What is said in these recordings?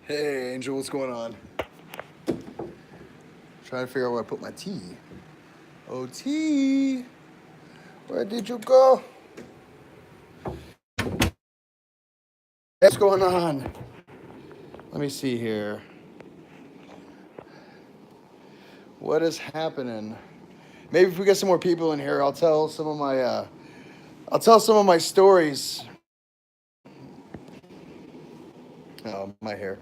Hey, Angel, what's going on? Trying to figure out where I put my tea. Oh, tea, where did you go? What's going on? Let me see here. What is happening? Maybe if we get some more people in here, I'll tell some of my stories. Oh, my hair.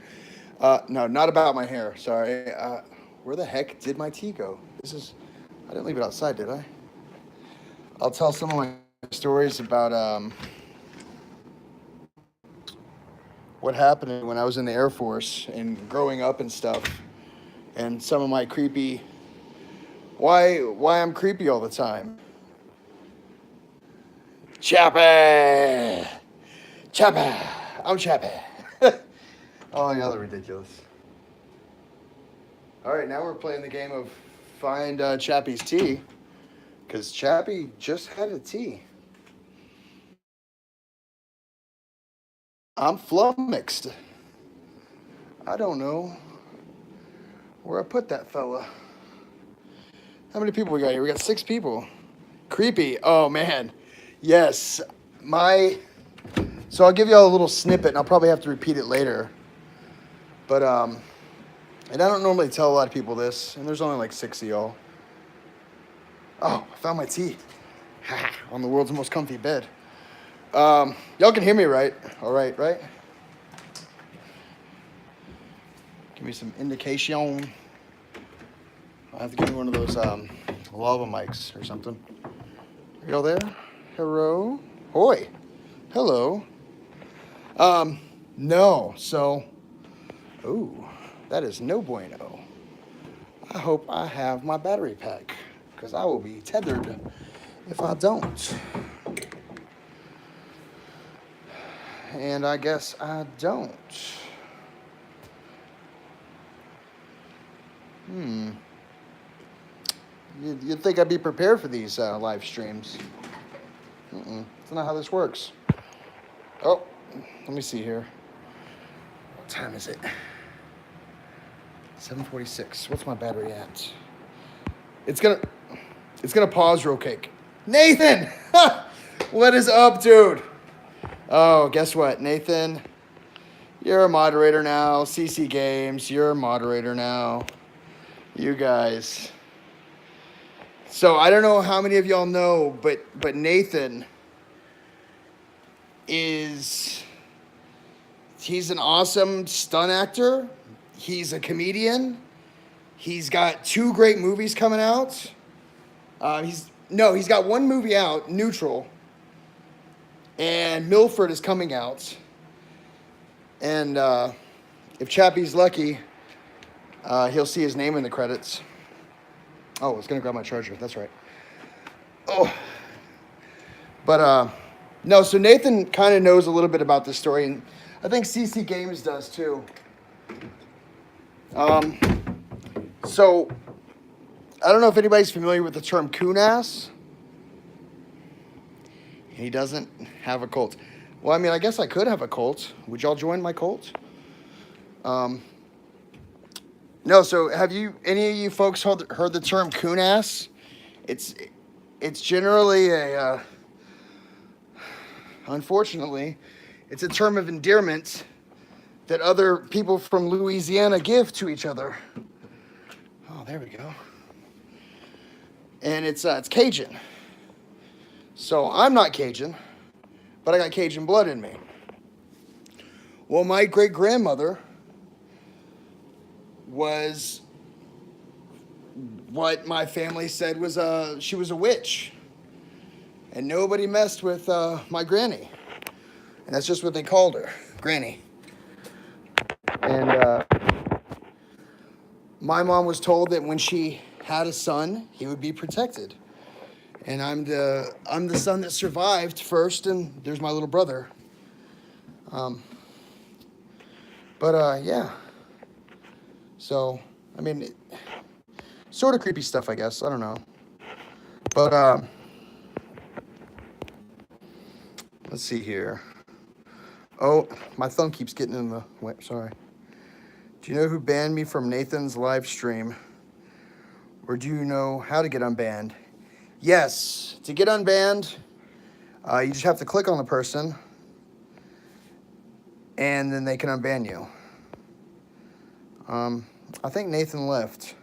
No, not about my hair. Sorry. Where the heck did my tea go? I didn't leave it outside, did I? I'll tell some of my stories about what happened when I was in the Air Force and growing up and stuff, and some of my why I'm creepy all the time. Chappie, Chappie, I'm Chappie. Oh, y'all are ridiculous. All right, now we're playing the game of find Chappie's tea, because Chappie just had a tea. I'm flummoxed. I don't know where I put that fella. How many people we got here? We got 6 people. Creepy. Oh man. Yes. So I'll give y'all a little snippet and I'll probably have to repeat it later. But and I don't normally tell a lot of people this, and there's only like 6 of y'all. Oh, I found my tea. On the world's most comfy bed. Y'all can hear me right? All right, right? Give me some indication. I'll have to give me one of those lava mics or something. Are y'all there? Hello? Hoi. Hello. No. So, ooh, that is no bueno. I hope I have my battery pack, because I will be tethered if I don't. And I guess I don't. You'd think I'd be prepared for these live streams. That's not how this works. Oh, let me see here. What time is it? 7:46. What's my battery at? It's gonna pause real quick. Nathan! What is up, dude? Oh, guess what, Nathan? You're a moderator now. CC Games, you're a moderator now. You guys. So I don't know how many of y'all know, but Nathan he's an awesome stunt actor. He's a comedian. He's got 2 great movies coming out. He's got 1 movie out, Neutral. And Milford is coming out. And if Chappie's lucky, he'll see his name in the credits. Oh, I was gonna grab my charger. That's right. Oh, but no. So Nathan kind of knows a little bit about this story, and I think CC Games does too. So I don't know if anybody's familiar with the term coon ass. He doesn't have a cult. Well, I mean, I guess I could have a cult. Would y'all join my cult? No. So have any of you folks heard the term coon ass? It's generally unfortunately, it's a term of endearment that other people from Louisiana give to each other. Oh, there we go. And it's Cajun. So I'm not Cajun, but I got Cajun blood in me. Well, my great-grandmother was what my family said was she was a witch. And nobody messed with my granny. And that's just what they called her, Granny. And my mom was told that when she had a son, he would be protected. And I'm the son that survived first, and there's my little brother. Yeah. So, I mean, sort of creepy stuff, I guess. I don't know. But let's see here. Oh, my thumb keeps getting in the way. Sorry. Do you know who banned me from Nathan's live stream? Or do you know how to get unbanned? Yes, to get unbanned, you just have to click on the person, and then they can unban you. I think Nathan left.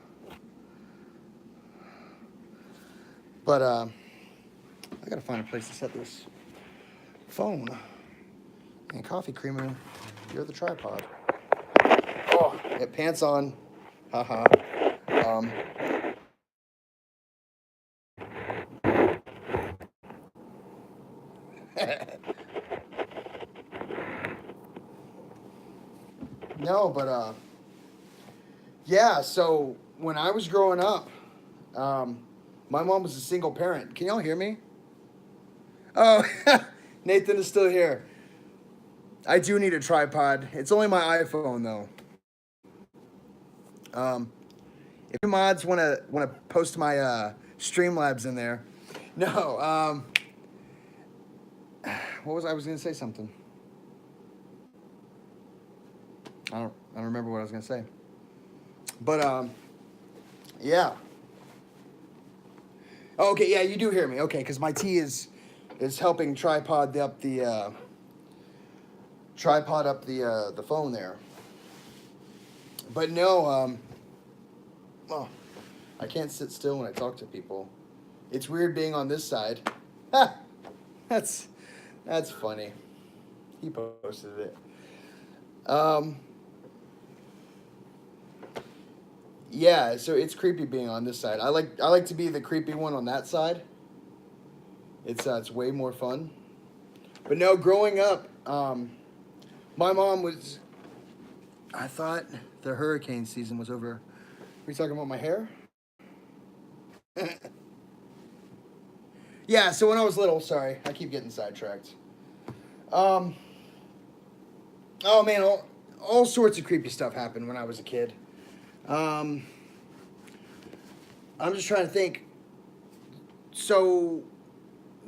But I gotta find a place to set this phone. And coffee creamer, you're the tripod. Oh, it pants on. Haha. No, but yeah, so when I was growing up, my mom was a single parent. Can y'all hear me? Oh, Nathan is still here. I do need a tripod. It's only my iPhone though. If you mods wanna post my Streamlabs in there. No, what was I was gonna say something. I don't remember what I was gonna say. But yeah. Oh, okay, yeah, you do hear me. Okay, because my tea is helping tripod up the phone there. But no, well, I can't sit still when I talk to people. It's weird being on this side. Ha! That's funny. He posted it. Yeah, so it's creepy being on this side. I like to be the creepy one on that side. It's way more fun. But no, growing up, my mom was. I thought the hurricane season was over. Are we talking about my hair? Yeah, so when I was little, sorry, I keep getting sidetracked. Oh man, all sorts of creepy stuff happened when I was a kid. I'm just trying to think. So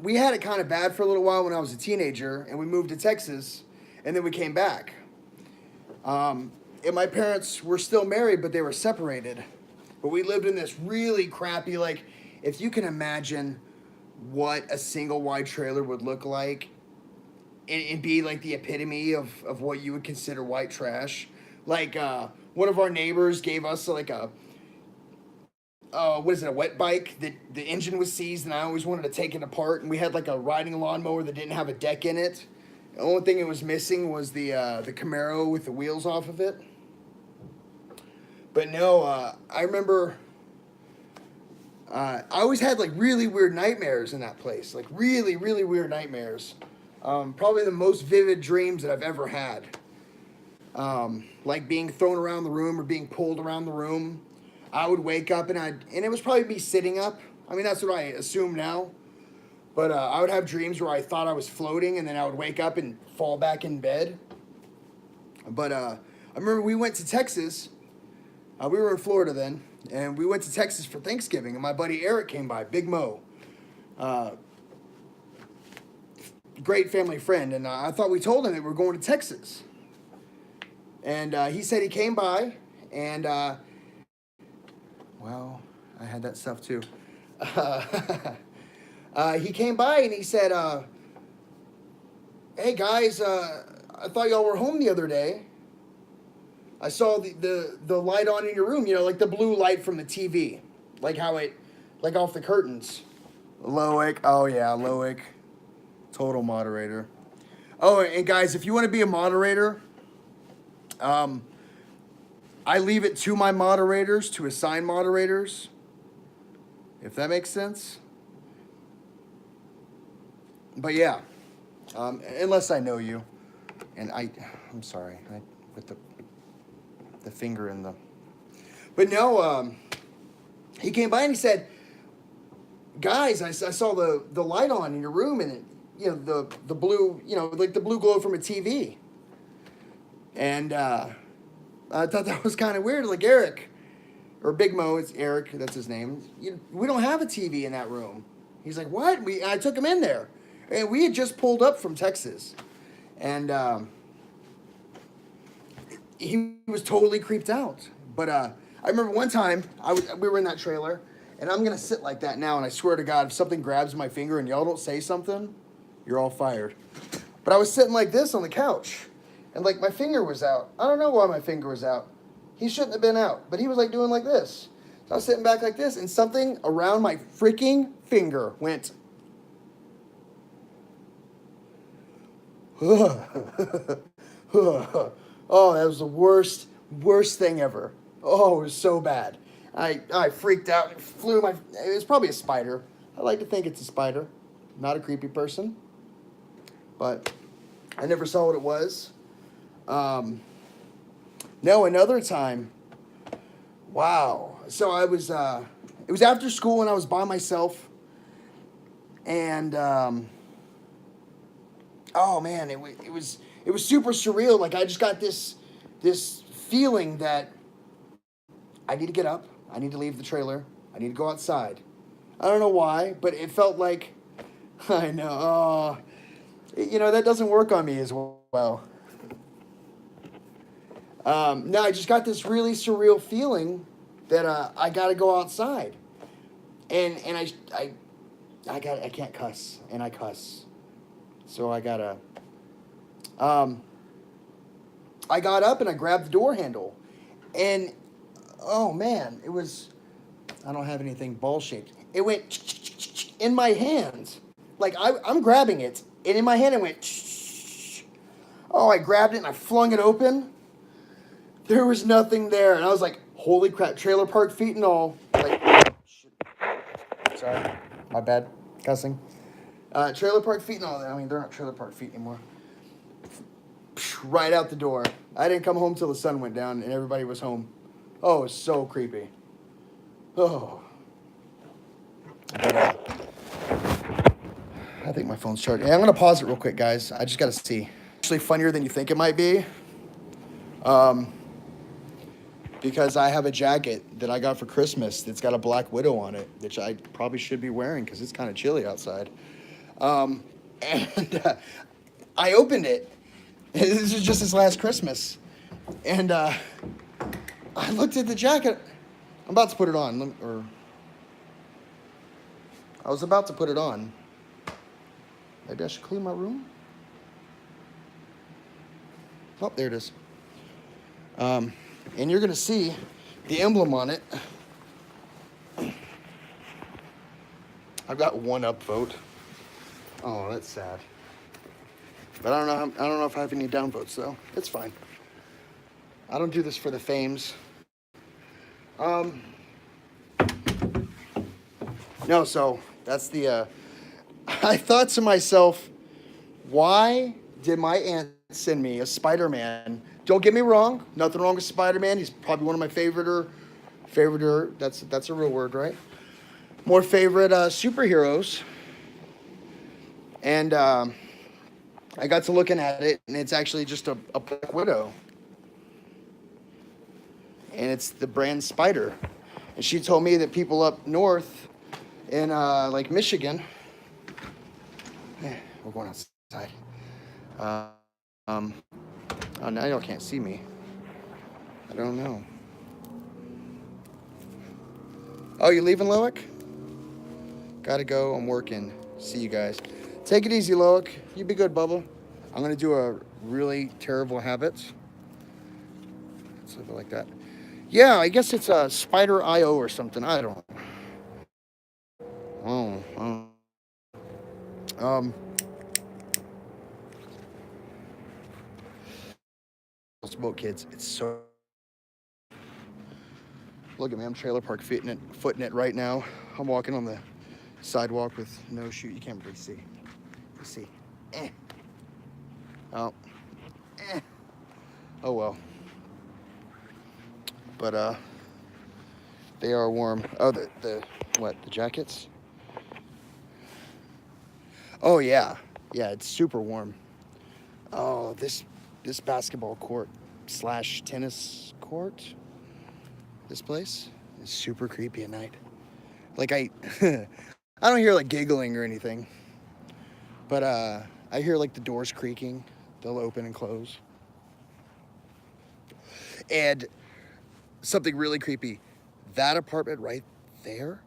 we had it kind of bad for a little while when I was a teenager, and we moved to Texas, and then we came back. And my parents were still married, but they were separated. But we lived in this really crappy, like, if you can imagine what a single wide trailer would look like, and be like the epitome of what you would consider white trash. Like, one of our neighbors gave us like a wet bike that the engine was seized, and I always wanted to take it apart. And we had like a riding lawnmower that didn't have a deck in it. The only thing it was missing was the Camaro with the wheels off of it. But no, I remember I always had like really weird nightmares in that place. Like really, really weird nightmares. Probably the most vivid dreams that I've ever had. Like being thrown around the room or being pulled around the room. I would wake up and it was probably me sitting up. I mean, that's what I assume now. But I would have dreams where I thought I was floating, and then I would wake up and fall back in bed. But I remember we went to Texas. We were in Florida then, and we went to Texas for Thanksgiving, and my buddy Eric came by, Big Mo. Great family friend, and I thought we told him that we were going to Texas. And he said he came by, and, well, I had that stuff too. He came by and he said, hey guys, I thought y'all were home the other day. I saw the light on in your room, you know, like the blue light from the TV. Like how it, like off the curtains. Loic, oh yeah, Loic. Total moderator. Oh, and guys, if you want to be a moderator, I leave it to my moderators to assign moderators. If that makes sense. But yeah, unless I know you, and I'm sorry, with the finger in the. But no, he came by and he said, "Guys, I saw the light on in your room, and the blue, like the blue glow from a TV." And I thought that was kind of weird. Like Eric, or Big Mo, it's Eric, that's his name. We don't have a TV in that room. He's like, "What?" I took him in there. And we had just pulled up from Texas. And he was totally creeped out. But I remember one time we were in that trailer, and I'm gonna sit like that now. And I swear to God, if something grabs my finger and y'all don't say something, you're all fired. But I was sitting like this on the couch, and like my finger was out. I don't know why my finger was out. He shouldn't have been out, but he was like doing like this. So I was sitting back like this, and something around my freaking finger went. Oh, that was the worst thing ever. Oh, it was so bad. I freaked out. It flew my. It was probably a spider. I like to think it's a spider. Not a creepy person, but I never saw what it was. No, another time. Wow. So I was. It was after school and I was by myself, and oh man, it was super surreal. Like I just got this feeling that I need to get up. I need to leave the trailer. I need to go outside. I don't know why, but it felt like I know. Oh, that doesn't work on me as well. No, I just got this really surreal feeling that I got to go outside, and I can't cuss, and I cuss, so I gotta. I got up and I grabbed the door handle, and oh man, it was. I don't have anything ball shaped. It went in my hands, like I'm grabbing it, and in my hand it went. Oh, I grabbed it and I flung it open. There was nothing there, and I was like, "Holy crap!" Trailer park feet and all. Like, sorry, my bad, cussing. Trailer park feet and all. I mean, they're not trailer park feet anymore. Right out the door. I didn't come home till the sun went down and everybody was home. Oh, it was so creepy. Oh. But, I think my phone's charging. Hey, I'm going to pause it real quick, guys. I just got to see. Actually funnier than you think it might be. Because I have a jacket that I got for Christmas that's got a Black Widow on it, which I probably should be wearing because it's kind of chilly outside. And I opened it. This is just this last Christmas. And I looked at the jacket. I'm about to put it on. I was about to put it on. Maybe I should clean my room? Oh, there it is. And you're going to see the emblem on it. I've got one upvote. Oh, that's sad. But I don't know if I have any downvotes though. It's fine. I don't do this for the fames. No, so that's the. I thought to myself, why did my aunt send me a Spider-Man? Don't get me wrong, nothing wrong with Spider-Man. He's probably one of my favorite. That's a real word, right? More favorite superheroes. And I got to looking at it, and it's actually just a Black Widow. And it's the brand Spider. And she told me that people up north in like Michigan. Yeah, we're going outside. Oh, now y'all can't see me. I don't know. Oh, you leaving, Loic? Gotta go. I'm working. See you guys. Take it easy, Loic. You be good, Bubba. I'm gonna do a really terrible habit. Something like that. Yeah, I guess it's a Spider IO or something. I don't know. Smoke kids. It's so. Look at me. I'm trailer park footing it right now. I'm walking on the sidewalk with no shoe. You can't really see. You see. Oh. Oh well. But they are warm. Oh, the jackets? Oh yeah. Yeah, it's super warm. Oh, this basketball court / tennis court. This place is super creepy at night. Like I don't hear like giggling or anything. But I hear like the doors creaking. They'll open and close. And something really creepy. That apartment right there,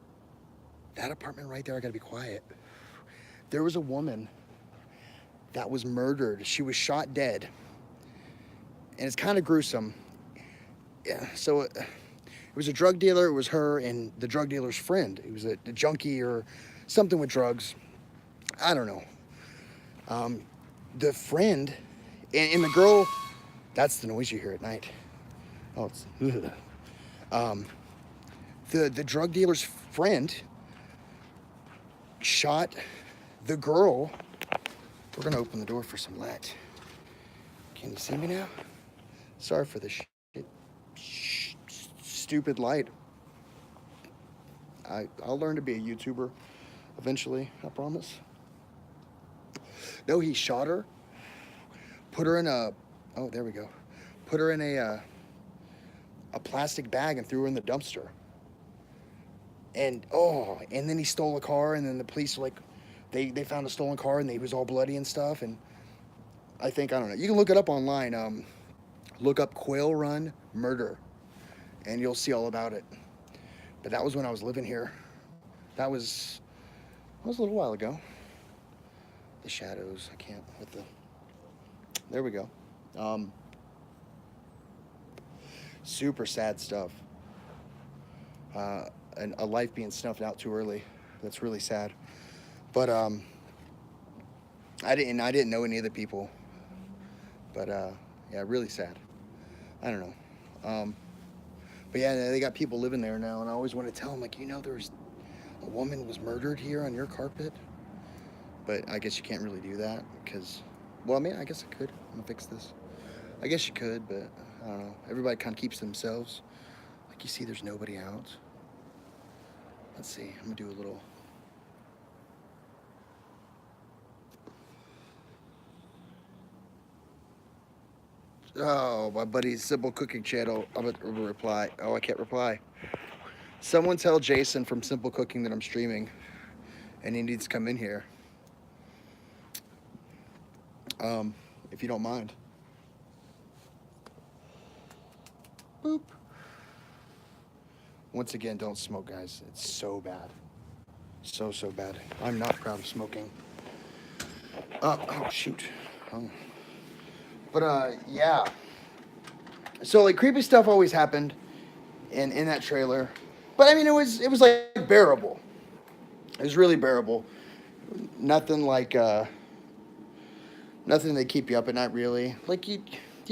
I gotta be quiet. There was a woman that was murdered. She was shot dead. And it's kind of gruesome. Yeah, so it was a drug dealer. It was her and the drug dealer's friend. He was a junkie or something with drugs. I don't know. The friend and the girl, that's the noise you hear at night. Oh, it's... The drug dealer's friend shot the girl. We're gonna open the door for some light. Can you see me now? Sorry for the stupid light. I'll learn to be a YouTuber eventually, I promise. No, he shot her, put her in a, oh, there we go. Put her in a plastic bag and threw her in the dumpster. And then he stole a car, and then the police were like, they found a stolen car, and he was all bloody and stuff. And I don't know. You can look it up online. Look up Quail Run murder, and you'll see all about it. But that was when I was living here. That was a little while ago. The shadows, I can't with the. There we go. Super sad stuff. And a life being snuffed out too early. That's really sad. But I didn't know any of the people. But yeah, really sad. I don't know. But yeah, they got people living there now, and I always want to tell them, like, there's a woman was murdered here on your carpet. But I guess you can't really do that because, well, I mean, I guess I could. I'm gonna fix this. I guess you could, but I don't know. Everybody kind of keeps to themselves. Like, you see, there's nobody out. Let's see. I'm gonna do a little. Oh, my buddy's Simple Cooking channel. I'm gonna reply. Oh, I can't reply. Someone tell Jason from Simple Cooking that I'm streaming, and he needs to come in here. If you don't mind. Boop. Once again, don't smoke, guys. It's so bad. So bad. I'm not proud of smoking. Oh, shoot. Oh. But, yeah. So, like, creepy stuff always happened in that trailer. But, I mean, it was like, bearable. It was really bearable. Nothing like, nothing that keep you up at night, really. Like, you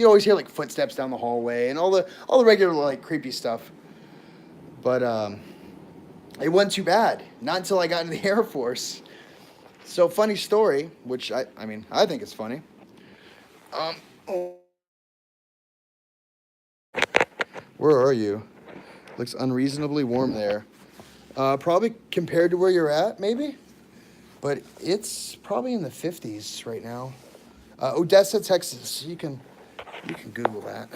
always hear, like, footsteps down the hallway and all the regular, like, creepy stuff. But, it wasn't too bad. Not until I got into the Air Force. So, funny story, which I mean, I think it's funny. Where are you? Looks unreasonably warm there. Probably compared to where you're at, maybe? But it's probably in the 50s right now. Odessa, Texas. You can Google that.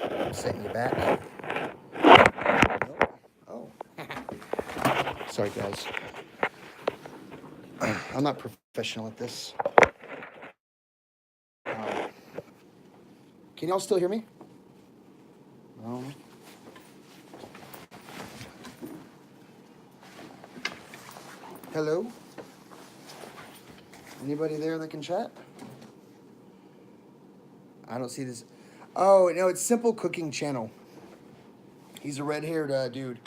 I'm setting you back. Oh. Sorry, guys. I'm not professional at this. Can y'all still hear me? No. Hello? Anybody there that can chat? I don't see this. Oh, no, it's Simple Cooking channel. He's a red-haired dude.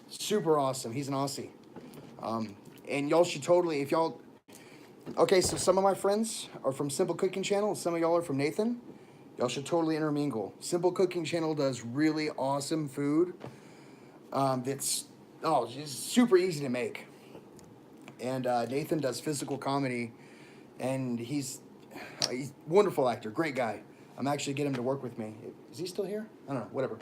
Super awesome. He's an Aussie. And y'all should totally, if y'all... Okay, so some of my friends are from Simple Cooking channel. Some of y'all are from Nathan. Y'all should totally intermingle. Simple Cooking channel does really awesome food. That's just super easy to make. And Nathan does physical comedy, and he's a wonderful actor, great guy. I'm actually getting him to work with me. Is he still here? I don't know, whatever.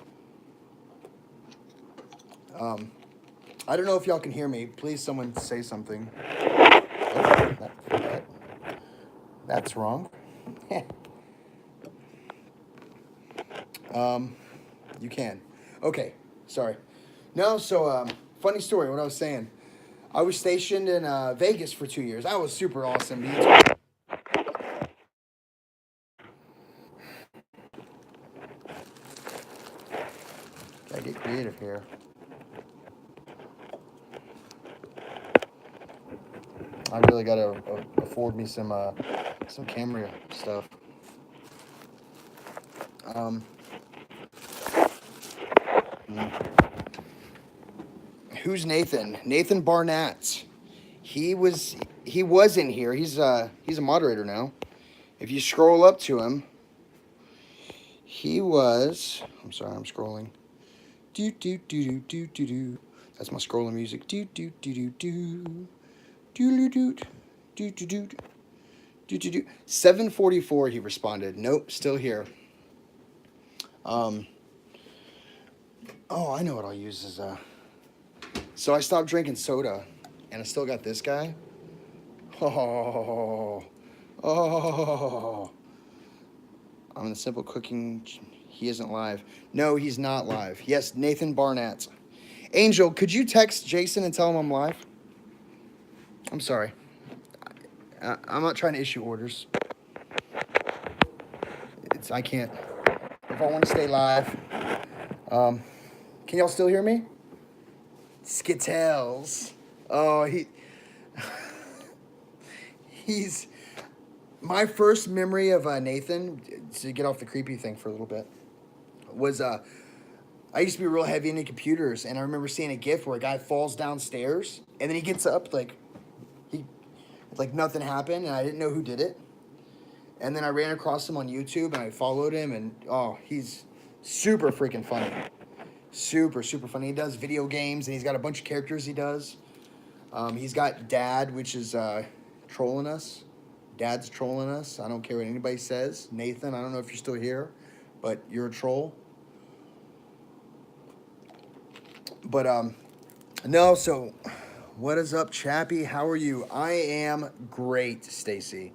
I don't know if y'all can hear me. Please, someone say something. Oh, that's wrong. You can. Okay, sorry. No, so, funny story, what I was saying. I was stationed in Vegas for 2 years. That was super awesome, dude. here. I really gotta afford me some camera stuff. Who's Nathan? Nathan Barnett. He was in here. He's a moderator now. If you scroll up to him, he was. I'm sorry, I'm scrolling. Do do do do do do do. That's my scrolling music. Do do do do do. Do do do do do do do do do. 7:44. He responded. Nope, still here. Oh, I know what I'll use as a. So I stopped drinking soda, and I still got this guy. Oh. I'm in the Simple Cooking. He isn't live. No, he's not live. Yes, Nathan Barnett. Angel, could you text Jason and tell him I'm live? I'm sorry. I'm not trying to issue orders. I can't. If I want to stay live. Can y'all still hear me? Skittles. Oh, he's my first memory of Nathan, to get off the creepy thing for a little bit, was I used to be real heavy into computers, and I remember seeing a GIF where a guy falls downstairs and then he gets up like nothing happened, and I didn't know who did it. And then I ran across him on YouTube and I followed him, and oh, he's super freaking funny. Super funny. He does video games, and he's got a bunch of characters he does. He's got Dad, which is trolling us. Dad's trolling us. I don't care what anybody says. Nathan, I don't know if you're still here, but you're a troll. But no, so what is up, Chappie? How are you? I am great, Stacy.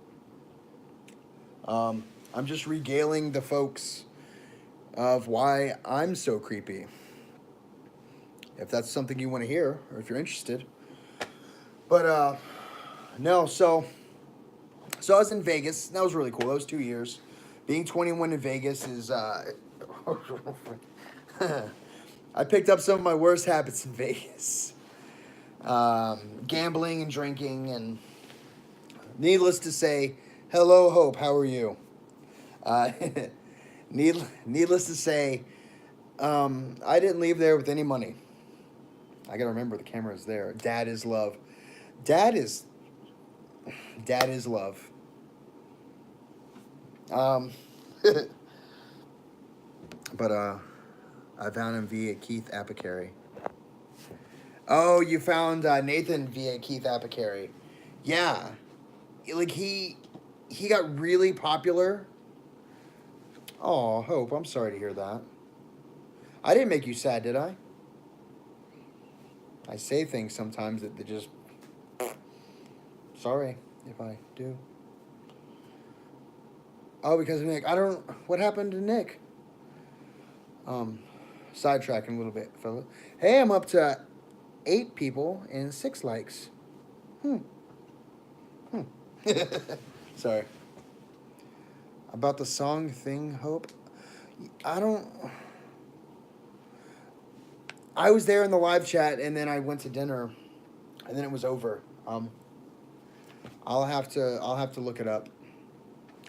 I'm just regaling the folks of why I'm so creepy. If that's something you want to hear, or if you're interested. But no, so I was in Vegas. That was really cool. That was 2 years. Being 21 in Vegas is I picked up some of my worst habits in Vegas. Gambling and drinking, and needless to say, hello, Hope, how are you? Needless to say, I didn't leave there with any money. I gotta remember the camera is there. Dad is love. Dad is love. But I found him via Keith Apicary. Oh, you found Nathan via Keith Apicary. Yeah. Like he got really popular. Oh, Hope, I'm sorry to hear that. I didn't make you sad, did I? I say things sometimes that they just... Sorry if I do. Oh, because of Nick. I don't... What happened to Nick? Sidetracking a little bit, fella. Hey, I'm up to 8 people and 6 likes. Sorry. About the song thing, Hope. I was there in the live chat, and then I went to dinner, and then it was over. I'll have to look it up,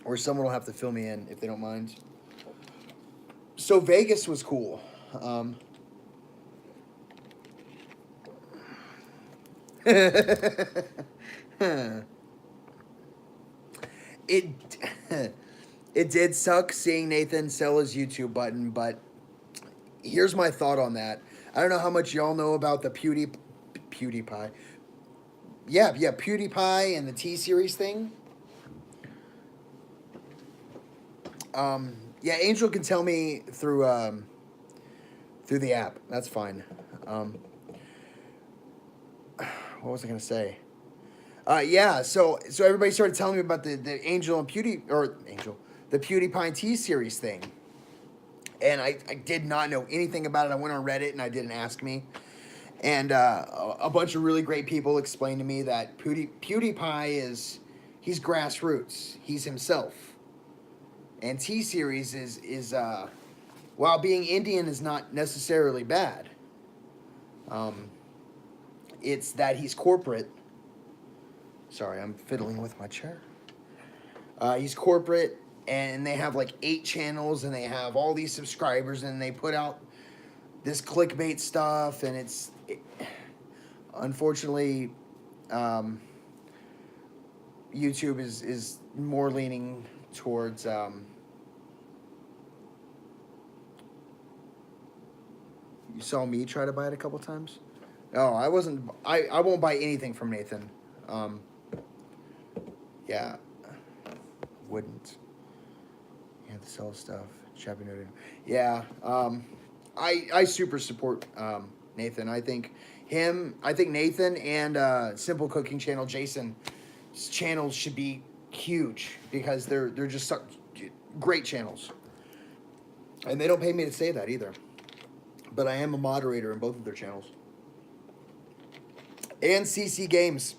or someone will have to fill me in if they don't mind. So Vegas was cool. It did suck seeing Nathan sell his YouTube button, but here's my thought on that. I don't know how much y'all know about the PewDiePie. Yeah, PewDiePie and the T-Series thing. Yeah, Angel can tell me through the app. That's fine. What was I gonna say? Yeah, so everybody started telling me about the the PewDiePie and T-Series thing. And I did not know anything about it. I went on Reddit and I did an Ask Me. And a bunch of really great people explained to me that PewDiePie he's grassroots. He's himself. And T-Series is while being Indian is not necessarily bad. It's that he's corporate. Sorry, I'm fiddling with my chair. He's corporate, and they have like 8 channels, and they have all these subscribers, and they put out this clickbait stuff, and unfortunately, YouTube is more leaning towards you saw me try to buy it a couple times. No, I wasn't. I won't buy anything from Nathan. Yeah, wouldn't. You have to sell stuff. Shabby noted. Yeah. I super support Nathan. I think him. I think Nathan and Simple Cooking Channel Jason's channels should be huge because they're just such great channels. And they don't pay me to say that either. But I am a moderator in both of their channels. And CC Games,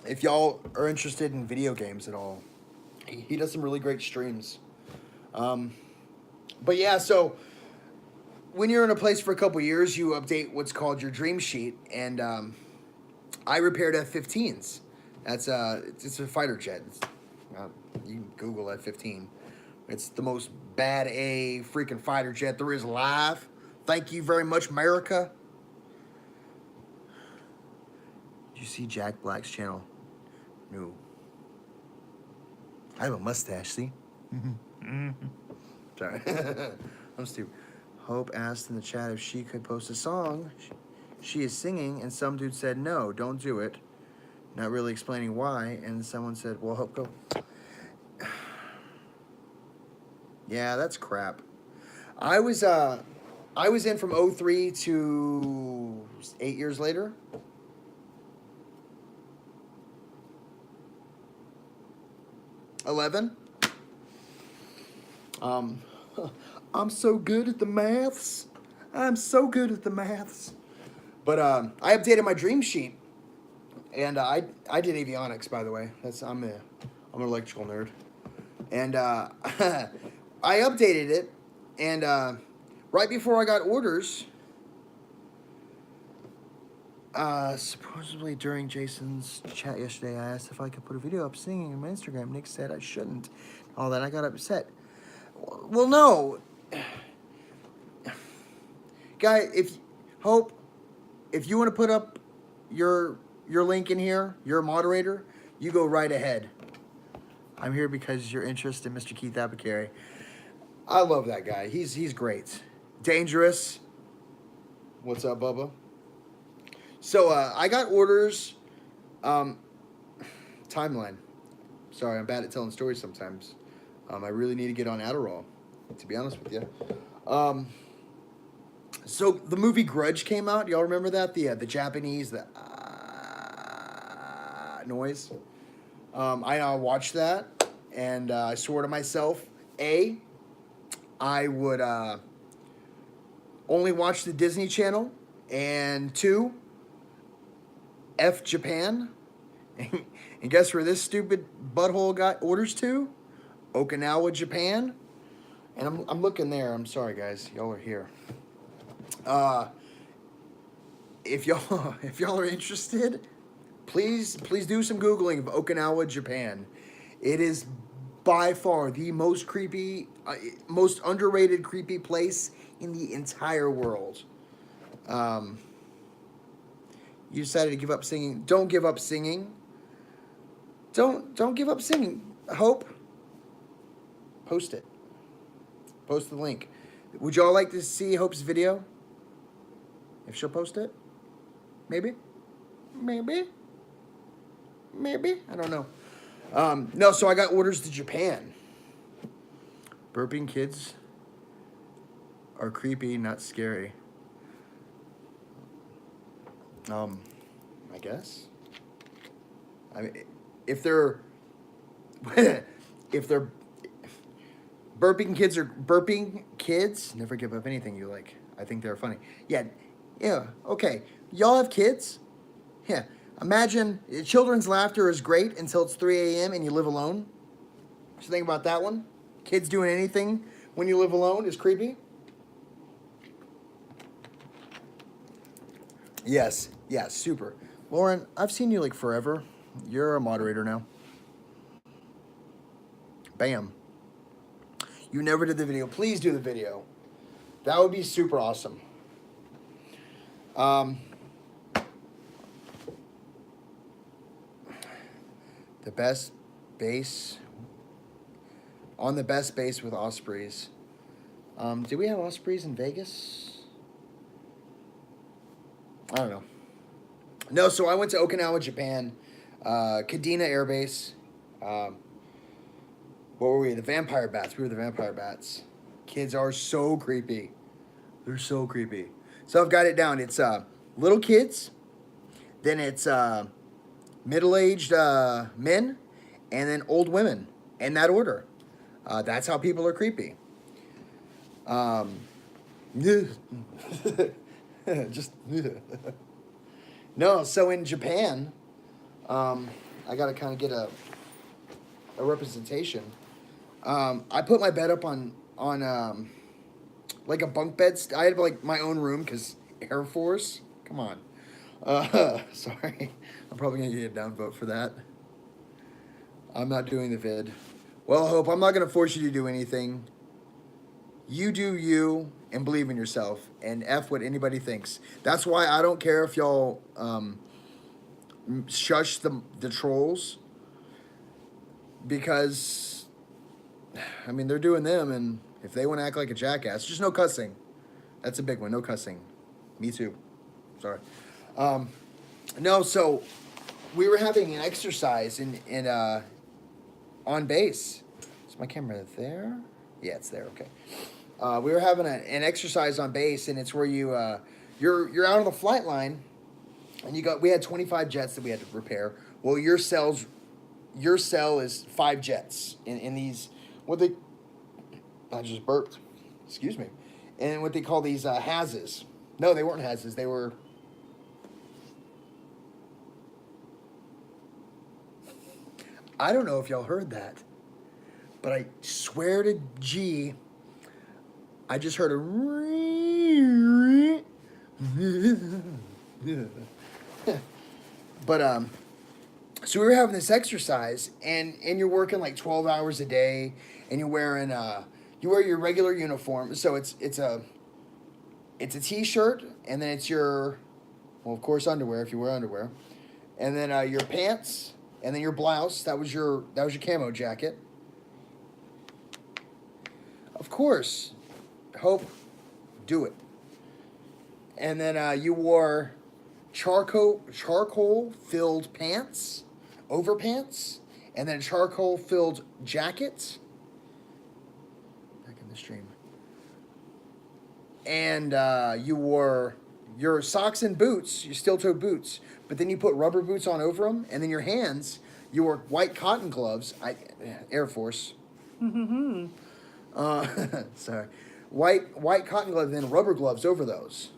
if y'all are interested in video games at all, he does some really great streams. But yeah, so when you're in a place for a couple years, you update what's called your dream sheet, and I repaired F-15s. That's it's a fighter jet. You can Google F-15. It's the most bad A freaking fighter jet there is alive. Thank you very much, America. Did you see Jack Black's channel? No. I have a mustache, see? Sorry. I'm stupid. Hope asked in the chat if she could post a song. She is singing, and some dude said, no, don't do it. Not really explaining why, and someone said, well, Hope, go. Yeah, that's crap. I was in from 03 to 8 years later. $11. I'm so good at the maths. I'm so good at the maths. But I updated my dream sheet, and I did avionics, by the way. I'm an electrical nerd, and I updated it, and right before I got orders, supposedly during Jason's chat yesterday, I asked if I could put a video up singing on my Instagram. Nick said I shouldn't. All that, I got upset. Well, no. Guy, if you want to put up your link in here, you're a moderator, you go right ahead. I'm here because you're interested in Mr. Keith Apicary. I love that guy. He's great. Dangerous. What's up, Bubba? So I got orders. Timeline. Sorry, I'm bad at telling stories sometimes. I really need to get on Adderall, to be honest with you. So the movie Grudge came out. Y'all remember that? The Japanese noise. I watched that, and I swore to myself, I would only watch the Disney Channel, and 2, F Japan. And guess where this stupid butthole got orders to? Okinawa, Japan. And I'm looking there. I'm sorry, guys. Y'all are here. If y'all are interested, please do some Googling of Okinawa, Japan. It is by far the most creepy, most underrated creepy place in the entire world. You decided to give up singing. Don't give up singing. Don't give up singing. Hope. Post it. Post the link. Would y'all like to see Hope's video? If she'll post it? Maybe? I don't know. No, so I got orders to Japan. Burping kids are creepy, not scary. I guess. I mean, if they're burping kids, never give up anything you like. I think they're funny. Yeah, okay. Y'all have kids? Yeah. Imagine children's laughter is great until it's 3 a.m. and you live alone. So think about that one. Kids doing anything when you live alone is creepy. Yes, yes, super. Lauren, I've seen you like forever. You're a moderator now. Bam. You never did the video. Please do the video. That would be super awesome. Um, the best base on the best base with Ospreys. Do we have Ospreys in Vegas? I don't know. No, so I went to Okinawa, Japan, Kadena Air Base. What were we? The vampire bats. We were the vampire bats. Kids are so creepy. They're so creepy. So I've got it down. It's little kids, then it's middle-aged men, and then old women, in that order. That's how people are creepy. Just no. So in Japan, I gotta kind of get a representation. I put my bed up on like a bunk bed. I had like my own room because Air Force. Come on. Sorry. I'm probably gonna get a downvote for that. I'm not doing the vid. Well, Hope, I'm not gonna force you to do anything. You do you and believe in yourself and F what anybody thinks. That's why I don't care if y'all shush the trolls, because I mean they're doing them, and if they want to act like a jackass, just no cussing. That's a big one. No cussing. Me too. Sorry. No, so we were having an exercise in on base. Is my camera there? Yeah, it's there. Okay. We were having an exercise on base, and it's where you're out on the flight line, and we had 25 jets that we had to repair. Well, your cell is 5 jets in these I just burped. Excuse me. And what they call these HAZs. No, they weren't HAZs. They were. I don't know if y'all heard that, but I swear to G, I just heard a. But so we were having this exercise, and you're working like 12 hours a day, and you're wearing you wear your regular uniform. So it's a t-shirt, and then it's your, well, of course, underwear if you wear underwear, and then your pants, and then your blouse. That was your camo jacket. Of course, Hope, do it. And then you wore charcoal filled pants, overpants, and then charcoal filled jacket. Back in the stream. And you wore your socks and boots, your steel-toe boots, but then you put rubber boots on over them, and then your hands, you wore white cotton gloves. Air Force. Sorry, white cotton gloves, and then rubber gloves over those.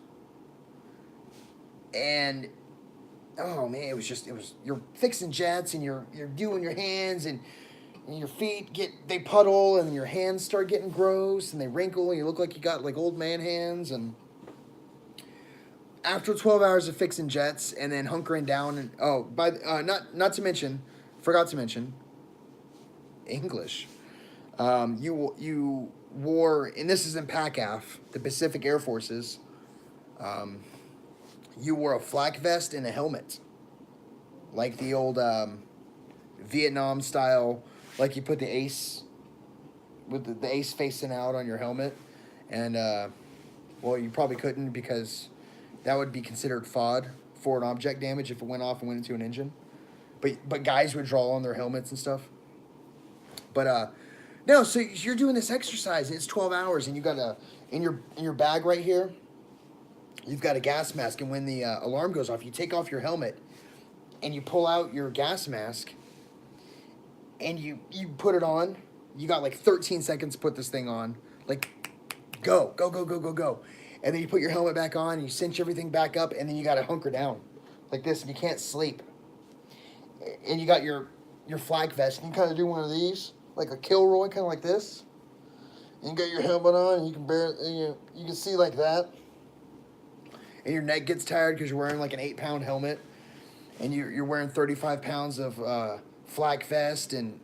And oh man, it was you're fixing jets, and you're doing your hands, and your feet they puddle, and your hands start getting gross, and they wrinkle, and you look like you got like old man hands. And after 12 hours of fixing jets and then hunkering down, and not to mention, forgot to mention English. You wore, and this is in PACAF, the Pacific Air Forces. You wore a flak vest and a helmet, like the old Vietnam style. Like you put the ace, with the ace facing out on your helmet, and well, you probably couldn't, because that would be considered FOD, foreign object damage, if it went off and went into an engine. But guys would draw on their helmets and stuff. But no, so you're doing this exercise, and it's 12 hours, and you got in your bag right here, you've got a gas mask, and when the alarm goes off, you take off your helmet, and you pull out your gas mask, and you put it on. You got like 13 seconds to put this thing on. Like, go. And then you put your helmet back on, and you cinch everything back up, and then you got to hunker down like this, and you can't sleep. And you got your flak vest, and you kind of do one of these, like a Kilroy, kind of like this. And you got your helmet on, and you can you can see like that. and your neck gets tired because you're wearing like an 8-pound helmet, and you're wearing 35 pounds of flak vest and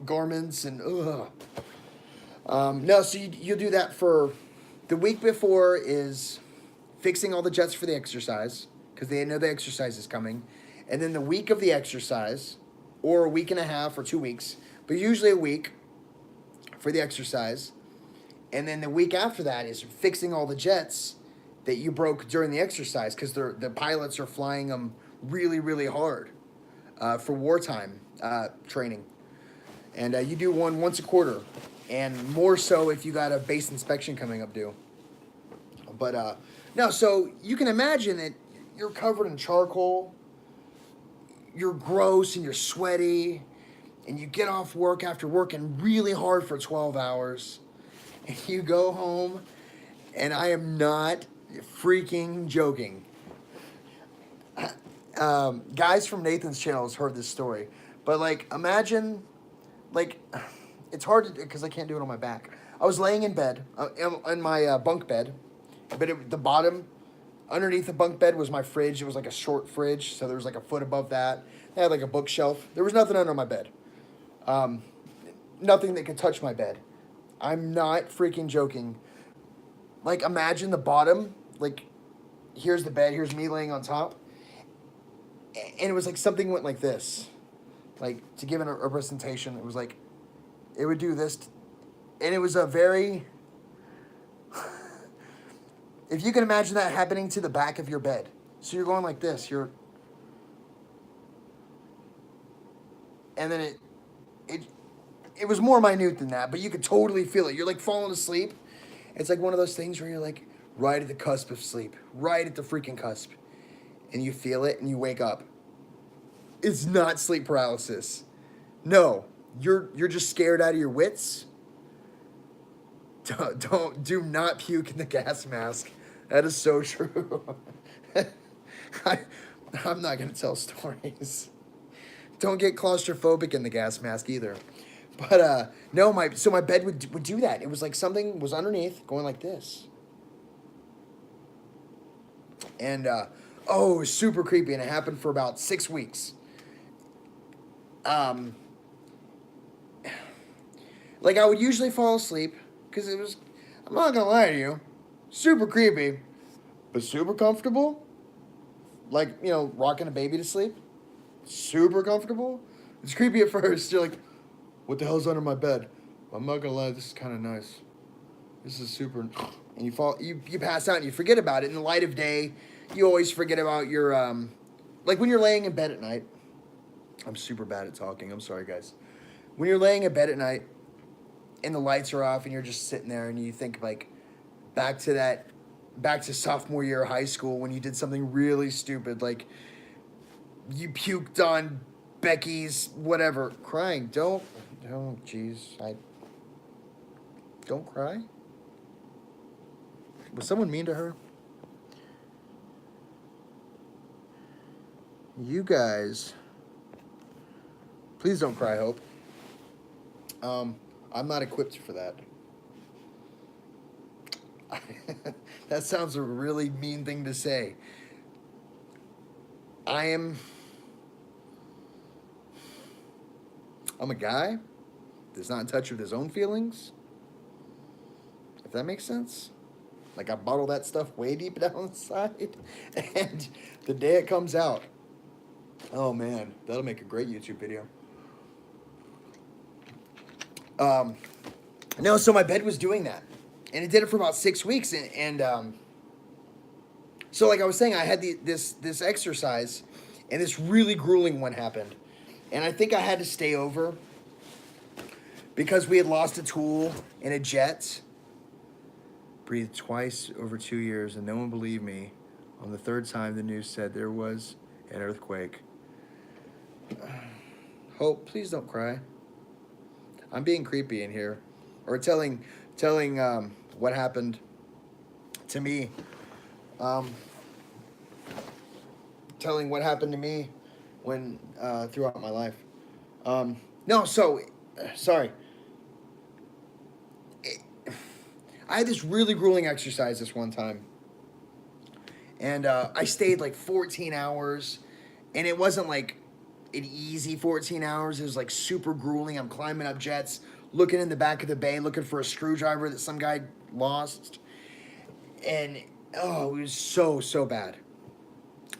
garments and ugh. No, so you'll do that for the week before is fixing all the jets for the exercise because they know the exercise is coming, and then the week of the exercise, or a week and a half or 2 weeks, but usually a week for the exercise, and then the week after that is fixing all the jets that you broke during the exercise because the pilots are flying them really really hard for wartime training, and you do one once a quarter, and more so if you got a base inspection coming up due. But no, so you can imagine that you're covered in charcoal, you're gross and you're sweaty, and you get off work after working really hard for 12 hours, and you go home, and I am not freaking joking. Guys from Nathan's channel has heard this story, but like imagine, like, it's hard to do because I can't do it on my back. I was laying in bed, in my bunk bed, but the bottom, underneath the bunk bed was my fridge. It was like a short fridge, so there was like a foot above that. I had like a bookshelf. There was nothing under my bed. Nothing that could touch my bed. I'm not freaking joking. Like imagine the bottom, like here's the bed, here's me laying on top. And it was like something went like this. Like to give it a representation, it was like, it would do this. And it was a very, if you can imagine that happening to the back of your bed. So you're going like this, and then it was more minute than that, but you could totally feel it. You're like falling asleep. It's like one of those things where you're like right at the cusp of sleep, right at the freaking cusp. And you feel it and you wake up. It's not sleep paralysis. No, you're just scared out of your wits. Do not puke in the gas mask. That is so true. I'm not gonna tell stories. Don't get claustrophobic in the gas mask either. But no, my bed would do that. It was like something was underneath going like this. And oh, it was super creepy, and it happened for about 6 weeks. Like I would usually fall asleep because it was, I'm not gonna lie to you, super creepy, but super comfortable. Like, you know, rocking a baby to sleep. Super comfortable. It's creepy at first. You're like, what the hell's under my bed? I'm not gonna lie, this is kind of nice. This is super. And you pass out and you forget about it. In the light of day, you always forget about your, like when you're laying in bed at night. I'm super bad at talking. I'm sorry, guys. When you're laying in bed at night and the lights are off and you're just sitting there and you think like back to sophomore year of high school when you did something really stupid, like you puked on Becky's whatever. Crying. Don't, jeez. Don't cry. Was someone mean to her? You guys, please don't cry, Hope. I'm not equipped for that. That sounds a really mean thing to say. I'm a guy that's not in touch with his own feelings. If that makes sense. Like I bottle that stuff way deep down inside, and the day it comes out, oh man, that'll make a great YouTube video. No, so my bed was doing that, and it did it for about 6 weeks, and so like I was saying, I had this exercise, and this really grueling one happened, and I think I had to stay over because we had lost a tool in a jet. Breathed twice over 2 years, and no one believed me. On the third time, the news said there was an earthquake. Hope, please don't cry. I'm being creepy in here, or telling what happened to me. Telling what happened to me when throughout my life. No, so sorry. I had this really grueling exercise this one time, And I stayed like 14 hours, and it wasn't like an easy 14 hours. It was like super grueling. I'm climbing up jets, looking in the back of the bay, looking for a screwdriver that some guy lost. And oh, it was so, so bad.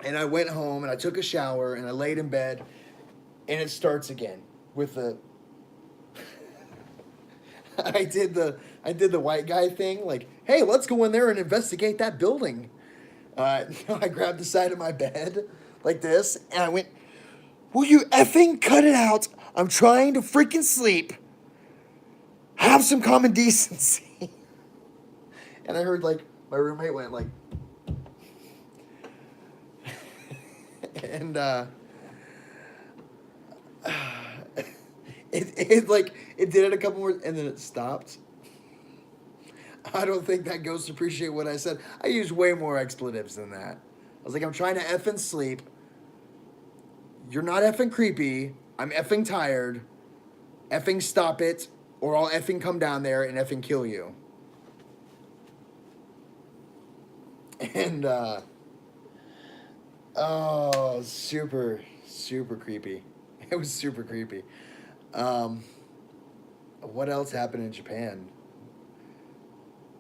And I went home and I took a shower and I laid in bed, and it starts again with the I did the white guy thing, like, hey, let's go in there and investigate that building. I grabbed the side of my bed like this, and I went, will you effing cut it out? I'm trying to freaking sleep. Have some common decency. And I heard, like, my roommate went, like, and, it did it a couple more, and then it stopped. I don't think that goes to appreciate what I said. I used way more expletives than that. I was like, I'm trying to effing sleep. You're not effing creepy. I'm effing tired. Effing stop it, or I'll effing come down there and effing kill you. And, oh, super, super creepy. It was super creepy. What else happened in Japan?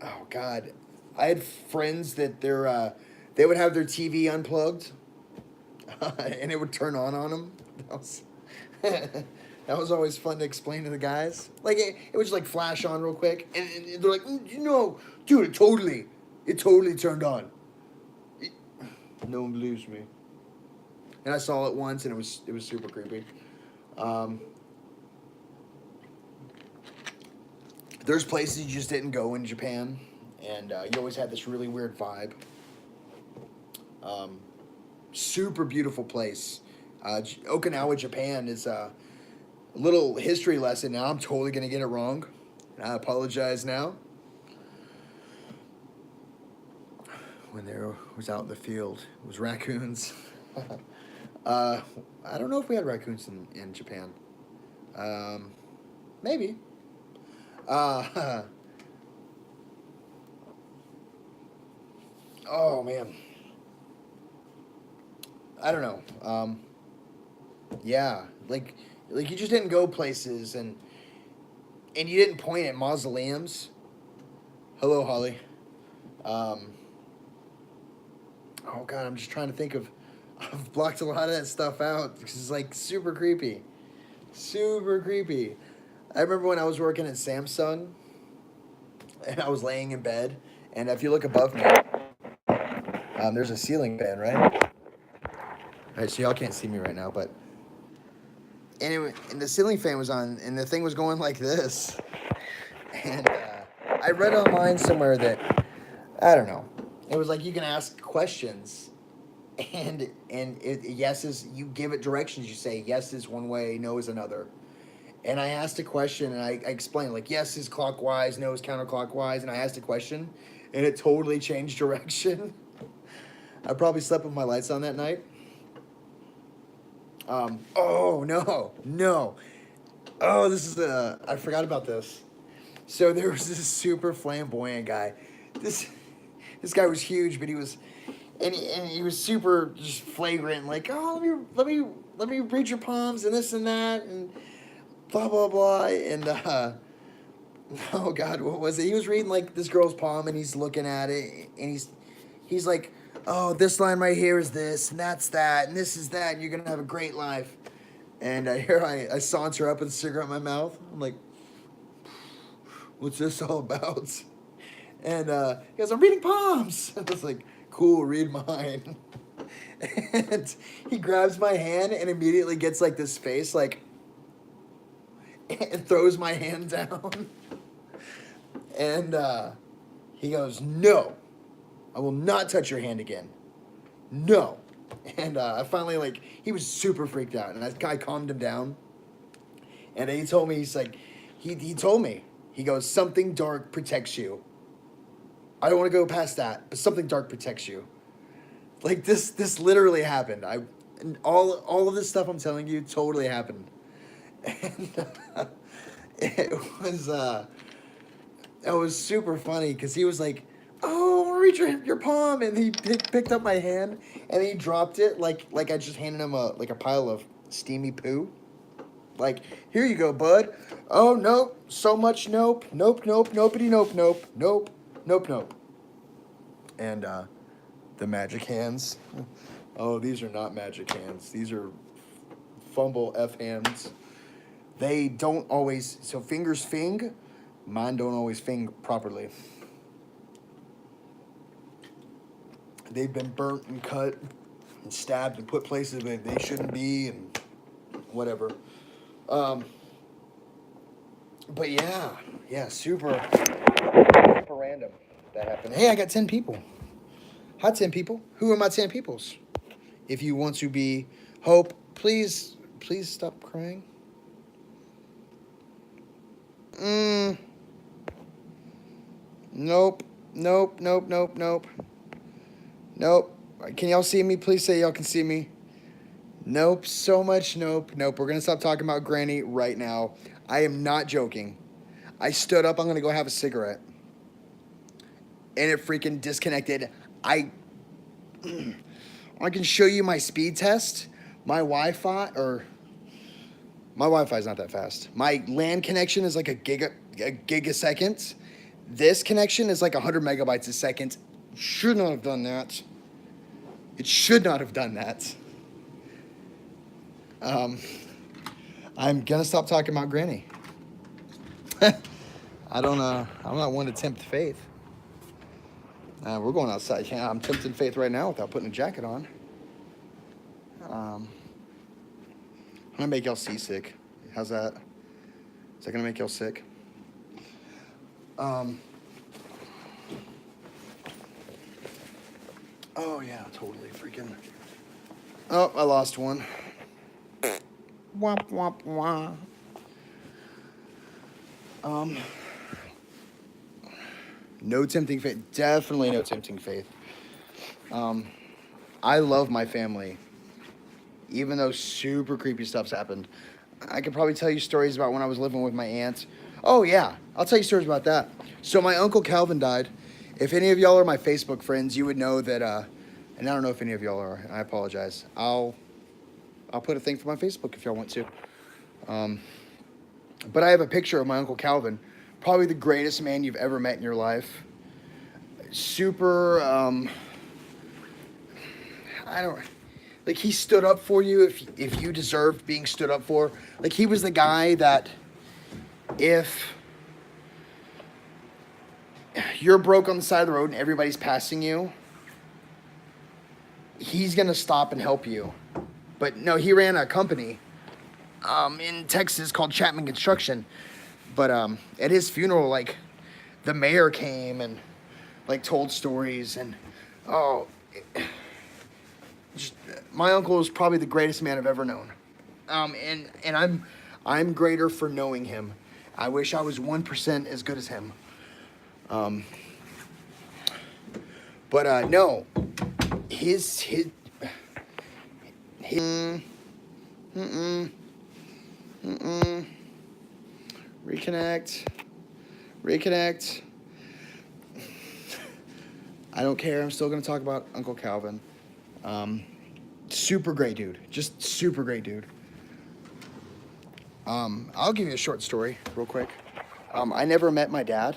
Oh God, I had friends that they would have their TV unplugged, and it would turn on them. That was that was always fun to explain to the guys. Like it would just like flash on real quick, and they're like, you know, dude, it totally turned on. No one believes me. And I saw it once, and it was super creepy. There's places you just didn't go in Japan, and you always had this really weird vibe. Super beautiful place. Okinawa, Japan is a little history lesson. Now I'm totally gonna get it wrong, and I apologize now. When there was out in the field, it was raccoons. I don't know if we had raccoons in Japan. Maybe. Oh man. I don't know. Yeah, like you just didn't go places, and you didn't point at mausoleums. Hello, Holly. Oh God, I'm just trying to think of. I've blocked a lot of that stuff out because it's like super creepy, super creepy. I remember when I was working at Samsung, and I was laying in bed, and if you look above me, there's a ceiling fan, right? All right, so y'all can't see me right now, but and the ceiling fan was on, and the thing was going like this, and I read online somewhere that I don't know. It was like you can ask questions, and yes is you give it directions. You say yes is one way, no is another. And I asked a question, and I explained, like, yes is clockwise, no is counterclockwise, and I asked a question, and it totally changed direction. I probably slept with my lights on that night. Oh, no. Oh, I forgot about this. So there was this super flamboyant guy. This guy was huge, but he was, and he was super just flagrant, like, oh, let me read your palms and this and that, and blah blah blah, and oh God, what was it? He was reading like this girl's palm, and he's looking at it, and he's like, oh, this line right here is this, and that's that, and this is that, and you're gonna have a great life. And here I saunter up with a cigarette in my mouth. I'm like, what's this all about? And he goes, I'm reading palms. I was like, cool, read mine. And he grabs my hand and immediately gets like this face, like, and throws my hand down. And he goes, no, I will not touch your hand again. No. And I finally, like, he was super freaked out. And that guy calmed him down. And he told me, he's like, he told me, he goes, something dark protects you. I don't want to go past that, but something dark protects you. Like, this literally happened. And all of this stuff I'm telling you totally happened. And it was super funny because he was like, oh, reach your palm. And he picked up my hand and he dropped it like I just handed him a pile of steamy poo. Like, here you go, bud. Oh, nope. So much nope. Nope, nope, nopey, nope, nope, nope, nope, nope. And the magic hands. Oh, these are not magic hands. These are fumble F hands. They don't always, so fingers fing, mine don't always fing properly. They've been burnt and cut and stabbed and put places where they shouldn't be and whatever. But yeah, super random that happened. Hey, I got 10 people. Hi, 10 people. Who are my 10 peoples? If you want to be Hope, please stop crying. Nope. Can y'all see me? Please say y'all can see me. Nope, so much nope. We're going to stop talking about Granny right now. I am not joking. I stood up. I'm going to go have a cigarette. And it freaking disconnected. I can show you my speed test. My Wi-Fi is not that fast. My LAN connection is like a gigasecond. This connection is like 100 megabytes a second. Should not have done that. It should not have done that. I'm gonna stop talking about Granny. I'm not one to tempt faith. We're going outside. I'm tempting faith right now without putting a jacket on. I'm gonna make y'all seasick. How's that? Is that gonna make y'all sick? Oh yeah, totally freaking. Oh, I lost one. Womp womp womp. No tempting faith. Definitely no tempting faith. I love my family. Even though super creepy stuff's happened. I could probably tell you stories about when I was living with my aunt. Oh, yeah. I'll tell you stories about that. So my Uncle Calvin died. If any of y'all are my Facebook friends, you would know that, and I don't know if any of y'all are. I apologize. I'll put a thing for my Facebook if y'all want to. But I have a picture of my Uncle Calvin. Probably the greatest man you've ever met in your life. Super, like, he stood up for you if you deserved being stood up for. Like, he was the guy that if you're broke on the side of the road and everybody's passing you, he's going to stop and help you. But no, he ran a company in Texas called Chapman Construction. But at his funeral, like, the mayor came and, like, told stories. And, my uncle is probably the greatest man I've ever known. And I'm greater for knowing him. I wish I was 1% as good as him. But no, his reconnect. I don't care. I'm still gonna talk about Uncle Calvin. Super great dude. Just super great dude. I'll give you a short story real quick. I never met my dad.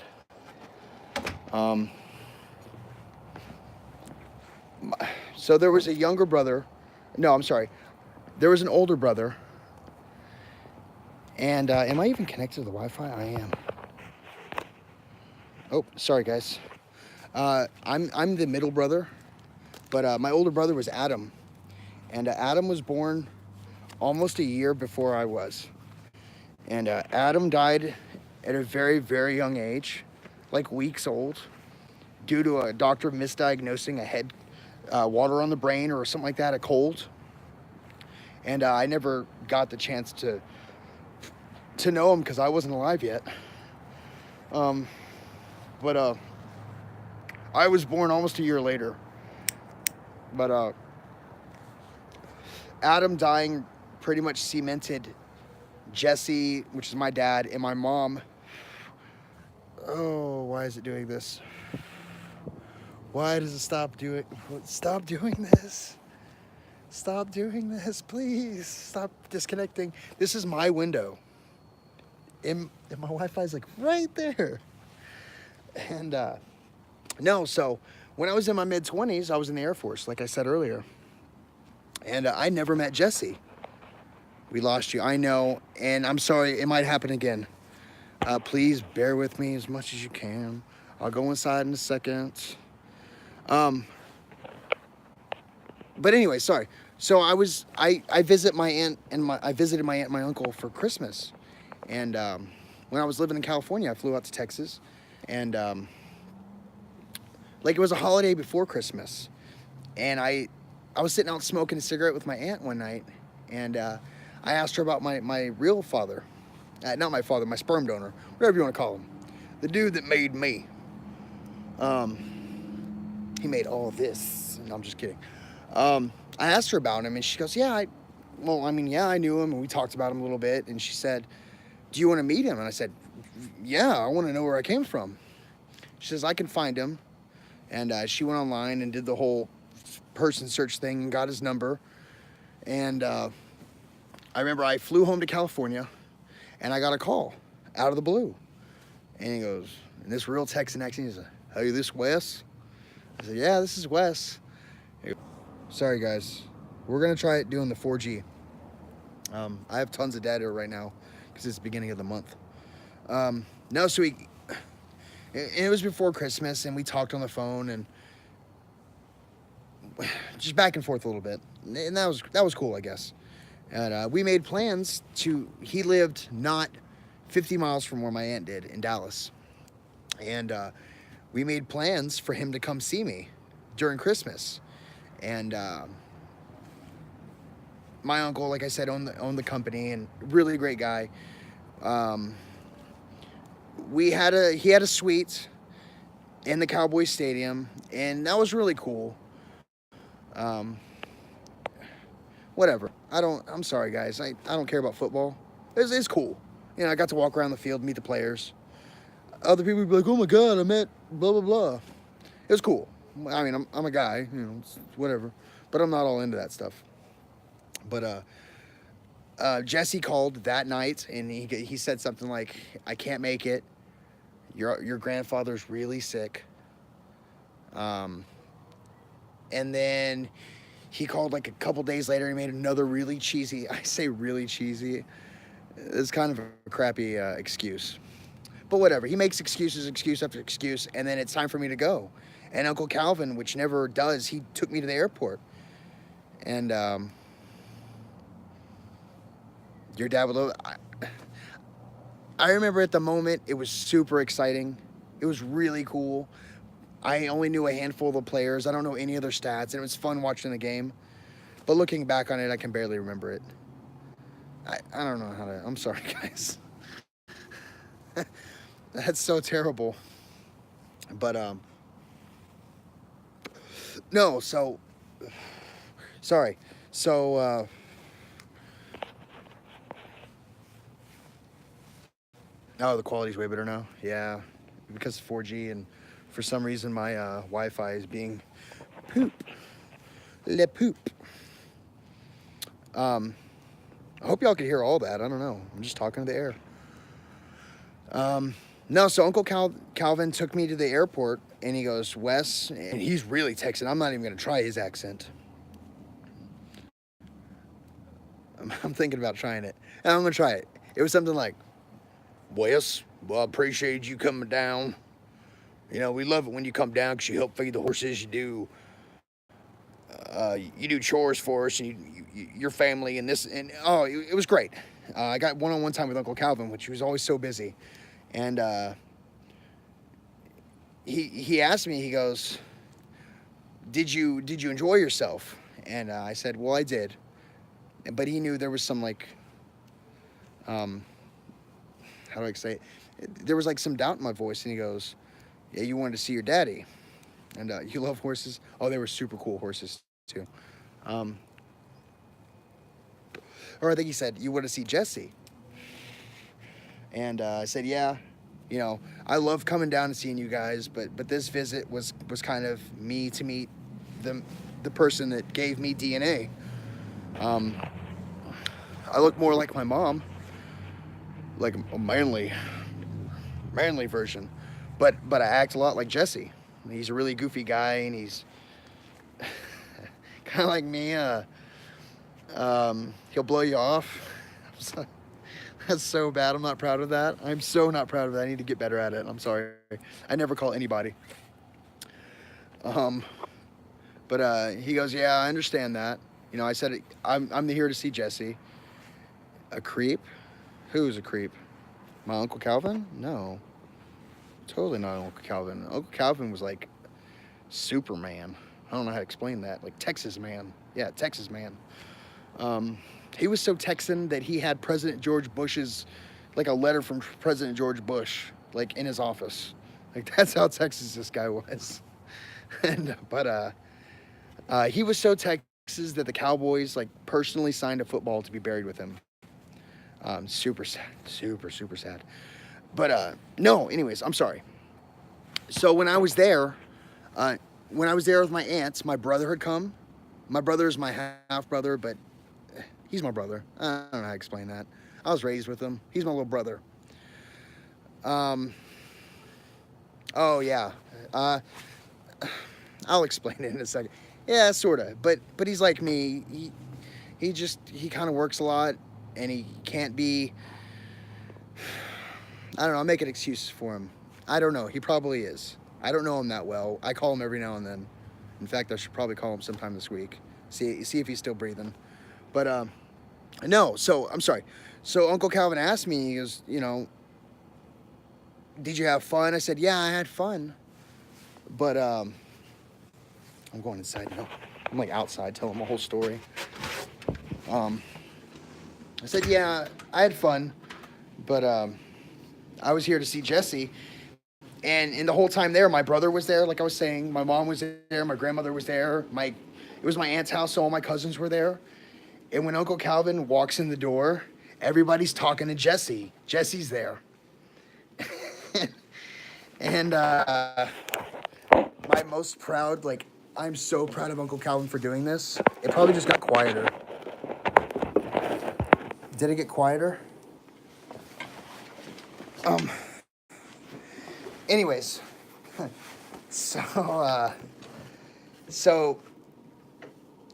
So there was a younger brother. No, I'm sorry. There was an older brother. And am I even connected to the Wi-Fi? I am. Oh, sorry guys. I'm the middle brother, but my older brother was Adam. And Adam was born almost a year before I was. And Adam died at a very, very young age, like weeks old, due to a doctor misdiagnosing a head, water on the brain or something like that, a cold. And I never got the chance to know him because I wasn't alive yet. But I was born almost a year later. But Adam dying pretty much cemented Jesse, which is my dad, and my mom. Oh, why is it doing this? Why does it stop doing this? Stop doing this, please. Stop disconnecting. This is my window. And my Wi-Fi is like right there. And no, so when I was in my mid-20s, I was in the Air Force, like I said earlier. And I never met Jesse. We lost you, I know, and I'm sorry, it might happen again. Please bear with me as much as you can. I'll go inside in a second. But anyway, sorry. So I visited my aunt and my uncle for Christmas. And when I was living in California, I flew out to Texas. And like it was a holiday before Christmas. And I was sitting out smoking a cigarette with my aunt one night. And I asked her about my real father. Not my father, my sperm donor. Whatever you want to call him. The dude that made me. He made all this. No, I'm just kidding. I asked her about him, and she goes, yeah, I knew him, and we talked about him a little bit, and she said, do you want to meet him? And I said, yeah, I want to know where I came from. She says, I can find him. And she went online and did the whole person search thing and got his number. And I remember I flew home to California, and I got a call out of the blue. And he goes, in this real Texan accent, he said, hey, this Wes? I said, yeah, this is Wes. Sorry, guys. We're going to try it doing the 4G. I have tons of data right now because it's the beginning of the month. No, so it was before Christmas, and we talked on the phone and just back and forth a little bit. And that was cool, I guess. And we made plans he lived not 50 miles from where my aunt did in Dallas. And we made plans for him to come see me during Christmas. And my uncle, like I said, owned the company, and really great guy. He had a suite in the Cowboys Stadium, and that was really cool. Whatever. I'm sorry, guys. I don't care about football. It's cool. You know, I got to walk around the field, meet the players. Other people would be like, oh my God, I met blah, blah, blah. It was cool. I mean, I'm a guy, you know, it's whatever. But I'm not all into that stuff. But Jesse called that night, and he said something like, I can't make it. Your grandfather's really sick. And then he called like a couple days later. He made another really cheesy, I say really cheesy, it's kind of a crappy excuse. But whatever, he makes excuse after excuse, and then it's time for me to go. And Uncle Calvin, which never does, he took me to the airport. And your dad would I remember at the moment, it was super exciting. It was really cool. I only knew a handful of the players. I don't know any other stats, and it was fun watching the game. But looking back on it, I can barely remember it. I don't know how to, I'm sorry, guys. That's so terrible. But, no, so, sorry. So, oh, the quality's way better now. Yeah, because of 4G, and for some reason my Wi-Fi is being poop. Le poop. I hope y'all can hear all that. I don't know. I'm just talking to the air. No, so Uncle Calvin took me to the airport, and he goes, Wes, and he's really Texan. I'm not even going to try his accent. I'm thinking about trying it, and I'm going to try it. It was something like, Wes, well, I appreciate you coming down. You know, we love it when you come down because you help feed the horses. You do chores for us, and your family, and this, and oh, it was great. I got one-on-one time with Uncle Calvin, which he was always so busy. And he asked me, he goes, did you enjoy yourself? And I said, well, I did. But he knew there was some, like, how do I say it? There was like some doubt in my voice, and he goes, yeah, you wanted to see your daddy. And you love horses? Oh, they were super cool horses too. Or I think he said, you want to see Jesse? And I said, yeah. You know, I love coming down and seeing you guys, but this visit was kind of me to meet the person that gave me DNA. Um, I look more like my mom, like a manly version, but I act a lot like Jesse. He's a really goofy guy, and he's kind of like me. He'll blow you off. That's so bad. I'm not proud of that. I'm so not proud of that. I need to get better at it. I'm sorry. I never call anybody. But he goes, yeah, I understand that. You know, I said, I'm here to see Jesse. A creep? Who's a creep? My Uncle Calvin? No. Totally not Uncle Calvin. Uncle Calvin was like Superman. I don't know how to explain that. Like Texas man. Yeah, Texas man. He was so Texan that he had President George Bush's, like a letter from President George Bush, like in his office. Like that's how Texas this guy was. But he was so Texas that the Cowboys like personally signed a football to be buried with him. Super sad, super sad. But no, anyways, I'm sorry. So when I was there with my aunts, my brother had come. My brother is my half brother, but he's my brother. I don't know how to explain that. I was raised with him. He's my little brother. Oh yeah. I'll explain it in a second. Yeah, sorta. But he's like me. He kind of works a lot, and he can't be. I don't know. I'll make an excuse for him. I don't know. He probably is. I don't know him that well. I call him every now and then. In fact, I should probably call him sometime this week. See if he's still breathing. But no. So I'm sorry. So Uncle Calvin asked me. He goes, you know, did you have fun? I said, yeah, I had fun. But I'm going inside now. I'm like outside telling him the whole story. I said, yeah, I had fun, but I was here to see Jesse. And in the whole time there, my brother was there, like I was saying. My mom was there. My grandmother was there. It was my aunt's house, so all my cousins were there. And when Uncle Calvin walks in the door, everybody's talking to Jesse. Jesse's there. And my most proud, like, I'm so proud of Uncle Calvin for doing this. It probably just got quieter. Did it get quieter? Anyways, so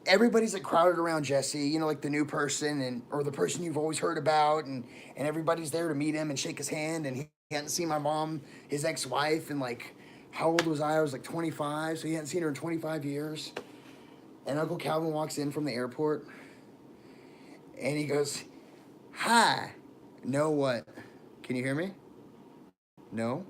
everybody's like crowded around Jesse, you know, like the new person or the person you've always heard about, and everybody's there to meet him and shake his hand. And he hadn't seen my mom, his ex-wife, and like, how old was I? I was like 25, so he hadn't seen her in 25 years. And Uncle Calvin walks in from the airport, and he goes, "Hi." No, what? Can you hear me? No?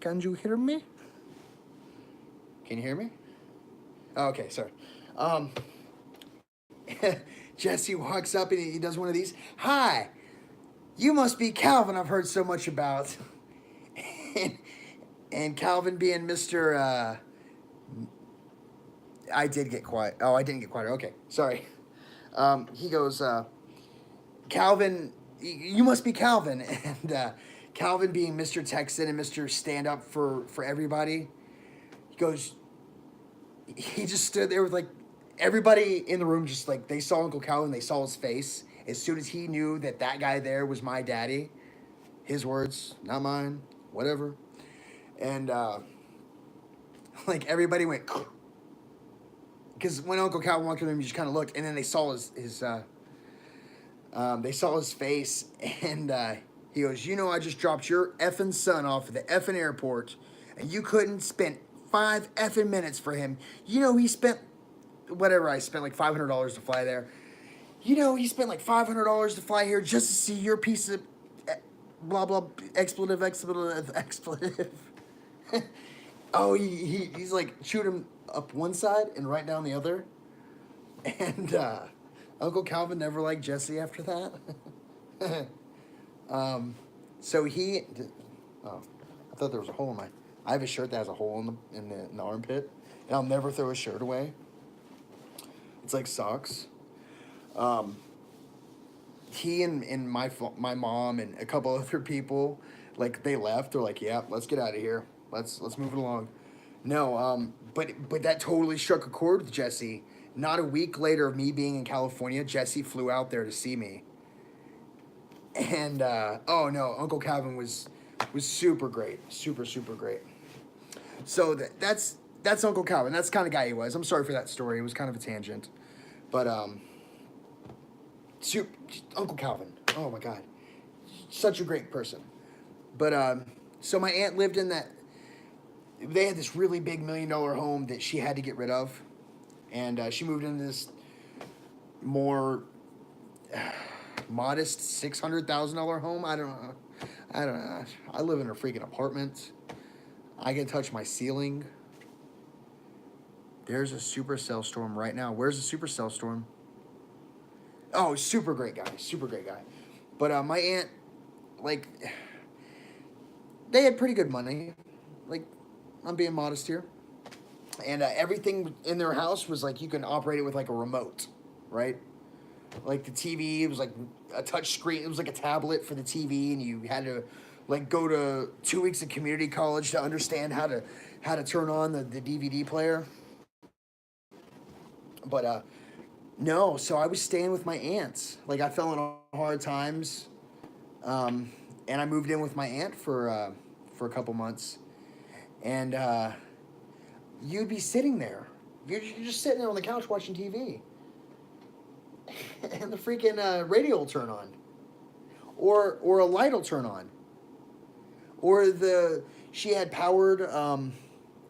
Can you hear me? Can you hear me? Oh, okay, sorry. Jesse walks up and he does one of these. Hi, you must be Calvin I've heard so much about. and Calvin being Mr. I did get quiet. Oh, I didn't get quiet. Okay, sorry. He goes, Calvin, you must be Calvin. And Calvin being Mr. Texan and Mr. Stand Up for everybody. He goes, he just stood there with like, everybody in the room just like, they saw Uncle Calvin, they saw his face. As soon as he knew that guy there was my daddy, his words, not mine, whatever. And like everybody went, because when Uncle Calvin walked in the room, you just kind of looked, and then they saw they saw his face, and he goes, you know, I just dropped your effing son off at the effing airport, and you couldn't spend 5 effing minutes for him. You know, he spent whatever I spent, like $500 to fly there. You know, he spent like $500 to fly here just to see your piece of blah blah expletive. Oh, he's like shoot him up one side and right down the other. And Uncle Calvin never liked Jesse after that. So he. Oh, I thought there was a hole in my. I have a shirt that has a hole in the armpit, and I'll never throw a shirt away. It's like sucks. Um, he and my mom and a couple other people, like they left. They're like, yeah, let's get out of here. Let's move it along. No, but that totally struck a chord with Jesse. Not a week later of me being in California, Jesse flew out there to see me. And oh no, Uncle Calvin was super great, super great. So that's Uncle Calvin. That's the kind of guy he was. I'm sorry for that story. It was kind of a tangent, but super, Uncle Calvin. Oh my God, such a great person. But so my aunt lived in that. They had this really big $1 million home that she had to get rid of, and she moved into this more modest $600,000 home. I don't know. I don't know. I live in a freaking apartment. I can touch my ceiling. There's a supercell storm right now. Where's the supercell storm? Oh, super great guy. Super great guy. But my aunt, like, they had pretty good money. Like, I'm being modest here. And everything in their house was like you can operate it with like a remote, right? Like the TV, it was like a touch screen. It was like a tablet for the TV, and you had to like go to 2 weeks of community college to understand how to turn on the DVD player. But no, so I was staying with my aunts. Like I fell in hard times, and I moved in with my aunt for a couple months, and you'd be sitting there. You're just sitting there on the couch watching TV, and the freaking radio will turn on, or a light will turn on, or she had powered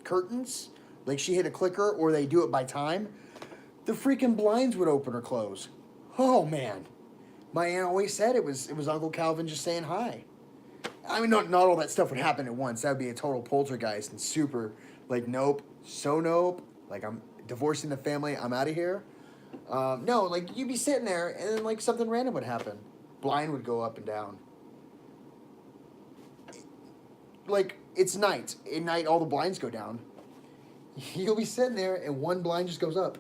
curtains, like she hit a clicker, or they do it by time. The freaking blinds would open or close. Oh man, my aunt always said it was Uncle Calvin just saying hi. I mean, not all that stuff would happen at once. That would be a total poltergeist and super, like, nope, so nope. Like, I'm divorcing the family. I'm out of here. No, like, you'd be sitting there and then, like, something random would happen. Blind would go up and down. Like, it's night. At night, all the blinds go down. You'll be sitting there and one blind just goes up.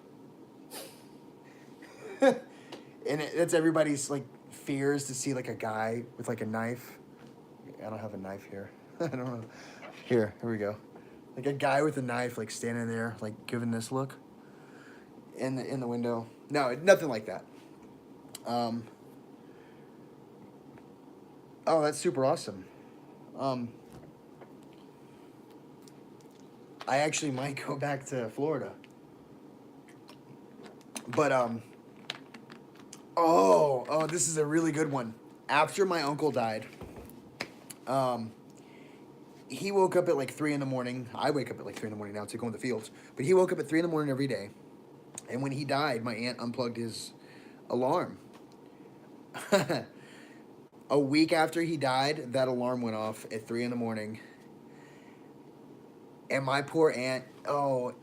And that's everybody's, like, fears to see, like, a guy with, like, a knife. I don't have a knife here. I don't know. Here we go. Like a guy with a knife, like standing there, like giving this look in the window. No, nothing like that. Oh, that's super awesome. I actually might go back to Florida. But oh, this is a really good one. After my uncle died, he woke up at like 3 in the morning. I wake up at like 3 in the morning now to go in the fields. But he woke up at 3 in the morning every day. And when he died, my aunt unplugged his alarm. A week after he died, that alarm went off at 3 in the morning. And my poor aunt, oh,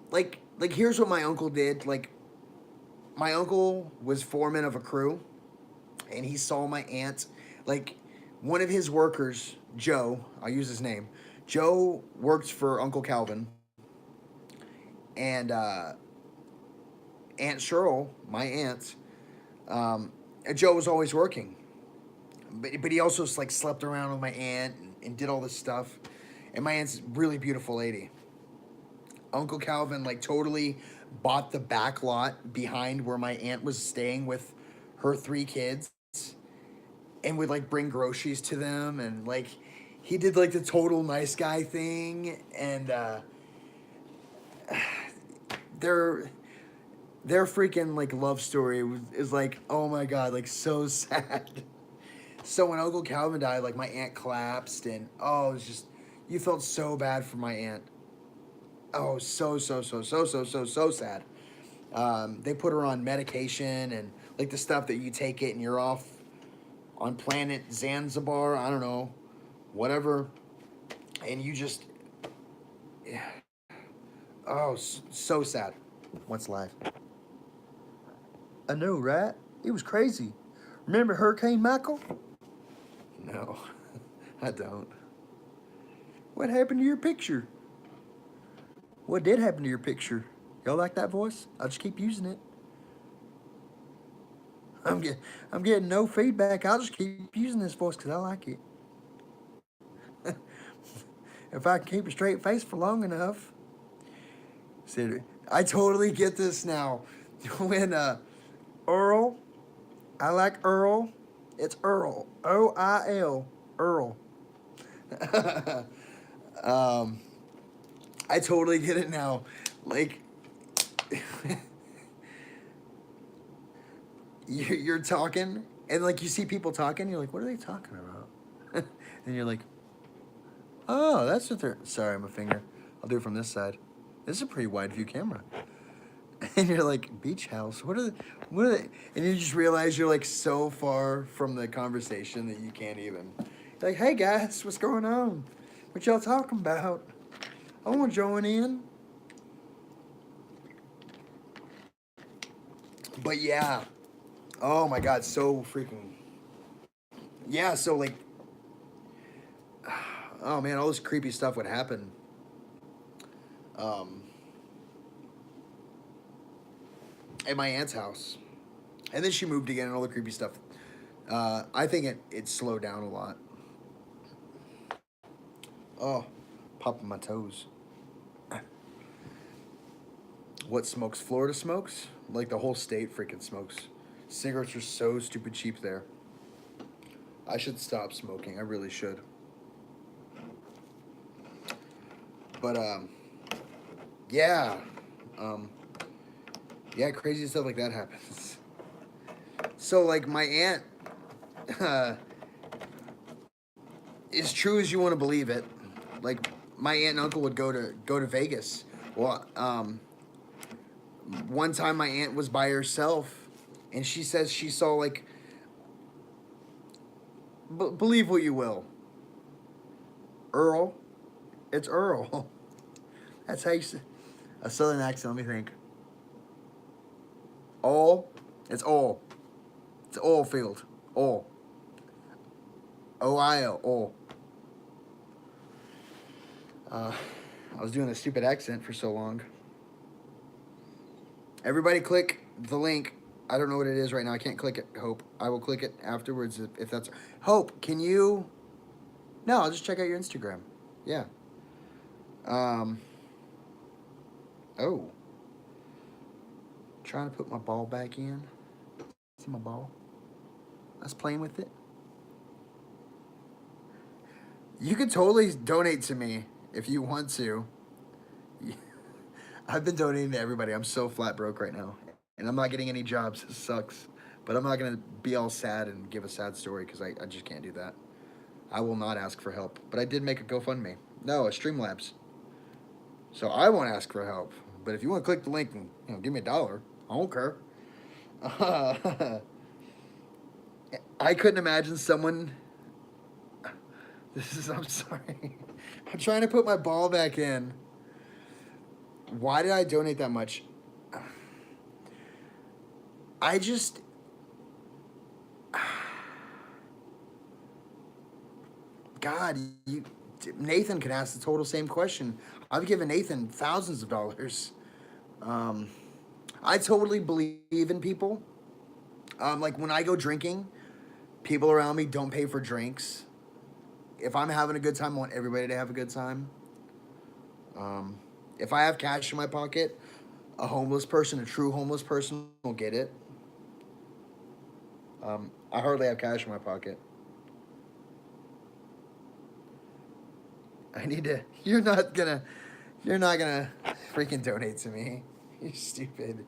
like here's what my uncle did. Like, my uncle was foreman of a crew, and he saw my aunt, like, one of his workers, Joe, I'll use his name. Joe worked for Uncle Calvin, and Aunt Cheryl, my aunt, Joe was always working, but he also like slept around with my aunt and did all this stuff, and my aunt's a really beautiful lady. Uncle Calvin like totally bought the back lot behind where my aunt was staying with her 3 kids, and would like bring groceries to them, and like he did like the total nice guy thing, and their freaking like love story is like, oh my God, like so sad. So when Uncle Calvin died, like my aunt collapsed, and oh, it was just, you felt so bad for my aunt. Oh, so sad. They put her on medication and like the stuff that you take it and you're off on planet Zanzibar. I don't know, whatever. And you just, yeah. Oh, so sad. What's life? I know, right? It was crazy. Remember Hurricane Michael? No, I don't. What happened to your picture? What did happen to your picture? Y'all like that voice? I'll just keep using it. I'm getting no feedback. I'll just keep using this voice because I like it. If I can keep a straight face for long enough. See, I totally get this now. When Earl, I like Earl. It's Earl. OIL. Earl. um, I totally get it now. Like, you're talking, and like you see people talking, you're like, what are they talking about? And you're like, oh, that's what they're. Sorry, my finger. I'll do it from this side. This is a pretty wide view camera. And you're like, beach house. What are they? And you just realize you're like so far from the conversation that you can't even. You're like, hey guys, what's going on? What y'all talking about? I want to join in. But yeah. Oh my god, so freaking. Yeah, so like. Oh man, all this creepy stuff would happen. Um, at my aunt's house. And then she moved again and all the creepy stuff. I think it slowed down a lot. Oh, popping my toes. What smokes? Florida smokes? Like the whole state freaking smokes. Cigarettes are so stupid cheap there. I should stop smoking. I really should. But yeah, um, yeah, crazy stuff like that happens. So like my aunt, uh, as true as you want to believe it, like my aunt and uncle would go to Vegas. Well, one time my aunt was by herself, and she says she saw like, believe what you will, Earl. It's Earl. That's how you say a southern accent. Let me think. All. It's all. It's oil field. All. Ohio. All. I was doing a stupid accent for so long. Everybody click the link. I don't know what it is right now. I can't click it, Hope. I will click it afterwards if that's... Hope, can you... No, I'll just check out your Instagram. Yeah. Um... Oh. Trying to put my ball back in. See my ball? I was playing with it. You could totally donate to me if you want to. I've been donating to everybody. I'm so flat broke right now. And I'm not getting any jobs. It sucks. But I'm not going to be all sad and give a sad story because I just can't do that. I will not ask for help. But I did make a GoFundMe. No, a Streamlabs. So I won't ask for help. But if you want to click the link and give me $1, I don't care. I couldn't imagine someone... I'm sorry. I'm trying to put my ball back in. Why did I donate that much? I just... God, Nathan could ask the total same question. I've given Nathan thousands of dollars. I totally believe in people. Like when I go drinking, people around me don't pay for drinks. If I'm having a good time, I want everybody to have a good time. If I have cash in my pocket, a homeless person, a true homeless person, will get it. I hardly have cash in my pocket. I need to. You're not gonna freaking donate to me. You're stupid.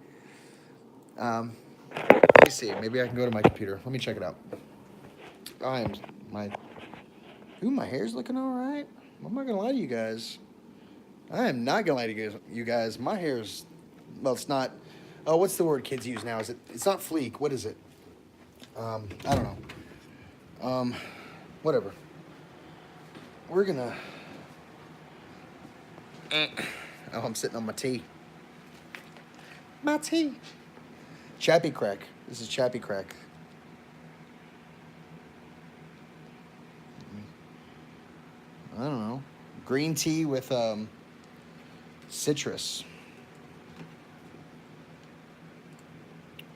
Let me see. Maybe I can go to my computer. Let me check it out. My hair's looking all right. I'm not gonna lie to you guys. I am not gonna lie to you guys. My hair's, well, it's not. Oh, what's the word kids use now? Is it? It's not fleek. What is it? I don't know. Whatever. We're gonna. Oh, I'm sitting on my tea. My tea. Chappy Crack. This is Chappy Crack. I don't know. Green tea with Citrus.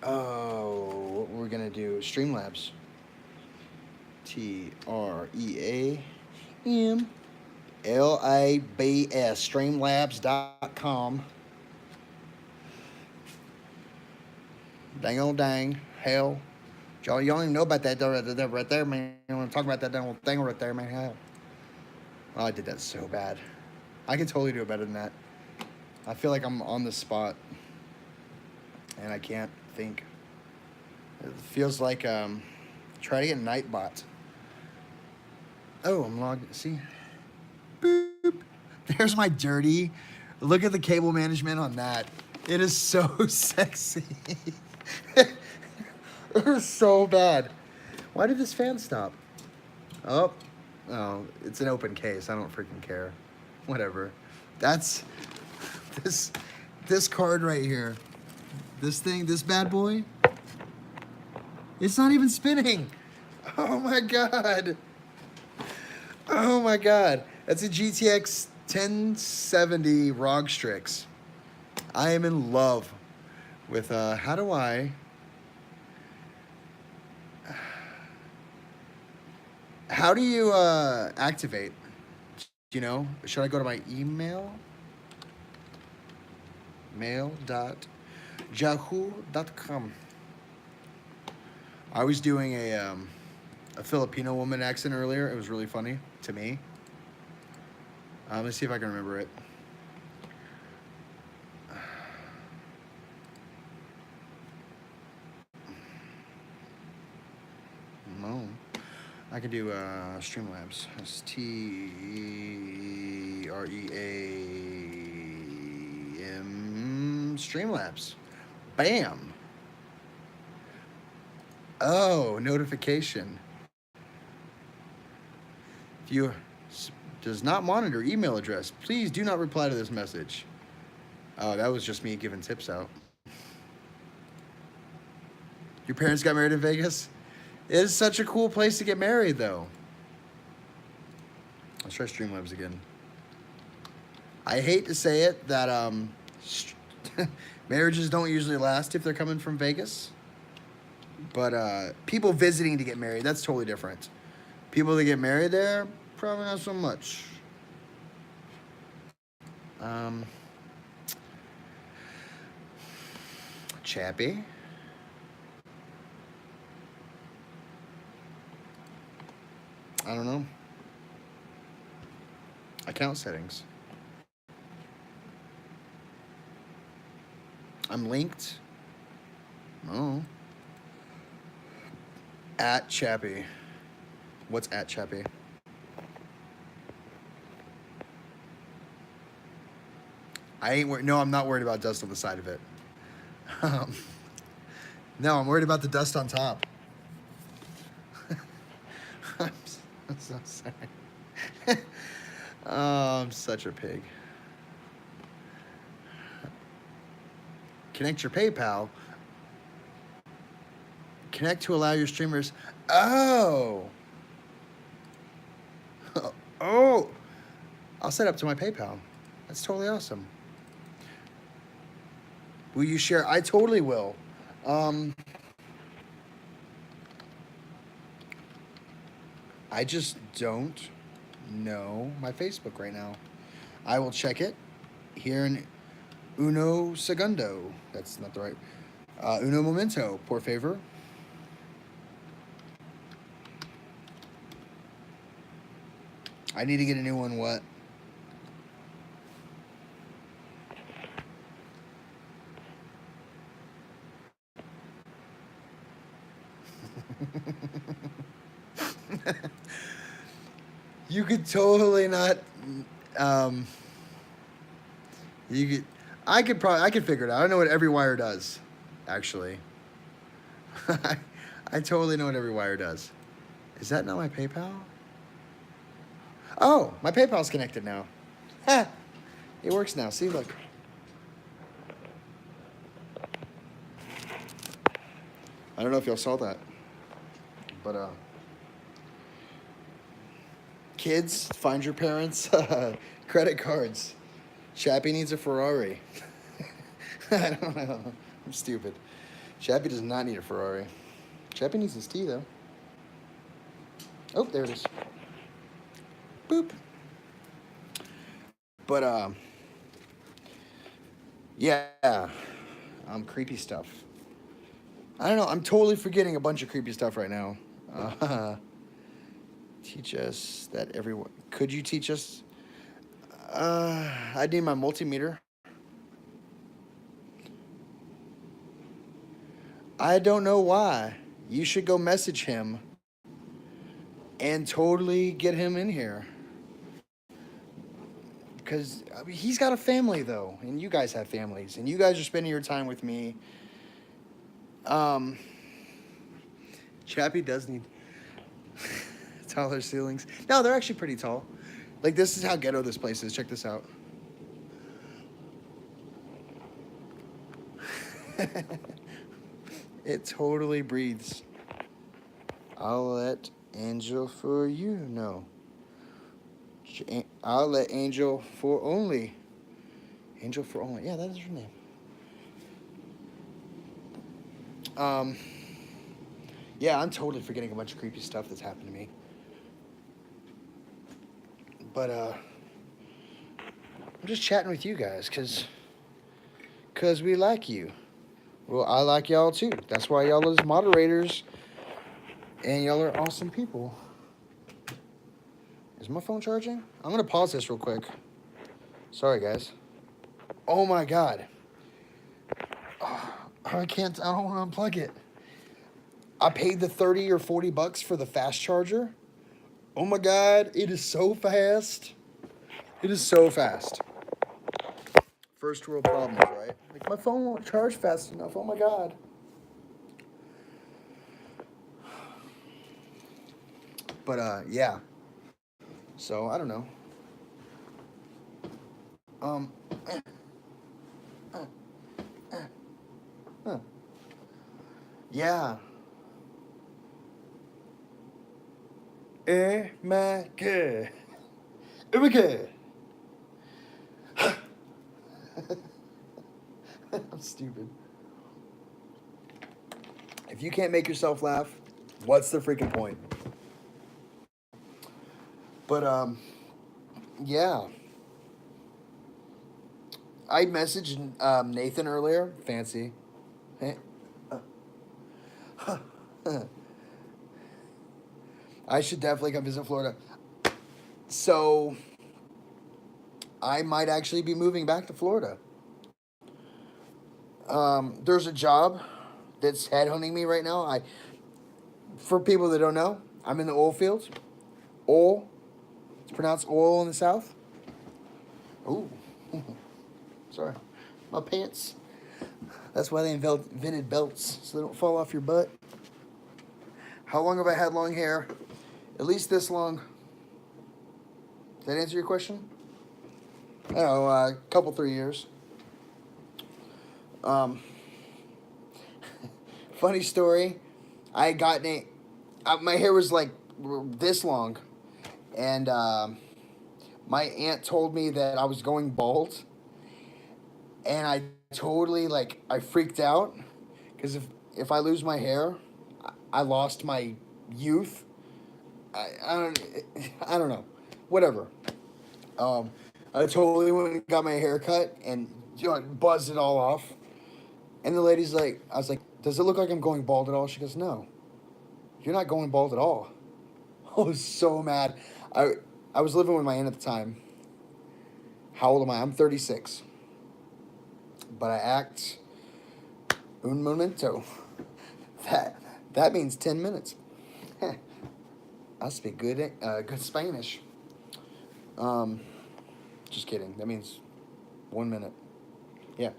Oh, what we're gonna do? Streamlabs. TREAMLABS. Streamlabs.com. Dang old dang. Hell. Y'all don't even know about that right there, man. You want to talk about that dang old thing right there, man. Hell. Oh, I did that so bad. I can totally do it better than that. I feel like I'm on the spot. And I can't think. It feels like try to get Nightbot. Oh, I'm logged. See? Boop. There's my dirty. Look at the cable management on that. It is so sexy. It is so bad. Why did this fan stop? Oh, it's an open case. I don't freaking care. Whatever. That's this card right here. This thing, this bad boy. It's not even spinning. Oh my god. Oh my god. That's a GTX 1070 ROG Strix. I am in love with how do I activate? Do you know? Should I go to my email? mail.yahoo.com. I was doing a Filipino woman accent earlier. It was really funny to me. Let's see if I can remember it. No. I can do Streamlabs. It's TREAM. Streamlabs. Bam. Oh, notification. If you does not monitor email address, please do not reply to this message. Oh, that was just me giving tips out. Your parents got married in Vegas? It is such a cool place to get married, though. Let's try Streamlabs again. I hate to say it that marriages don't usually last if they're coming from Vegas. But people visiting to get married, that's totally different. People that get married there, probably not so much. Chappie. I don't know. Account settings. I'm linked. Oh. At Chappie. What's at Chappie? No, I'm not worried about dust on the side of it. No, I'm worried about the dust on top. I'm so sorry. Oh, I'm such a pig. Connect your PayPal. Connect to allow your streamers. Oh. Oh. I'll set up to my PayPal. That's totally awesome. Will you share? I totally will. I just don't know my Facebook right now. I will check it here in uno segundo. That's not the right. Uno momento, por favor. I need to get a new one. What? You could totally not. I could figure it out. I know what every wire does, actually. I totally know what every wire does. Is that not my PayPal? Oh, my PayPal's connected now. Ha! It works now. See, look. I don't know if y'all saw that, but kids, find your parents' credit cards. Chappie needs a Ferrari. I don't know. I'm stupid. Chappie does not need a Ferrari. Chappie needs his tea, though. Oh, there it is. Boop. But, yeah. Creepy stuff. I don't know. I'm totally forgetting a bunch of creepy stuff right now. Teach us that everyone. Could you teach us? I need my multimeter. I don't know why. You should go message him and totally get him in here. Because he's got a family, though, and you guys have families, and you guys are spending your time with me. Chappie does need taller ceilings. No, they're actually pretty tall. Like, this is how ghetto this place is. Check this out. It totally breathes. I'll let Angel for you know. I'll let Angel for only. Angel for only. Yeah, that is her name. Yeah, I'm totally forgetting a bunch of creepy stuff that's happened to me. But, I'm just chatting with you guys, because we like you. Well, I like y'all, too. That's why y'all are moderators, and y'all are awesome people. Is my phone charging? I'm going to pause this real quick. Sorry, guys. Oh, my God. Oh, I don't want to unplug it. I paid the 30 or 40 bucks for the fast charger. Oh my God, it is so fast. It is so fast. First world problems, right? Like, my phone won't charge fast enough. Oh my God. But, yeah. So, I don't know. Yeah. Oh my God. Oh my God. I'm stupid. If you can't make yourself laugh, what's the freaking point? But, yeah. I messaged Nathan earlier. Fancy. Hey. I should definitely come visit Florida. So, I might actually be moving back to Florida. There's a job that's headhunting me right now. For people that don't know, I'm in the oil fields. Oil. It's pronounced oil in the South. Ooh. Sorry. My pants. That's why they invented belts, so they don't fall off your butt. How long have I had long hair? At least this long. Does that answer your question? I don't know, a couple, 3 years. Funny story. I had gotten my hair was like this long, and my aunt told me that I was going bald, and I totally I freaked out, because if I lose my hair, I lost my youth. I don't know, whatever. I totally went and got my hair cut and buzzed it all off. And the lady's like, I was like, does it look like I'm going bald at all? She goes, no, you're not going bald at all. I was so mad. I was living with my aunt at the time. How old am I? I'm 36. But I act un momento. That means 10 minutes. I speak good Spanish. Just kidding. That means 1 minute. Yeah.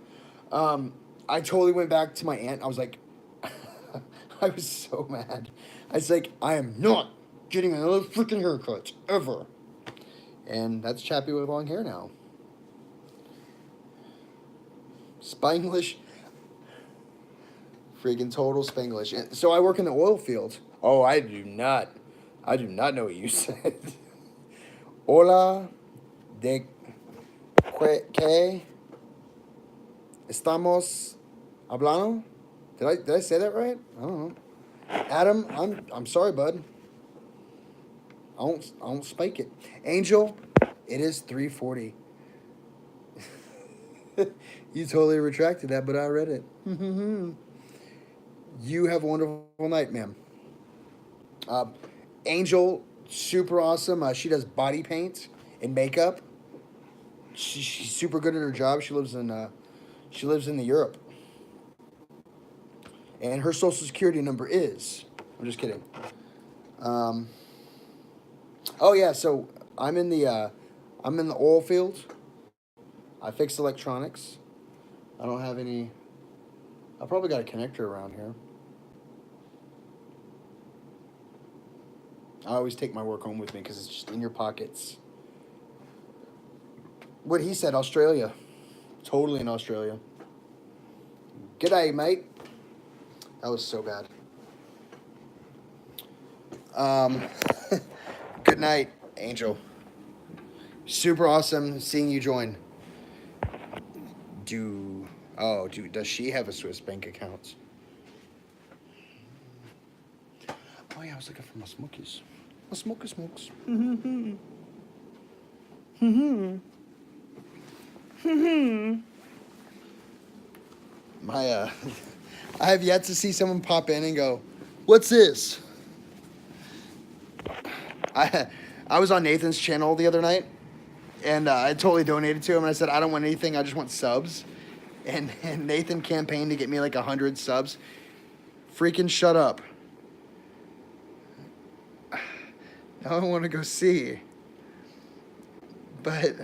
I totally went back to my aunt. I was like, I was so mad. I was like, I am not getting another freaking haircut ever. And that's Chappie with long hair now. Spanglish. Freaking total Spanglish. So I work in the oil field. Oh, I do not know what you said. Hola de ¿Qué estamos hablando? Did I say that right? I don't know. Adam, I'm sorry, bud. I won't spike it. Angel, it is 3:40. You totally retracted that, but I read it. You have a wonderful night, ma'am. Angel, super awesome. She does body paint and makeup. She's super good at her job. She lives in the Europe, and her social security number is. I'm just kidding. Oh yeah, so I'm in the oil field. I fix electronics. I don't have any. I probably got a connector around here. I always take my work home with me because it's just in your pockets. What he said, Australia. Totally in Australia. G'day, mate. That was so bad. Good night, Angel. Super awesome seeing you join. Does she have a Swiss bank account? Oh yeah, I was looking for my smokies. My smoky smokes. My I have yet to see someone pop in and go, "What's this?" I was on Nathan's channel the other night, and I totally donated to him. And I said, "I don't want anything. I just want subs." And Nathan campaigned to get me like 100 subs. Freaking shut up. Now I want to go see. But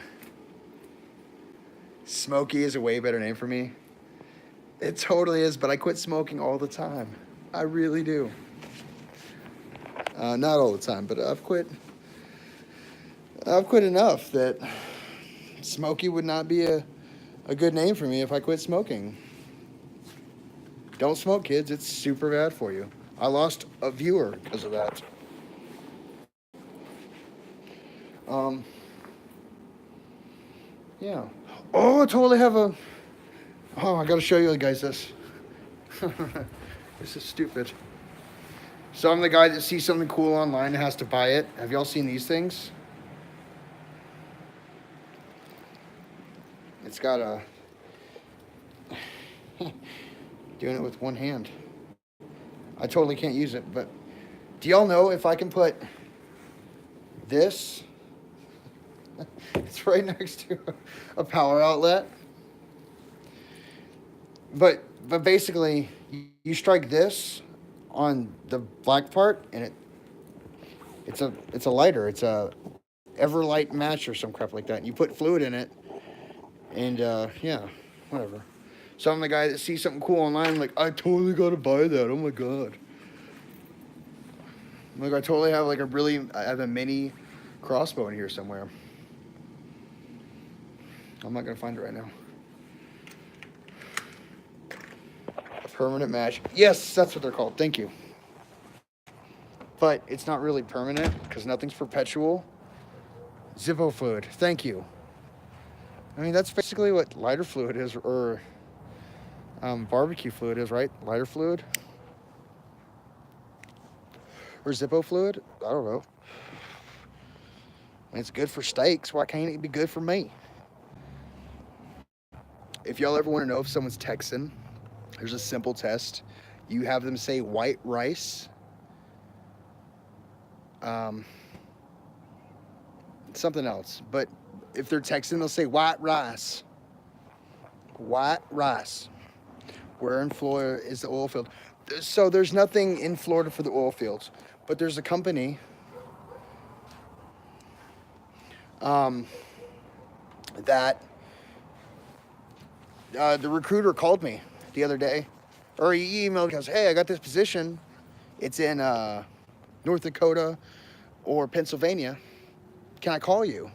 Smokey is a way better name for me. It totally is, but I quit smoking all the time. I really do. Not all the time, but I've quit enough that Smokey would not be a good name for me if I quit smoking. Don't smoke, kids. It's super bad for you. I lost a viewer because of that. Yeah. Oh, I totally have a... Oh, I gotta show you guys this. This is stupid. So I'm the guy that sees something cool online and has to buy it. Have y'all seen these things? It's got a... Doing it with one hand. I totally can't use it, but... Do y'all know if I can put this... It's right next to a power outlet. But basically, you strike this on the black part, and it's a lighter. It's a Everlight match or some crap like that. And you put fluid in it, and yeah, whatever. So I'm the guy that sees something cool online, like, I totally gotta buy that. Oh my god. Like, I totally have I have a mini crossbow in here somewhere. I'm not gonna find it right now. A permanent match. Yes, that's what they're called. Thank you. But it's not really permanent because nothing's perpetual. Zippo fluid. Thank you. I mean, that's basically what lighter fluid is, or barbecue fluid is, right? Lighter fluid. Or Zippo fluid. I don't know. I mean, it's good for steaks. Why can't it be good for me? If y'all ever want to know if someone's Texan, there's a simple test. You have them say white rice. Something else. But if they're Texan, they'll say white rice. White rice. Where in Florida is the oil field? So there's nothing in Florida for the oil fields. But there's a company that the recruiter called me the other day, or he emailed because, hey, I got this position. It's in North Dakota or Pennsylvania. Can I call you?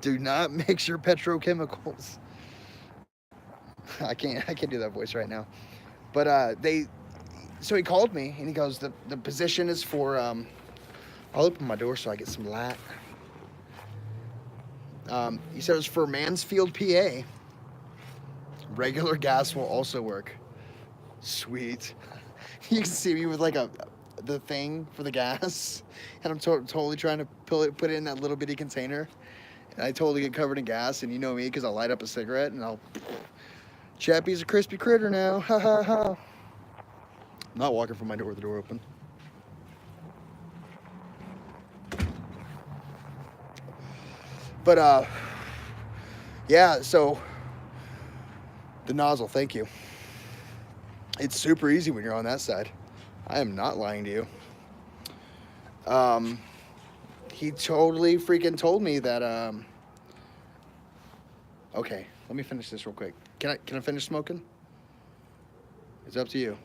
Do not mix your petrochemicals. I can't do that voice right now. But so he called me and he goes, the position is for I'll open my door so I get some light. He said it was for Mansfield, PA. Regular gas will also work. Sweet. You can see me with like the thing for the gas, and I'm totally trying to put it in that little bitty container, and I totally get covered in gas. And you know me, because I'll light up a cigarette and I'll. Chappie's a crispy critter now. Ha ha ha. I'm not walking from my door with the door open. But yeah. So the nozzle. Thank you. It's super easy when you're on that side. I am not lying to you. He totally freaking told me that. Okay, let me finish this real quick. Can I finish smoking? It's up to you.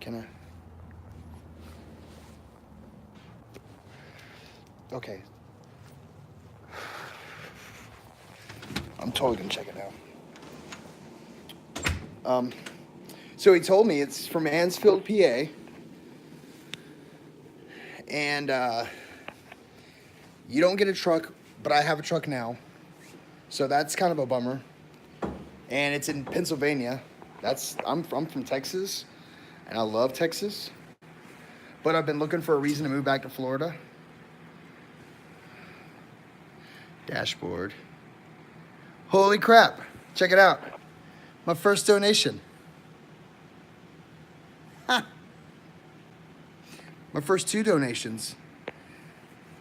Can I? Okay. I'm totally gonna check it out. So he told me it's from Mansfield, PA, and you don't get a truck, but I have a truck now, so that's kind of a bummer. And it's in Pennsylvania. I'm from Texas, and I love Texas, but I've been looking for a reason to move back to Florida. Dashboard. Holy crap! Check it out. My first donation. Ha! My first 2 donations.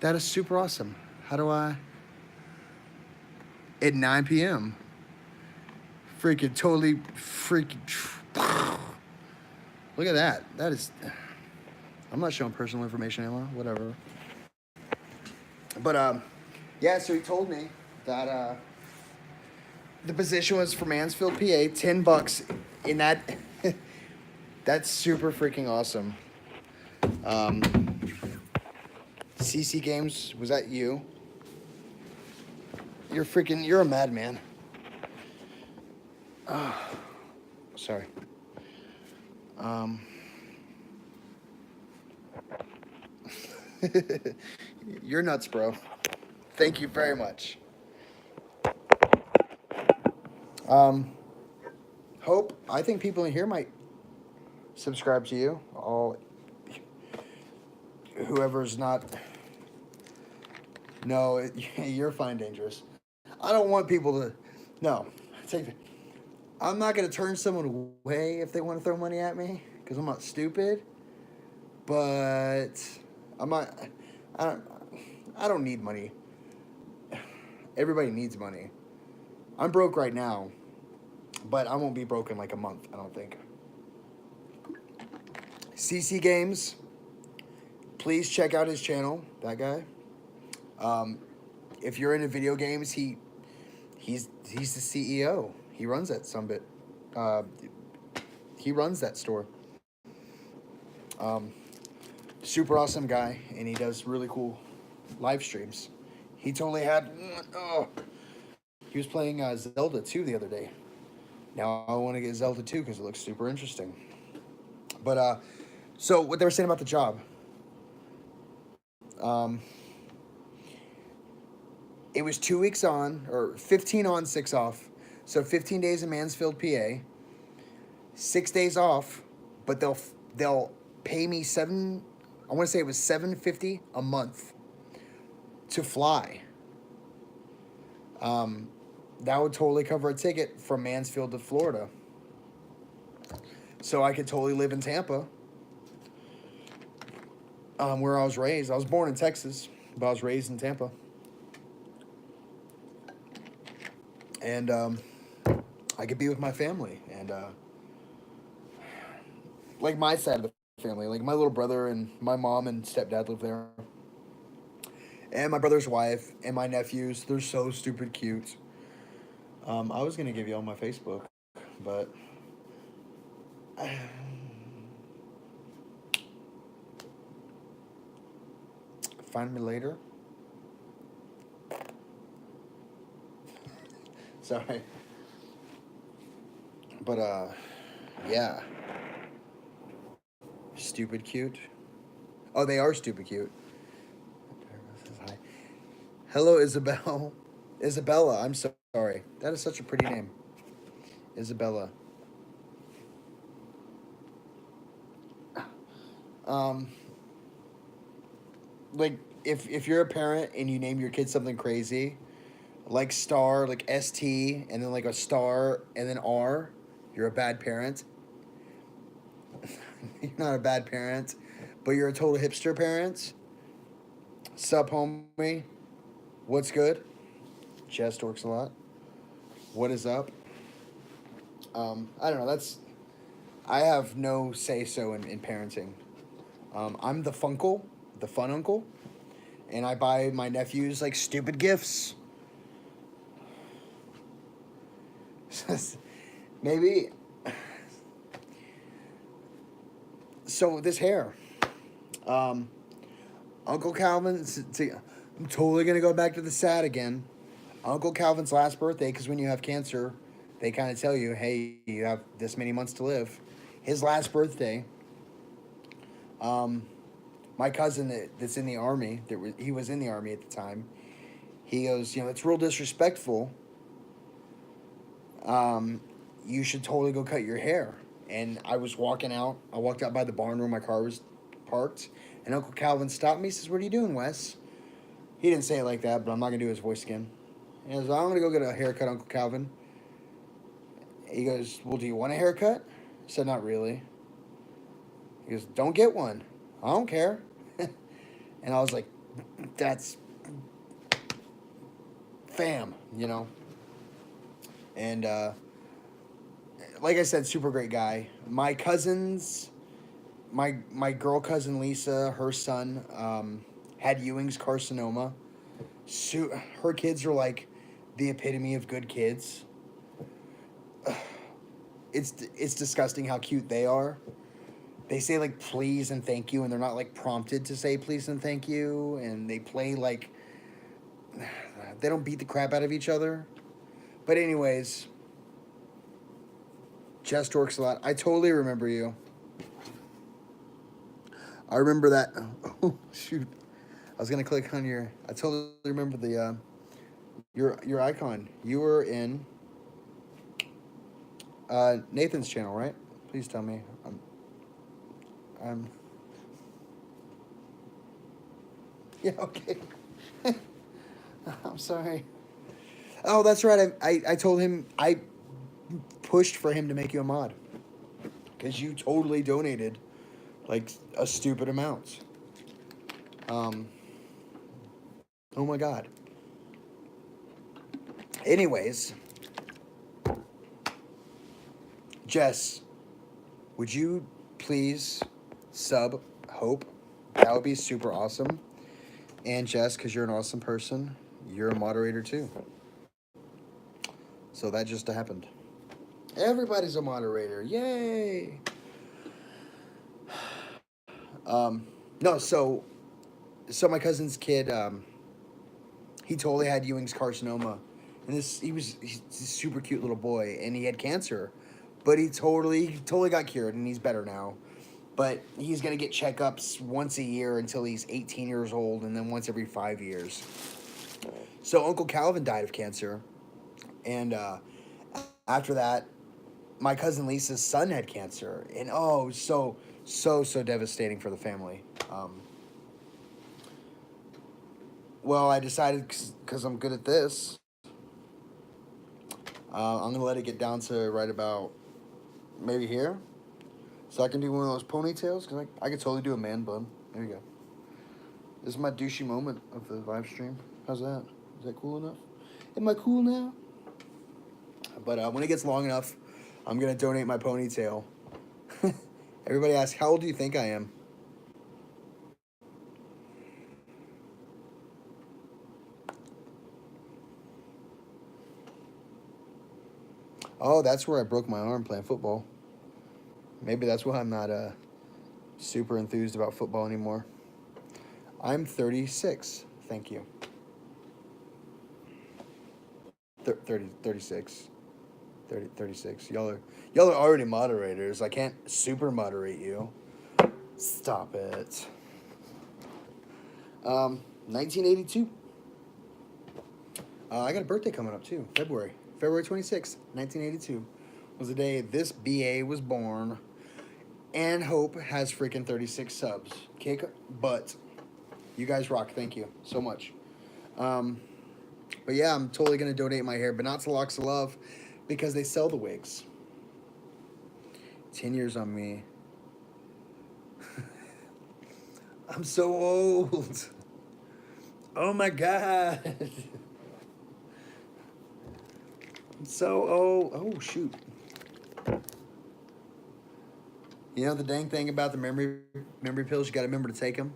That is super awesome. How do I? At 9 p.m. Freaking totally freaking. Look at that. That is. I'm not showing personal information anymore. Whatever. But yeah. So he told me that the position was for Mansfield, PA. $10 in that. That's super freaking awesome. CC Games, was that you? You're a madman. Sorry. You're nuts, bro. Thank you very much. Hope, I think people in here might subscribe to you. Whoever's not. No, you're fine, dangerous. I don't want people to. No, I'm not gonna turn someone away if they want to throw money at me because I'm not stupid. But I'm not. I don't need money. Everybody needs money. I'm broke right now, but I won't be broke in like a month. I don't think. CC Games. Please check out his channel. That guy. If you're into video games, he's the CEO. He runs that sumbit. He runs that store. Super awesome guy, and he does really cool live streams. He totally had. He was playing Zelda 2 the other day. Now I want to get Zelda 2 because it looks super interesting. But so what they were saying about the job. It was 2 weeks on, or 15 on, 6 off. So 15 days in Mansfield, PA. 6 days off, but they'll pay me I want to say it was $750 a month to fly. That would totally cover a ticket from Mansfield to Florida. So I could totally live in Tampa, where I was raised. I was born in Texas, but I was raised in Tampa. And I could be with my family. And like my side of the family, like my little brother and my mom and stepdad live there. And my brother's wife and my nephews. They're so stupid cute. I was going to give you all my Facebook, but find me later. Sorry. But yeah. Stupid cute. Oh, they are stupid cute. Hi. Hello, Isabel. Isabella, I'm sorry. That is such a pretty name. Isabella. Um, like if you're a parent and you name your kid something crazy, like star, like ST, and then like a star and then R, you're a bad parent. You're not a bad parent, but you're a total hipster parent. Sup, homie? What's good? Chest works a lot. What is up? I don't know. I have no say so in parenting. I'm the funkle, the fun uncle, and I buy my nephews like stupid gifts. Maybe. So this hair, um, Uncle Calvin. I'm totally gonna go back to the sad again. Uncle Calvin's last birthday, because when you have cancer, they kind of tell you, hey, you have this many months to live. His last birthday, um, my cousin that's in the army, he was in the army at the time, he goes, it's real disrespectful. You should totally go cut your hair. And I was walking out. I walked out by the barn where my car was parked, and Uncle Calvin stopped me. He says, "What are you doing, Wes?" He didn't say it like that, but I'm not gonna do his voice again. He goes, "I'm gonna go get a haircut, Uncle Calvin." He goes, "Well, do you want a haircut?" I said, "Not really." He goes, "Don't get one. I don't care." And I was like, "That's fam, And like I said, super great guy. My cousins, my girl cousin Lisa, her son had Ewing's carcinoma. Her kids are like the epitome of good kids. It's disgusting how cute they are. They say like please and thank you, and they're not like prompted to say please and thank you, and they play like they don't beat the crap out of each other. But anyways, chest works a lot. I totally remember you. I remember that. Oh shoot! I was gonna click on your. I totally remember the your icon. You were in Nathan's channel, right? Please tell me. I'm yeah, okay. I'm sorry. Oh, that's right. I told him I pushed for him to make you a mod because you totally donated like a stupid amount. Um. Oh my God. Anyways, Jess, would you please sub Hope? That would be super awesome. And Jess, because you're an awesome person, you're a moderator too. So that just happened. Everybody's a moderator. Yay! No, so my cousin's kid, he totally had Ewing's carcinoma, and he's a super cute little boy, and he had cancer, but he totally got cured, and he's better now. But he's gonna get checkups once a year until he's 18 years old, and then once every 5 years. So Uncle Calvin died of cancer, and after that, my cousin Lisa's son had cancer, and oh, so devastating for the family. Well, I decided because I'm good at this, I'm gonna let it get down to right about maybe here, so I can do one of those ponytails. Cause I could totally do a man bun. There you go. This is my douchey moment of the live stream. How's that? Is that cool enough? Am I cool now? But when it gets long enough, I'm gonna donate my ponytail. Everybody asks, how old do you think I am? Oh, that's where I broke my arm playing football. Maybe that's why I'm not super enthused about football anymore. I'm 36. Thank you. 36. 36. Y'all are already moderators. I can't super moderate you. Stop it. 1982. I got a birthday coming up too. February 26th, 1982 was the day this BA was born. And Hope has freaking 36 subs. Kick butt. You guys rock. Thank you so much. But yeah, I'm totally going to donate my hair, but not to Locks of Love because they sell the wigs. 10 years on me. I'm so old. Oh my God. I'm so old. Oh, shoot. You know the dang thing about the memory pills, you got to remember to take them.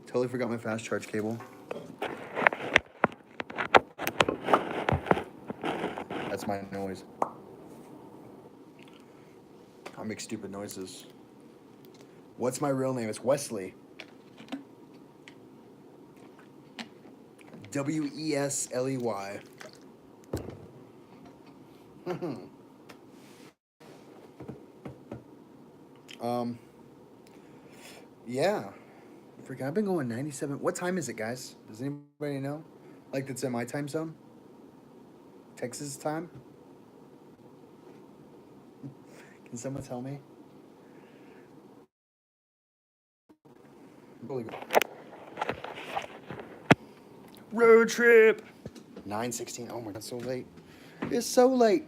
Totally forgot my fast charge cable. That's my noise. I make stupid noises. What's my real name? It's Wesley. Wesley. Yeah. Freaking, I've been going 97. What time is it, guys? Does anybody know? Like, that's in my time zone? Texas time? Can someone tell me? Really good. Road trip. 9:16. Oh my God, so late. It's so late.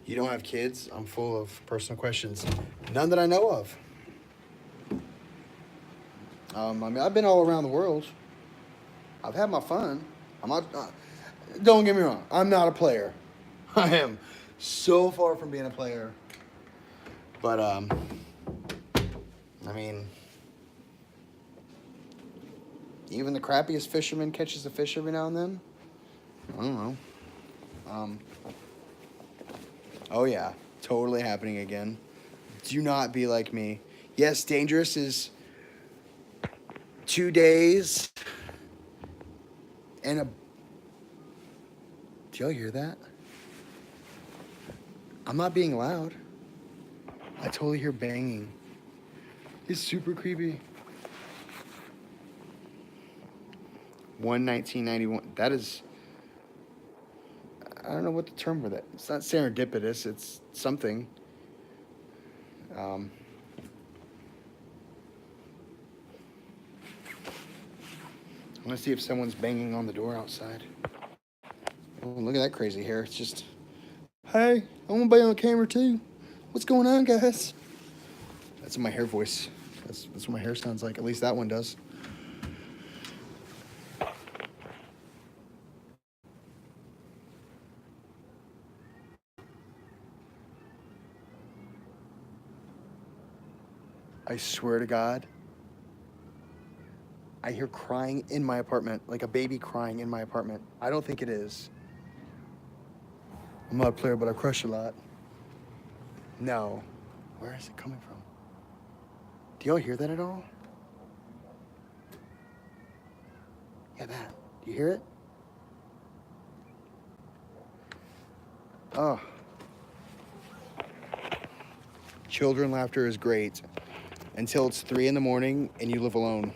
You don't have kids? I'm full of personal questions. None that I know of. I mean, I've been all around the world. I've had my fun. I'm not. Don't get me wrong. I'm not a player. I am so far from being a player. But I mean, even the crappiest fisherman catches a fish every now and then. I don't know. Oh yeah, totally happening again. Do not be like me. Yes, Dangerous is 2 days and a... Do y'all hear that? I'm not being loud. I totally hear banging. It's super creepy. 1991. That is... I don't know what the term for that. It's not serendipitous. It's something. I'm gonna see if someone's banging on the door outside. Oh, look at that crazy hair. It's just, hey, I want to be on camera too. What's going on, guys? That's my hair voice. That's what my hair sounds like. At least that one does. I swear to God, I hear crying in my apartment, like a baby crying in my apartment. I don't think it is. I'm not a player, but I crush a lot. No. Where is it coming from? Do y'all hear that at all? Yeah, that. Do you hear it? Oh. Children laughter is great until it's 3 in the morning and you live alone.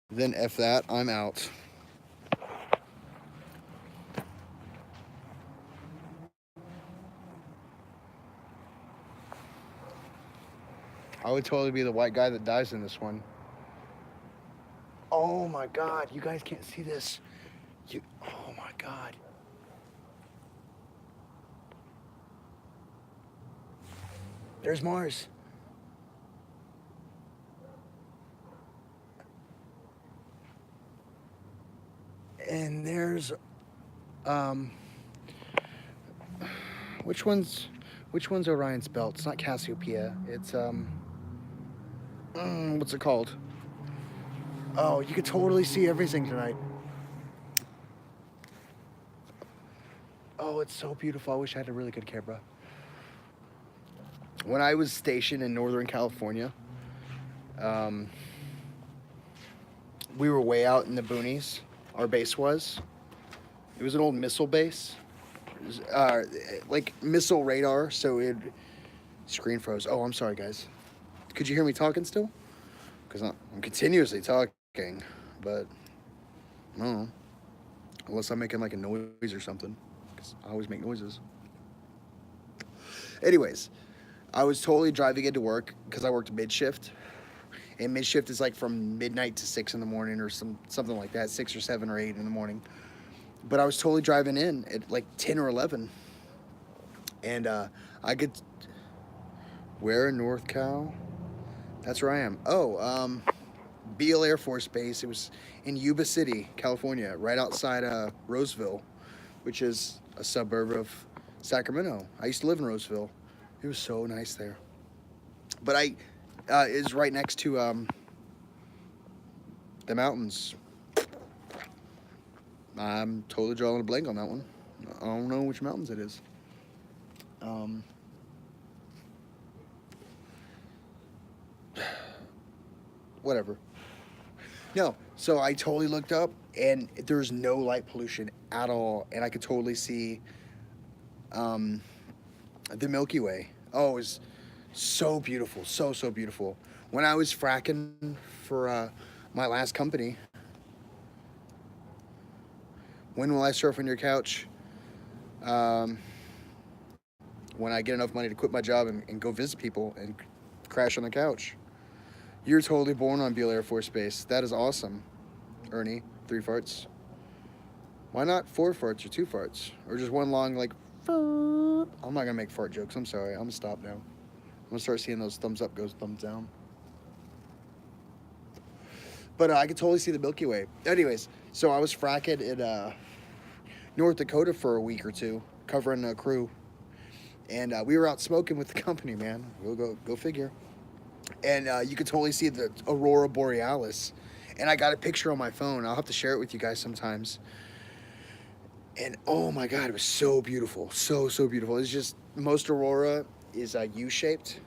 Then F that, I'm out. I would totally be the white guy that dies in this one. Oh my God, you guys can't see this. Oh my God. There's Mars. And there's, which one's Orion's belt? It's not Cassiopeia. It's, what's it called? Oh, you could totally see everything tonight. Oh, it's so beautiful. I wish I had a really good camera. When I was stationed in Northern California, we were way out in the boonies. Our base was. It was an old missile base. like missile radar. So it screen froze. Oh, I'm sorry, guys. Could you hear me talking still? Because I'm continuously talking, but no, unless I'm making like a noise or something. Because I always make noises. Anyways, I was totally driving into work because I worked mid shift, and mid shift is like from midnight to 6 in the morning or something like that, 6 or 7 or 8 in the morning. But I was totally driving in at like 10 or 11, and I could. Where in North Cal? That's where I am. Oh, Beale Air Force Base. It was in Yuba City, California, right outside Roseville, which is a suburb of Sacramento. I used to live in Roseville. It was so nice there. But is right next to the mountains. I'm totally drawing a blank on that one. I don't know which mountains it is. Whatever. No, so I totally looked up, and there's no light pollution at all, and I could totally see the Milky Way. Oh, it was so beautiful, so beautiful. When I was fracking for my last company, when will I surf on your couch? When I get enough money to quit my job and go visit people and crash on the couch. You're totally born on Beale Air Force Base. That is awesome, Ernie. 3 farts. Why not 4 farts or 2 farts? Or just one long, like, I'm not going to make fart jokes. I'm sorry. I'm going to stop now. I'm going to start seeing those thumbs up goes thumbs down. But I could totally see the Milky Way. Anyways, so I was fracking in North Dakota for a week or two, covering a crew. And we were out smoking with the company, man. We'll go figure. And you could totally see the Aurora Borealis. And I got a picture on my phone. I'll have to share it with you guys sometimes. And oh my God, it was so beautiful. So beautiful. It's just, most Aurora is U-shaped.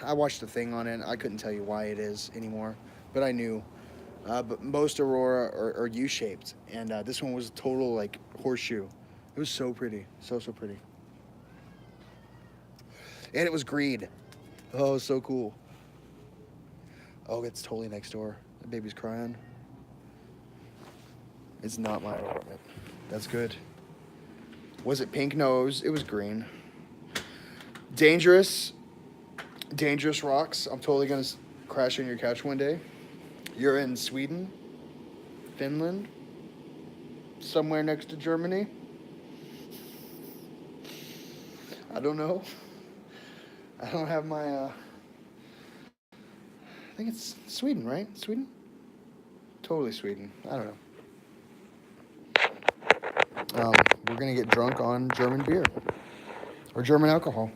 I watched the thing on it. I couldn't tell you why it is anymore, but I knew. But most Aurora are U-shaped. And this one was total like horseshoe. It was so pretty. So pretty. And it was green. Oh, so cool. Oh, it's totally next door. The baby's crying. It's not my apartment. That's good. Was it pink? No, it was green. Dangerous rocks. I'm totally gonna crash on your couch one day. You're in Sweden, Finland, somewhere next to Germany. I don't know. I don't have my, I think it's Sweden, right? Sweden? Totally Sweden. I don't know. We're going to get drunk on German beer. Or German alcohol.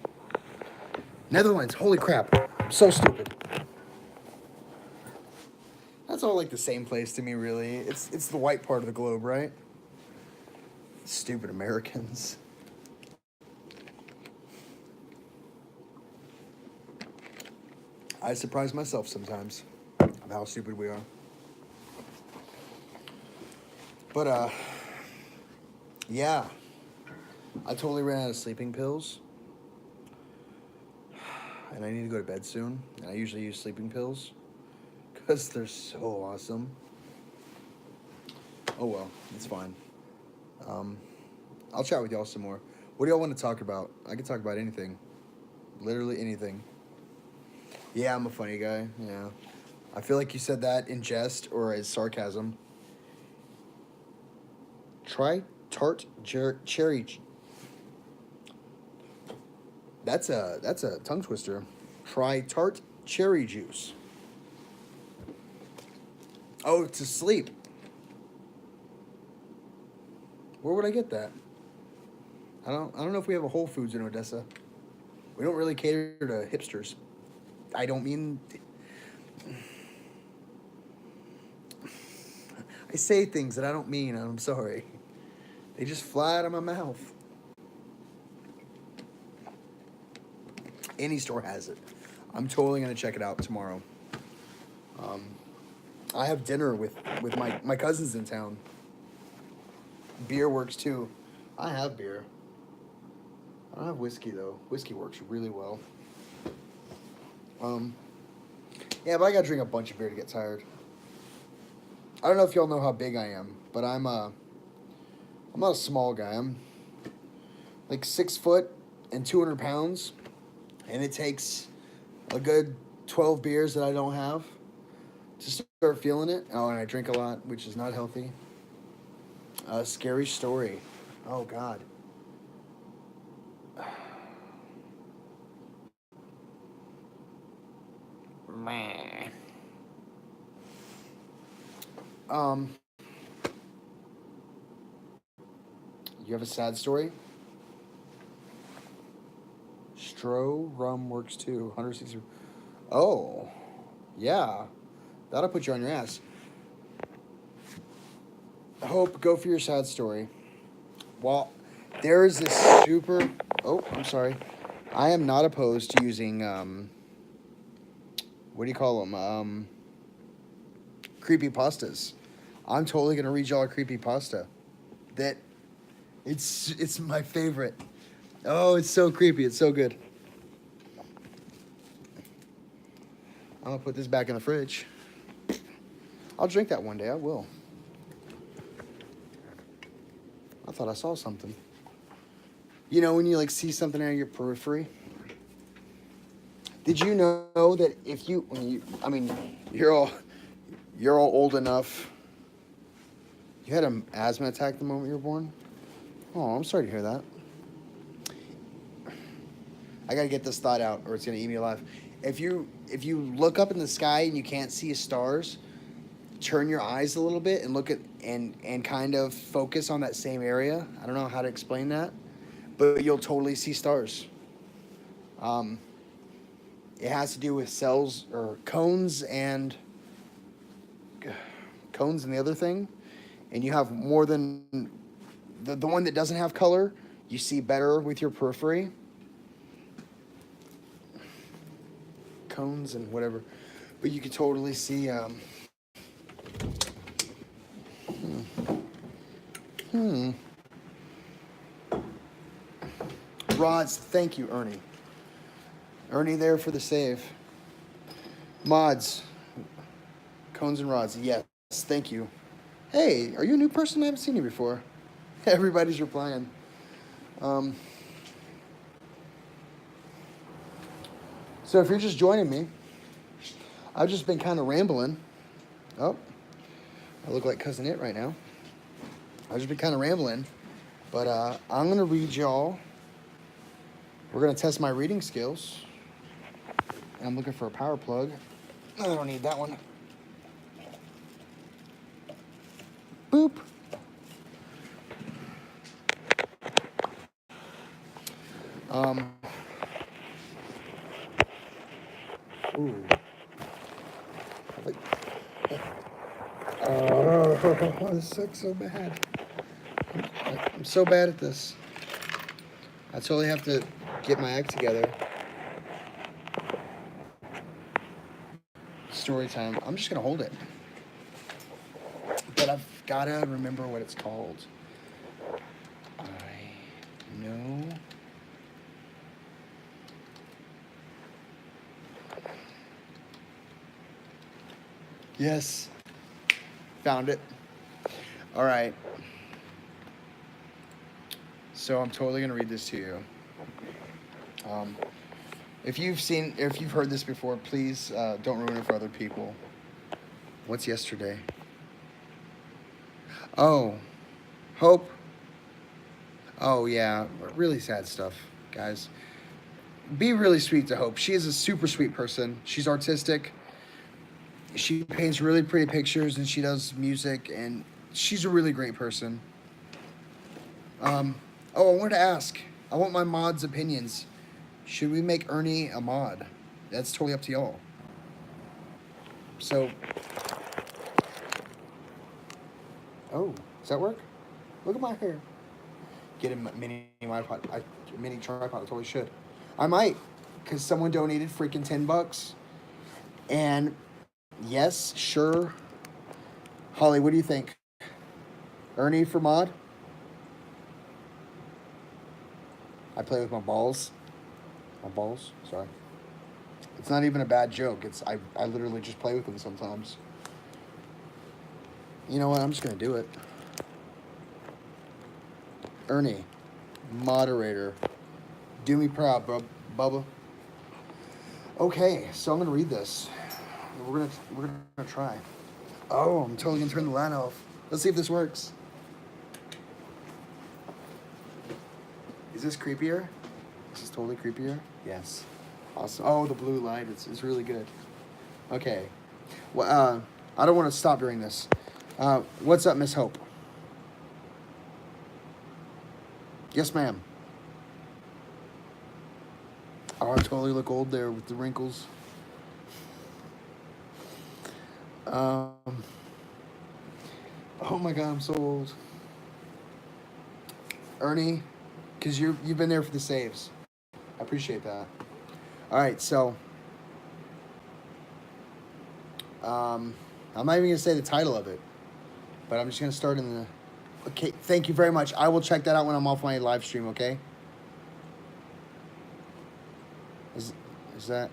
Netherlands, holy crap. I'm so stupid. That's all like the same place to me, really. It's the white part of the globe, right? Stupid Americans. I surprise myself sometimes of how stupid we are. But, yeah. I totally ran out of sleeping pills. And I need to go to bed soon. And I usually use sleeping pills because they're so awesome. Oh, well, it's fine. I'll chat with y'all some more. What do y'all want to talk about? I can talk about anything. Literally anything. Yeah, I'm a funny guy. Yeah. I feel like you said that in jest or as sarcasm. Try tart cherry. That's a tongue twister. Try tart cherry juice. Oh, to sleep. Where would I get that? I don't know if we have a Whole Foods in Odessa. We don't really cater to hipsters. I don't mean... I say things that I don't mean, and I'm sorry. They just fly out of my mouth. Any store has it. I'm totally going to check it out tomorrow. I have dinner with my cousins in town. Beer works too. I have beer. I don't have whiskey though. Whiskey works really well. Um, yeah, but I gotta drink a bunch of beer to get tired. I don't know if y'all know how big I am, but I'm not a small guy. I'm like 6 foot and 200 pounds, and it takes a good 12 beers that I don't have to start feeling it. Oh, and I drink a lot, which is not healthy. Scary story. Oh God. Meh. Um, you have a sad story? Stro rum works too. 160. Oh, yeah. That'll put you on your ass. Hope, go for your sad story. Well, there is this super. Oh, I'm sorry. I am not opposed to using what do you call them? Creepy pastas. I'm totally gonna read y'all a creepy pasta. That it's my favorite. Oh, it's so creepy. It's so good. I'm gonna put this back in the fridge. I'll drink that one day. I will. I thought I saw something. You know when you like see something out of your periphery? Did you know that if you, when you, I mean, you're all old enough. You had an asthma attack the moment you were born? Oh, I'm sorry to hear that. I gotta get this thought out, or it's gonna eat me alive. If you look up in the sky and you can't see stars, turn your eyes a little bit and look at and kind of focus on that same area. I don't know how to explain that, but you'll totally see stars. It has to do with cells or cones and the other thing, and you have more than the one that doesn't have color. You see better with your periphery. Cones and whatever, but you could totally see. Rods, thank you, Ernie. Ernie there for the save. Mods, cones and rods, yes, thank you. Hey, are you a new person? I haven't seen you before. Everybody's replying. So if you're just joining me, I've just been kind of rambling. Oh, I look like Cousin It right now. I've just been kind of rambling, but I'm gonna read y'all. We're gonna test my reading skills. And I'm looking for a power plug. I don't need that one. Boop. Ooh. Oh, this sucks so bad. I'm so bad at this. I totally have to get my act together. Story time. I'm just gonna hold it. But I've gotta remember what it's called. I know. Yes. Found it. All right. So I'm totally gonna read this to you. If you've heard this before, please don't ruin it for other people. What's yesterday? Oh, Hope. Oh yeah, really sad stuff, guys. Be really sweet to Hope. She is a super sweet person. She's artistic. She paints really pretty pictures and she does music and she's a really great person. Oh, I wanted to ask. I want my mod's opinions. Should we make Ernie a mod? That's totally up to y'all. So, oh, does that work? Look at my hair. Get a mini tripod. Mini tripod. I totally should. I might, cause someone donated freaking $10. And yes, sure. Holly, what do you think? Ernie for mod? I play with my balls. My balls? Sorry. It's not even a bad joke. I literally just play with them sometimes. You know what? I'm just going to do it. Ernie, moderator. Do me proud, Bubba. Okay, so I'm gonna read this. We're gonna try. Oh, I'm totally gonna turn the light off. Let's see if this works. Is this creepier? This is totally creepier. Yes. Awesome. Oh, the blue light. It's really good. Okay. Well, I don't want to stop during this. What's up, Miss Hope? Yes, ma'am. Oh, I totally look old there with the wrinkles. Oh my God, I'm so old. Ernie, because you've been there for the saves. I appreciate that. All right, so I'm not even gonna say the title of it, but I'm just gonna start in the. Okay, thank you very much. I will check that out when I'm off my live stream. Okay. Is that?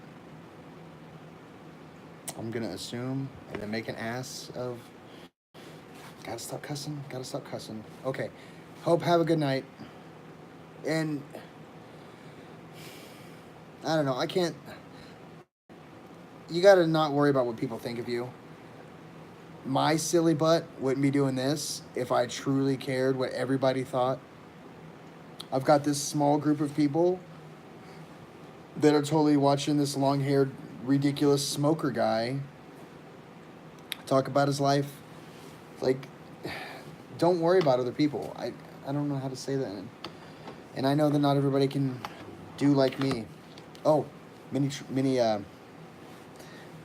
I'm gonna assume and then make an ass of. Gotta stop cussing. Gotta stop cussing. Okay. Hope, have a good night. And I don't know. I can't. You gotta not worry about what people think of you. My silly butt wouldn't be doing this if I truly cared what everybody thought. I've got this small group of people that are totally watching this long-haired, ridiculous smoker guy talk about his life. Like, don't worry about other people. I don't know how to say that. And I know that not everybody can do like me. Oh, this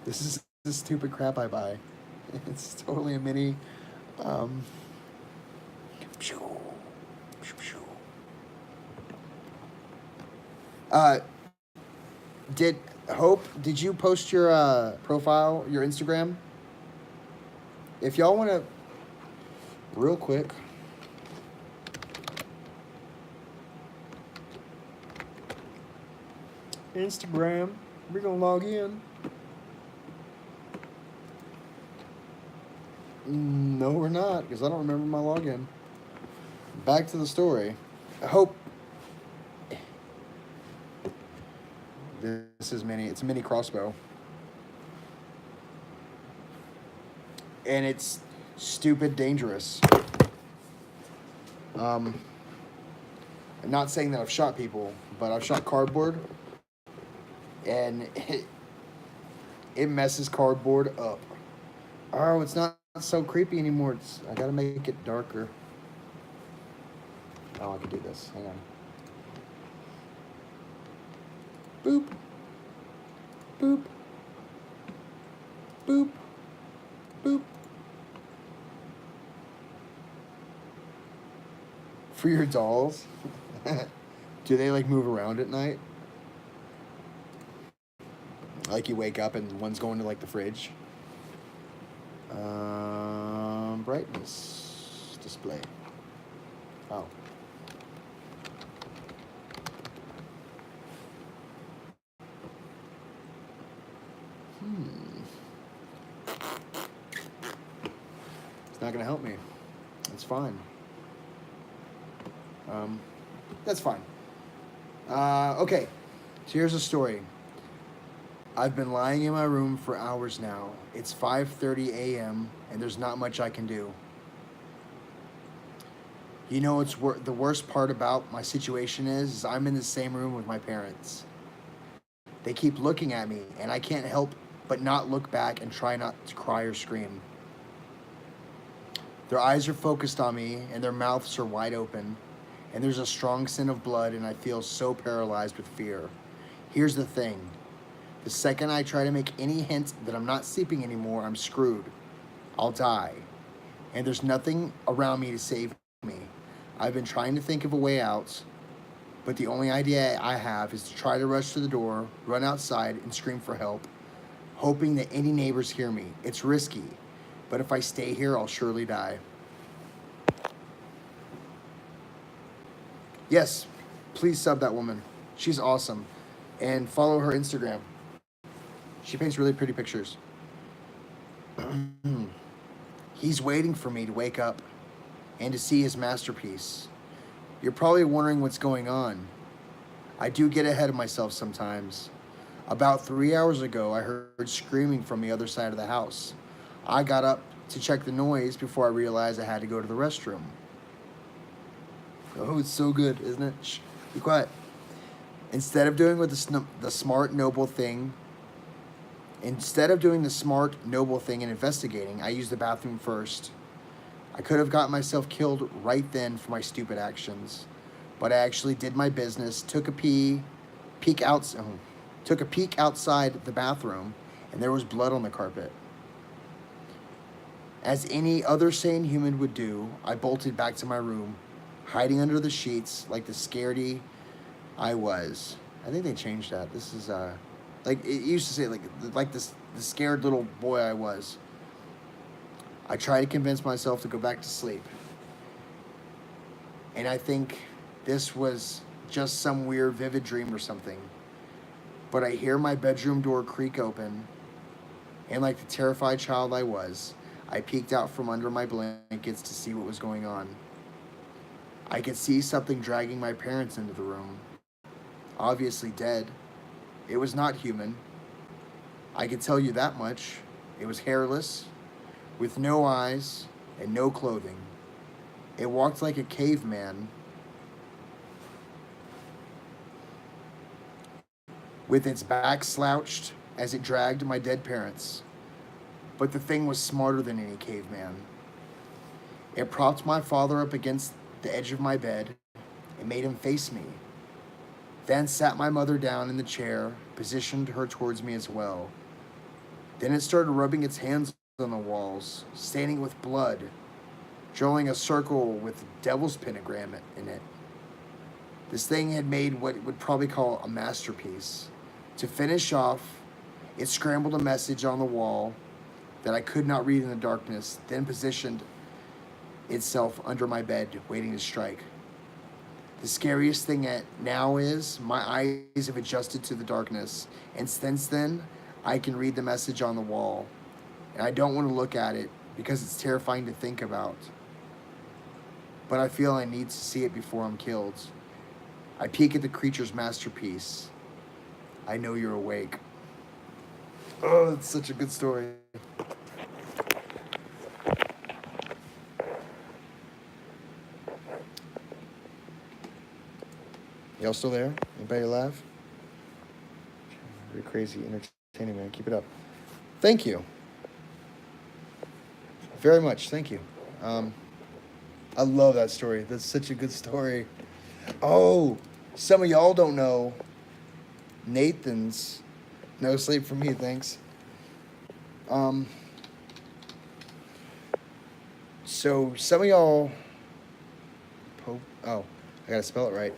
is the stupid crap I buy. It's totally a mini, did you post your profile, your Instagram? If y'all want to, real quick. Instagram, we're gonna log in. No, we're not, because I don't remember my login. Back to the story. I hope this is it's a mini crossbow. And it's stupid dangerous. I'm not saying that I've shot people, but I've shot cardboard, and it messes cardboard up. Oh, it's not so creepy anymore. I gotta make it darker. Oh, I can do this. Hang on. Boop. Boop. Boop. Boop. For your dolls? Do they like move around at night? Like you wake up and one's going to like the fridge? Brightness display. Oh. It's not gonna help me. It's fine. That's fine. Okay. So here's a story. I've been lying in my room for hours now. It's 5:30 a.m. and there's not much I can do. You know what's the worst part about my situation is I'm in the same room with my parents. They keep looking at me and I can't help but not look back and try not to cry or scream. Their eyes are focused on me and their mouths are wide open, and there's a strong scent of blood and I feel so paralyzed with fear. Here's the thing. The second I try to make any hint that I'm not sleeping anymore, I'm screwed. I'll die. And there's nothing around me to save me. I've been trying to think of a way out, but the only idea I have is to try to rush to the door, run outside, and scream for help, hoping that any neighbors hear me. It's risky, but if I stay here, I'll surely die. Yes, please sub that woman. She's awesome. And follow her Instagram. She paints really pretty pictures. He's waiting for me to wake up and to see his masterpiece. You're probably wondering what's going on. I do get ahead of myself sometimes. About 3 hours ago, I heard screaming from the other side of the house. I got up to check the noise before I realized I had to go to the restroom. Oh, it's so good, isn't it? Shh, be quiet. Instead of doing the smart, noble thing and investigating, I used the bathroom first. I could have gotten myself killed right then for my stupid actions, but I actually did my business, took a peek outside the bathroom, and there was blood on the carpet. As any other sane human would do, I bolted back to my room, hiding under the sheets like the scaredy I was. I think they changed that. This is like it used to say like the scared little boy I was. I tried to convince myself to go back to sleep. And I think this was just some weird vivid dream or something. But I hear my bedroom door creak open, and like the terrified child I was, I peeked out from under my blankets to see what was going on. I could see something dragging my parents into the room. Obviously dead. It was not human. I could tell you that much. It was hairless, with no eyes and no clothing. It walked like a caveman, with its back slouched as it dragged my dead parents. But the thing was smarter than any caveman. It propped my father up against the edge of my bed and made him face me. Then sat my mother down in the chair, positioned her towards me as well. Then it started rubbing its hands on the walls, staining with blood, drawing a circle with devil's pentagram in it. This thing had made what it would probably call a masterpiece. To finish off, it scrambled a message on the wall that I could not read in the darkness, then positioned itself under my bed, waiting to strike. The scariest thing now is my eyes have adjusted to the darkness, and since then, I can read the message on the wall. And I don't want to look at it because it's terrifying to think about. But I feel I need to see it before I'm killed. I peek at the creature's masterpiece. I know you're awake. Oh, it's such a good story. Y'all still there? Anybody alive? Very crazy, entertaining, man. Keep it up. Thank you. Very much. Thank you. I love that story. That's such a good story. Oh, some of y'all don't know. Nathan's no sleep for me, thanks. So some of y'all. Oh, I gotta spell it right.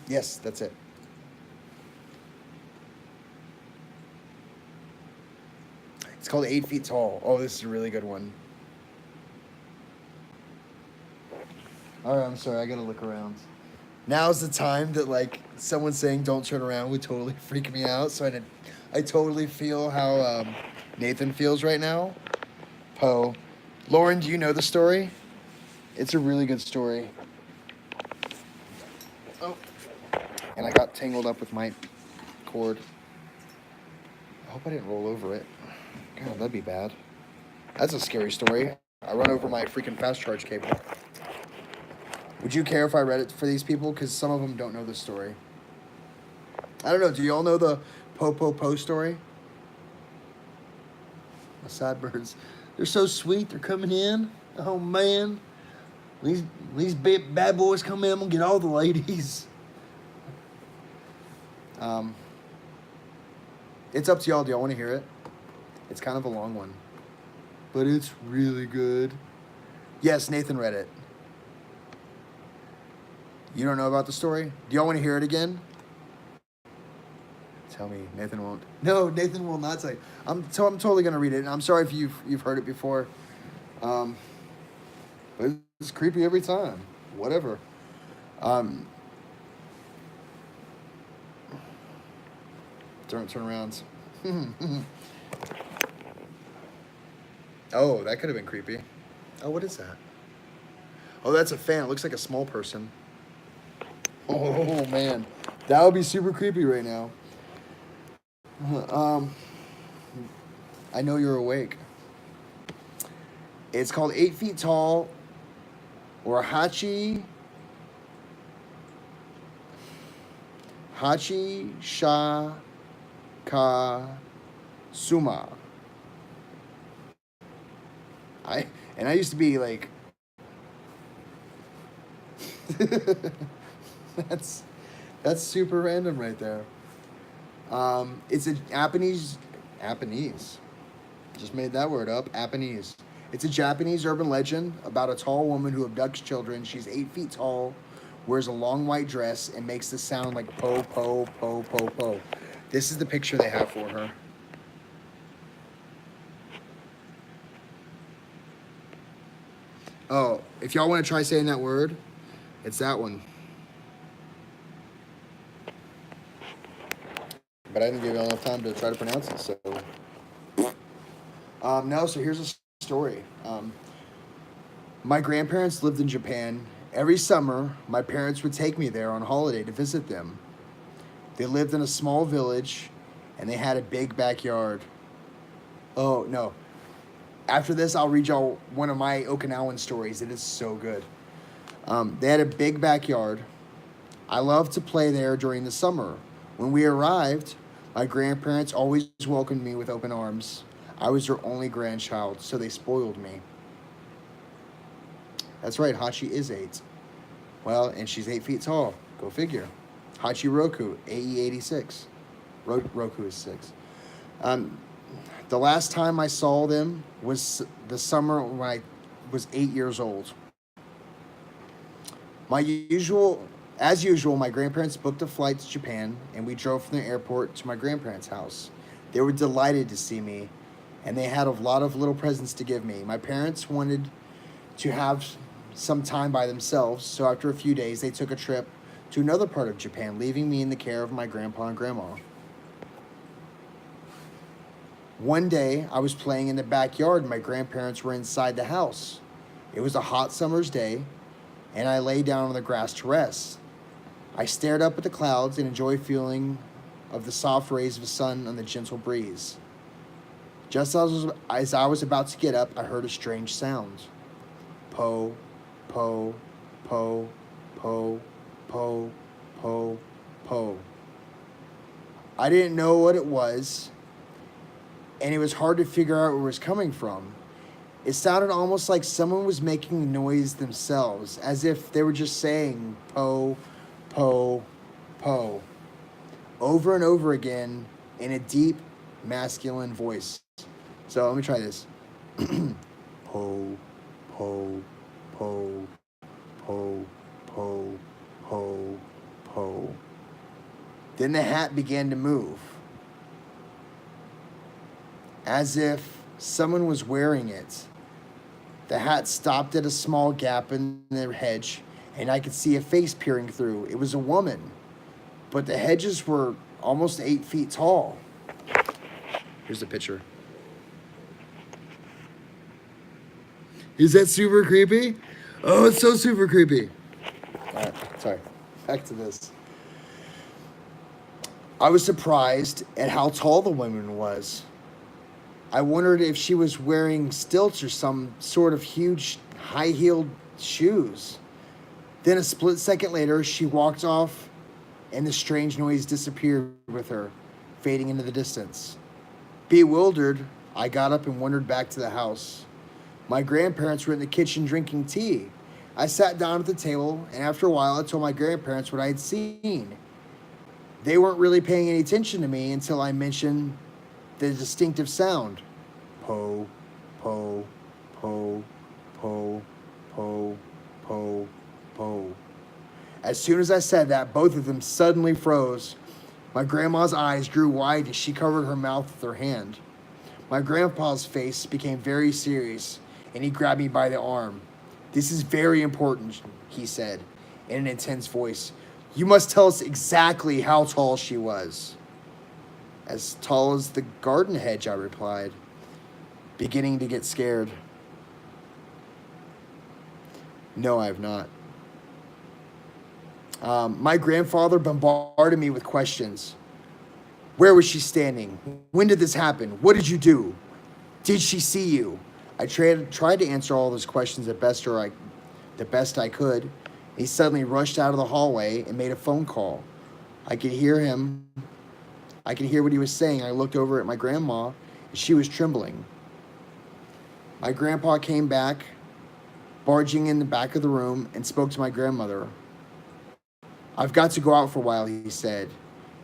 Yes, that's it. It's called 8 Feet Tall. Oh, this is a really good one. All right, I'm sorry. I gotta look around. Now's the time that like someone saying "Don't turn around" would totally freak me out. So I totally feel how Nathan feels right now. Poe, Lauren, do you know the story? It's a really good story. Oh, and I got tangled up with my cord. I hope I didn't roll over it. God, that'd be bad. That's a scary story. I run over my freaking fast charge cable. Would you care if I read it for these people? Because some of them don't know the story. I don't know. Do y'all know the Po story? The sad birds. They're so sweet. They're coming in. Oh, man. These bad boys come in. I'm going to get all the ladies. It's up to y'all. Do y'all want to hear it? It's kind of a long one. But it's really good. Yes, Nathan read it. You don't know about the story? Do y'all want to hear it again? tell me. Nathan won't. No, Nathan will not say. I'm totally gonna read it. And I'm sorry if you've heard it before. But it's creepy every time. Whatever. Turnarounds. Oh, that could have been creepy. Oh, what is that? Oh, that's a fan. It looks like a small person. Oh man, that would be super creepy right now. I know you're awake. It's called 8 Feet Tall, or Hachi Shaka Suma. I used to be like that's super random right there. It's a Japanese. Just made that word up. Japanese. It's a Japanese urban legend about a tall woman who abducts children. She's 8 feet tall, wears a long white dress, and makes the sound like po po po po po. This is the picture they have for her. Oh, if y'all want to try saying that word, it's that one. But I didn't give y'all enough time to try to pronounce it, so. No, so here's a story. My grandparents lived in Japan. Every summer, my parents would take me there on holiday to visit them. They lived in a small village, and they had a big backyard. Oh, no. After this, I'll read y'all one of my Okinawan stories. It is so good. They had a big backyard. I loved to play there during the summer. When we arrived, my grandparents always welcomed me with open arms. I was their only grandchild, so they spoiled me. That's right, Hachi is 8. Well, and she's 8 feet tall. Go figure. Hachi Roku, AE86. Roku is 6. The last time I saw them was the summer when I was 8 years old. As usual, my grandparents booked a flight to Japan, and we drove from the airport to my grandparents' house. They were delighted to see me, and they had a lot of little presents to give me. My parents wanted to have some time by themselves, so after a few days, they took a trip to another part of Japan, leaving me in the care of my grandpa and grandma. One day, I was playing in the backyard, and my grandparents were inside the house. It was a hot summer's day, and I lay down on the grass to rest. I stared up at the clouds and enjoyed feeling of the soft rays of the sun on the gentle breeze. Just as I was about to get up, I heard a strange sound. Po, po, po, po, po, po, po. I didn't know what it was, and it was hard to figure out where it was coming from. It sounded almost like someone was making a noise themselves, as if they were just saying po, po, po, over and over again in a deep, masculine voice. So let me try this. Po, po, po, po, po, po, po. Then the hat began to move, as if someone was wearing it. The hat stopped at a small gap in the hedge, and I could see a face peering through. It was a woman, but the hedges were almost 8 feet tall. Here's the picture. Is that super creepy? Oh, it's so super creepy. All right, sorry. Back to this. I was surprised at how tall the woman was. I wondered if she was wearing stilts or some sort of huge high-heeled shoes. Then a split second later, she walked off and the strange noise disappeared with her, fading into the distance. Bewildered, I got up and wandered back to the house. My grandparents were in the kitchen drinking tea. I sat down at the table, and after a while, I told my grandparents what I had seen. They weren't really paying any attention to me until I mentioned the distinctive sound. Po, po, po, po, po, po, po. As soon as I said that, both of them suddenly froze. My grandma's eyes grew wide as she covered her mouth with her hand. My grandpa's face became very serious, and he grabbed me by the arm. "This is very important," he said in an intense voice. "You must tell us exactly how tall she was." "As tall as the garden hedge," I replied, beginning to get scared. "No, I have not." My grandfather bombarded me with questions. "Where was she standing? When did this happen? What did you do? Did she see you?" I tried to answer all those questions the best I could. He suddenly rushed out of the hallway and made a phone call. I could hear him. I could hear what he was saying. I looked over at my grandma, and she was trembling. My grandpa came back, barging in the back of the room, and spoke to my grandmother. "I've got to go out for a while," he said.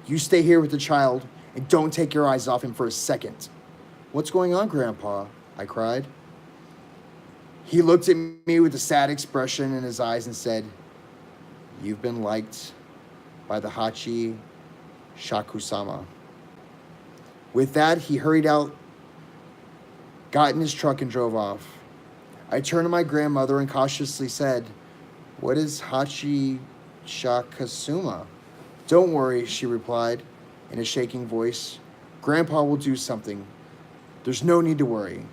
"You stay here with the child and don't take your eyes off him for a second." "What's going on, Grandpa?" I cried. He looked at me with a sad expression in his eyes and said, "You've been liked by the Hachi Shakusama." With that, he hurried out, got in his truck, and drove off. I turned to my grandmother and cautiously said, "What is Hachi Shakasuma?" "Don't worry," she replied in a shaking voice. "Grandpa will do something. There's no need to worry."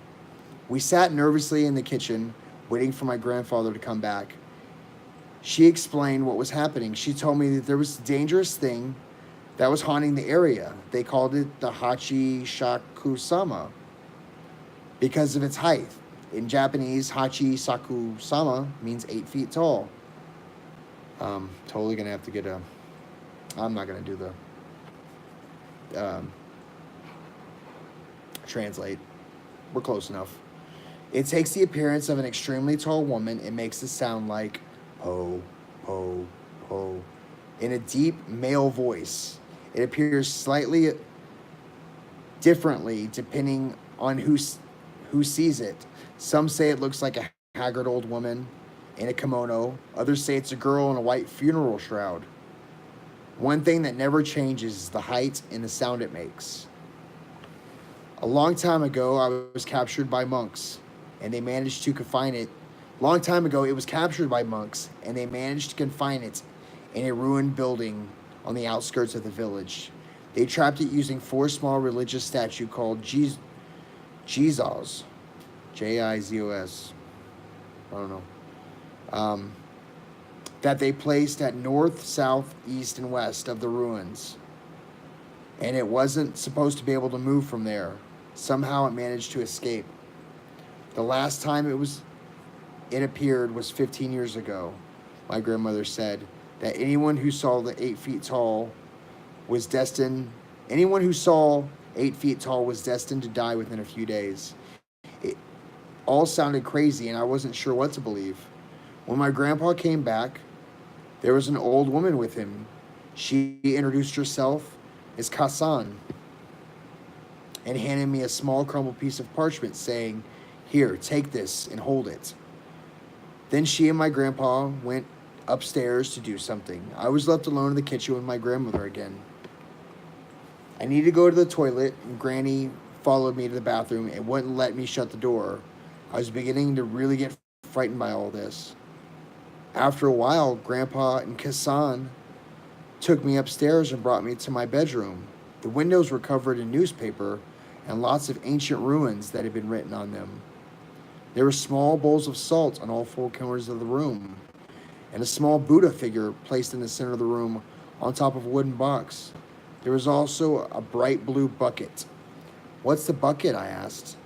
We sat nervously in the kitchen, waiting for my grandfather to come back. She explained what was happening. She told me that there was a dangerous thing that was haunting the area. They called it the Hachi Shakusama because of its height. In Japanese, Hachi Sakusama means 8 feet tall. Totally gonna have to get I'm not gonna do the translate. We're close enough. It takes the appearance of an extremely tall woman and makes it sound like po, po, po, in a deep male voice. It appears slightly differently depending on who sees it. Some say it looks like a haggard old woman in a kimono. Others say it's a girl in a white funeral shroud. One thing that never changes is the height and the sound it makes. A long time ago, I was captured by monks, and they managed to confine it. Long time ago, it was captured by monks, and they managed to confine it in a ruined building on the outskirts of the village. They trapped it using 4 small religious statues called Jesus, Jizos. Jizos. I don't know. That they placed at north, south, east, and west of the ruins. And it wasn't supposed to be able to move from there. Somehow it managed to escape. The last time it appeared was 15 years ago. My grandmother said that anyone who saw 8 feet tall was destined to die within a few days. It all sounded crazy, and I wasn't sure what to believe. When my grandpa came back, there was an old woman with him. She introduced herself as Kasan and handed me a small crumpled piece of parchment saying, "Here, take this and hold it." Then she and my grandpa went upstairs to do something. I was left alone in the kitchen with my grandmother again. I needed to go to the toilet, and Granny followed me to the bathroom and wouldn't let me shut the door. I was beginning to really get frightened by all this. After a while, Grandpa and Kasan took me upstairs and brought me to my bedroom. The windows were covered in newspaper and lots of ancient ruins that had been written on them. There were small bowls of salt on all 4 corners of the room, and a small Buddha figure placed in the center of the room on top of a wooden box. There was also a bright blue bucket. "What's the bucket?" I asked.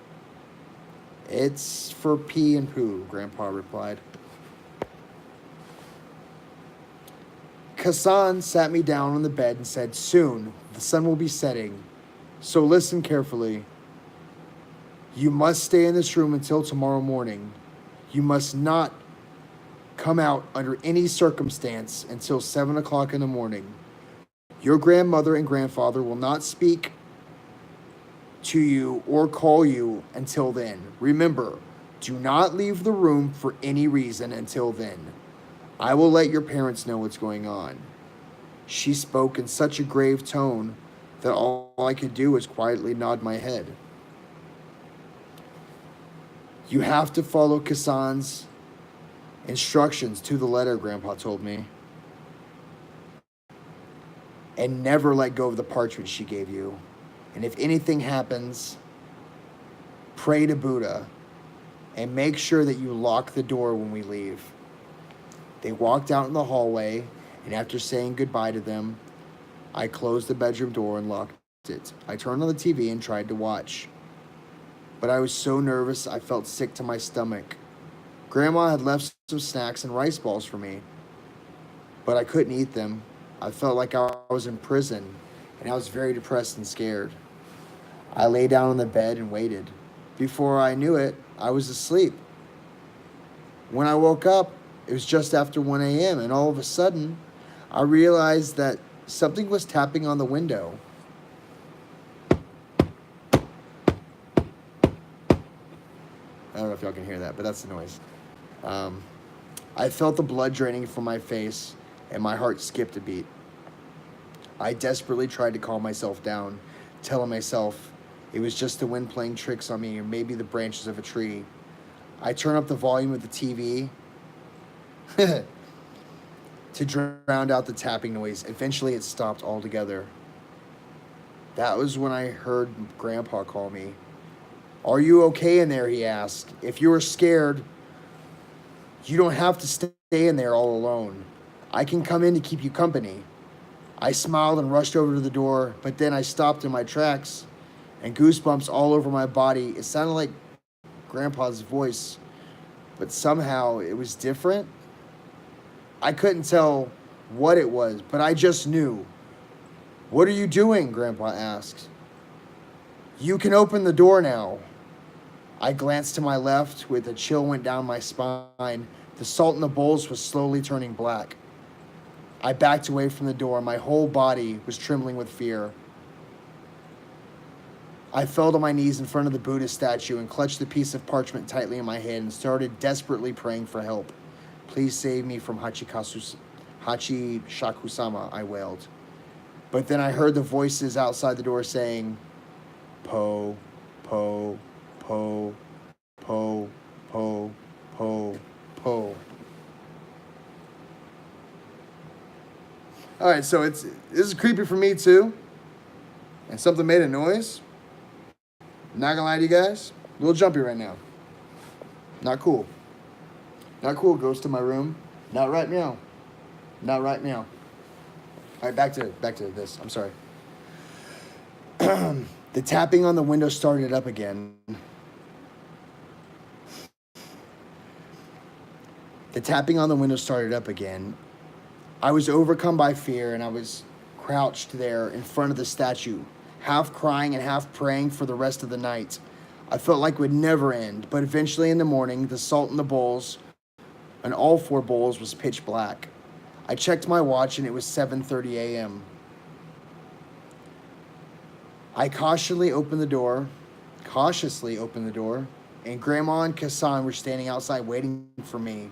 "It's for pee and poo," Grandpa replied. Kasan sat me down on the bed and said, "Soon, the sun will be setting, so listen carefully. You must stay in this room until tomorrow morning. You must not come out under any circumstance until 7 o'clock in the morning. Your grandmother and grandfather will not speak to you or call you until then. Remember, do not leave the room for any reason until then. I will let your parents know what's going on." She spoke in such a grave tone that all I could do was quietly nod my head. You have to follow Kassan's instructions to the letter, Grandpa told me. And never let go of the parchment she gave you. And if anything happens, pray to Buddha and make sure that you lock the door when we leave. They walked out in the hallway, and after saying goodbye to them, I closed the bedroom door and locked it. I turned on the TV and tried to watch. But I was so nervous I felt sick to my stomach. Grandma had left some snacks and rice balls for me, but I couldn't eat them. I felt like I was in prison, and I was very depressed and scared. I lay down on the bed and waited. Before I knew it, I was asleep. When I woke up, it was just after 1 a.m., and all of a sudden, I realized that something was tapping on the window. I don't know if y'all can hear that, but that's the noise. I felt the blood draining from my face, and my heart skipped a beat. I desperately tried to calm myself down, telling myself it was just the wind playing tricks on me, or maybe the branches of a tree. I turned up the volume of the TV to drown out the tapping noise. Eventually, it stopped altogether. That was when I heard Grandpa call me. Are you okay in there? He asked. If you are scared, you don't have to stay in there all alone. I can come in to keep you company. I smiled and rushed over to the door, but then I stopped in my tracks and goosebumps all over my body. It sounded like Grandpa's voice, but somehow it was different. I couldn't tell what it was, but I just knew. What are you doing? Grandpa asked. You can open the door now. I glanced to my left with a chill went down my spine. The salt in the bowls was slowly turning black. I backed away from the door. My whole body was trembling with fear. I fell to my knees in front of the Buddha statue and clutched the piece of parchment tightly in my hand and started desperately praying for help. Please save me from Hachishakusama, I wailed. But then I heard the voices outside the door saying, Po, Po, Po, Po, Po, Po, Po. All right, so this is creepy for me too. And something made a noise. Not gonna lie to you guys, a little jumpy right now. Not cool. Not cool. Goes to my room. Not right now. Not right now. All right, back to this. I'm sorry. The tapping on the window started up again. The tapping on the window started up again. I was overcome by fear, and I was crouched there in front of the statue, half crying and half praying for the rest of the night. I felt like it would never end, but eventually in the morning, the salt in the bowls, and all 4 bowls, was pitch black. I checked my watch, and it was 7:30 a.m. I cautiously opened the door, and Grandma and Kassan were standing outside waiting for me.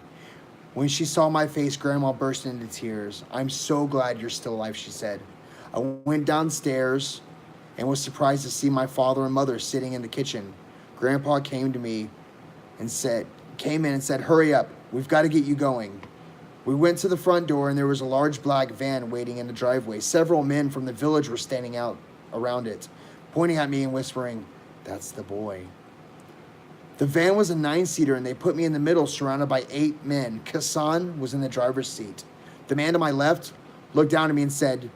When she saw my face, Grandma burst into tears. I'm so glad you're still alive, she said. I went downstairs and was surprised to see my father and mother sitting in the kitchen. Grandpa came in and said, hurry up, we've got to get you going. We went to the front door and there was a large black van waiting in the driveway. Several men from the village were standing out around it, pointing at me and whispering, that's the boy. The van was a 9-seater and they put me in the middle surrounded by 8 men. Kassan was in the driver's seat. The man to my left looked down at me and said,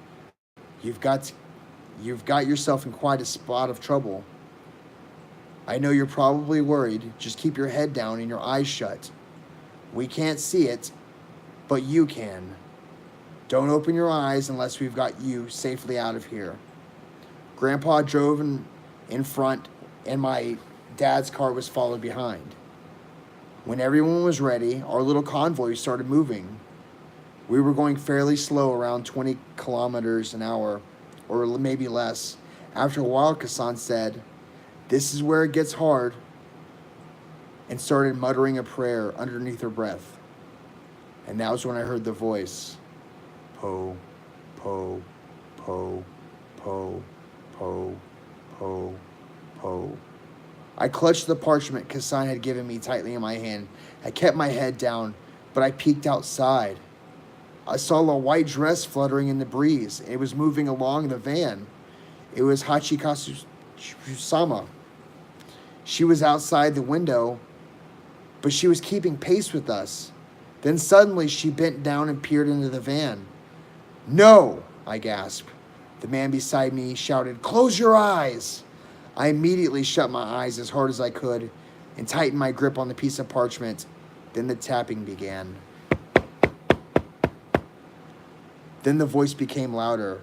You've got yourself in quite a spot of trouble. I know you're probably worried. Just keep your head down and your eyes shut. We can't see it, but you can. Don't open your eyes unless we've got you safely out of here. Grandpa drove in front, and my dad's car was followed behind. When everyone was ready, our little convoy started moving. We were going fairly slow, around 20 kilometers an hour, or maybe less. After a while, Kassan said, this is where it gets hard, and started muttering a prayer underneath her breath. And that was when I heard the voice, Po, Po, Po, po, po, po, po, po. I clutched the parchment Kassan had given me tightly in my hand. I kept my head down, but I peeked outside. I saw a white dress fluttering in the breeze. It was moving along the van. It was Hachikasu Sama. She was outside the window, but she was keeping pace with us. Then suddenly she bent down and peered into the van. No, I gasped. The man beside me shouted, "Close your eyes!" I immediately shut my eyes as hard as I could and tightened my grip on the piece of parchment. Then the tapping began. Then the voice became louder.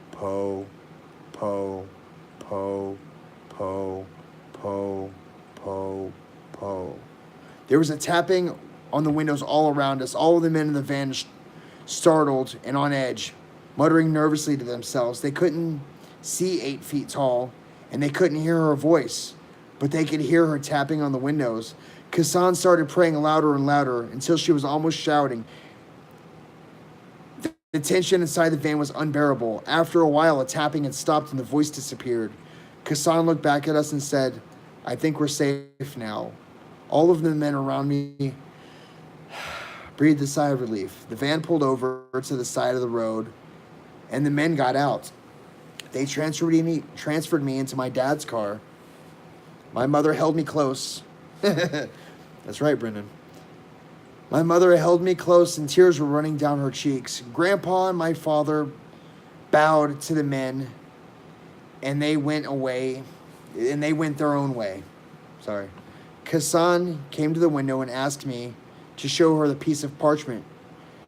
Po, po, po, po, po, po, po. There was a tapping on the windows all around us. All of the men in the van startled and on edge, muttering nervously to themselves. They couldn't see 8 feet tall, and they couldn't hear her voice, but they could hear her tapping on the windows. Kassan started praying louder and louder until she was almost shouting. The tension inside the van was unbearable. After a while, a tapping had stopped and the voice disappeared. Kassan looked back at us and said, "I think we're safe now." All of the men around me breathed a sigh of relief. The van pulled over to the side of the road, and the men got out. They transferred me into my dad's car. My mother held me close. That's right, Brendan. My mother held me close, and tears were running down her cheeks. Grandpa and my father bowed to the men, and they went away, and they went their own way. Sorry. Kassan came to the window and asked me to show her the piece of parchment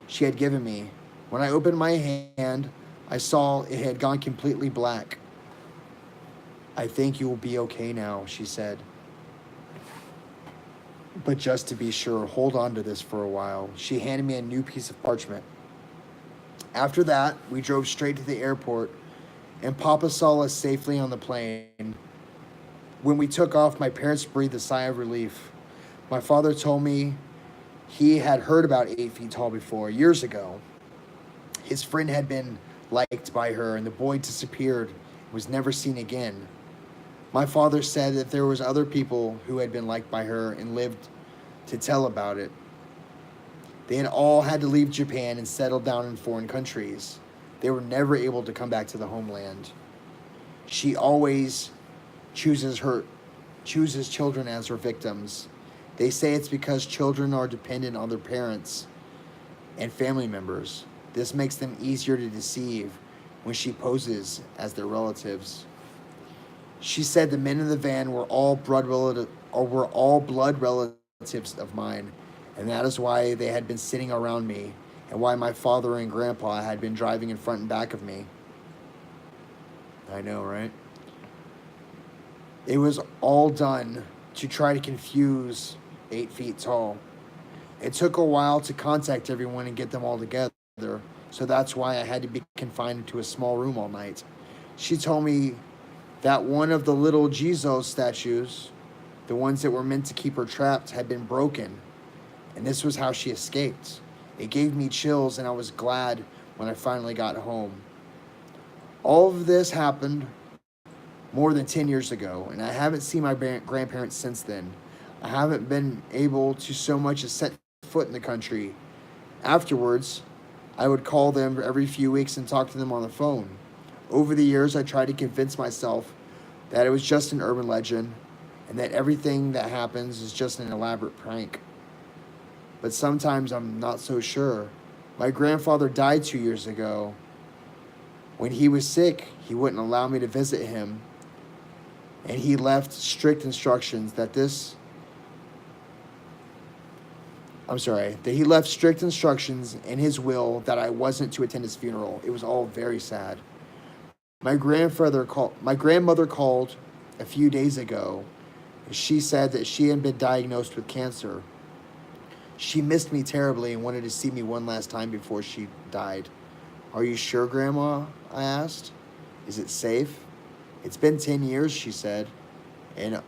she had given me. When I opened my hand, I saw it had gone completely black. "I think you will be okay now," she said. "But just to be sure, hold on to this for a while." She handed me a new piece of parchment. After that, we drove straight to the airport, and Papa saw us safely on the plane. When we took off, my parents breathed a sigh of relief. My father told me he had heard about 8 feet tall before, years ago. His friend had been liked by her, and the boy disappeared and was never seen again. My father said that there was other people who had been liked by her and lived to tell about it. They had all had to leave Japan and settle down in foreign countries. They were never able to come back to the homeland. She always chooses children as her victims. They say it's because children are dependent on their parents and family members. This makes them easier to deceive when she poses as their relatives. She said the men in the van were all blood relatives of mine, and that is why they had been sitting around me, and why my father and grandpa had been driving in front and back of me. I know, right? It was all done to try to confuse 8 feet tall. It took a while to contact everyone and get them all together, so that's why I had to be confined to a small room all night. She told me that one of the little Jizo statues, the ones that were meant to keep her trapped, had been broken, and this was how she escaped. It gave me chills, and I was glad when I finally got home. All of this happened more than 10 years ago, and I haven't seen my grandparents since then. I haven't been able to so much as set foot in the country. Afterwards, I would call them every few weeks and talk to them on the phone. Over the years, I tried to convince myself that it was just an urban legend and that everything that happens is just an elaborate prank. But sometimes I'm not so sure. My grandfather died 2 years ago. When he was sick, he wouldn't allow me to visit him, and he left strict instructions that he left strict instructions in his will that I wasn't to attend his funeral. It was all very sad. My grandmother called a few days ago. She said that she had been diagnosed with cancer. She missed me terribly and wanted to see me one last time before she died. "Are you sure, Grandma?" I asked. "Is it safe?" "It's been 10 years, she said, and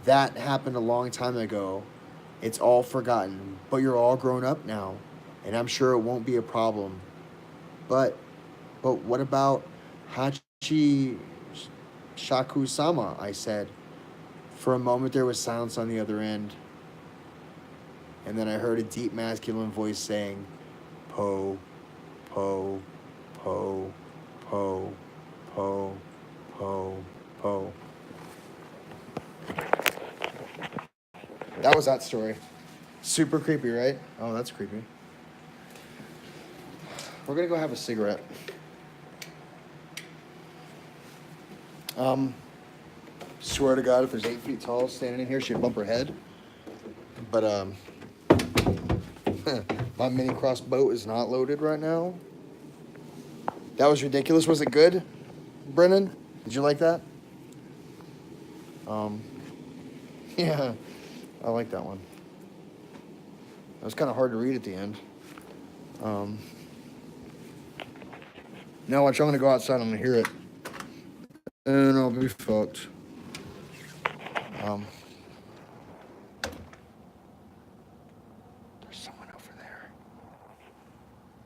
that happened a long time ago. It's all forgotten, but you're all grown up now, and I'm sure it won't be a problem. But But what about Hachi Shaku-sama? I said. For a moment, there was silence on the other end, and then I heard a deep masculine voice saying, Po, Po, Po, Po, Po, Po, Po. That was that story. Super creepy, right? Oh, that's creepy. We're gonna go have a cigarette. Swear to God, if there's 8 feet tall standing in here, she'd bump her head. But my mini crossbow is not loaded right now. That was ridiculous. Was it good, Brennan? Did you like that? Yeah, I like that one. It was kind of hard to read at the end. Now watch, I'm gonna go outside. I'm gonna hear it, and I'll be fucked. There's someone over there.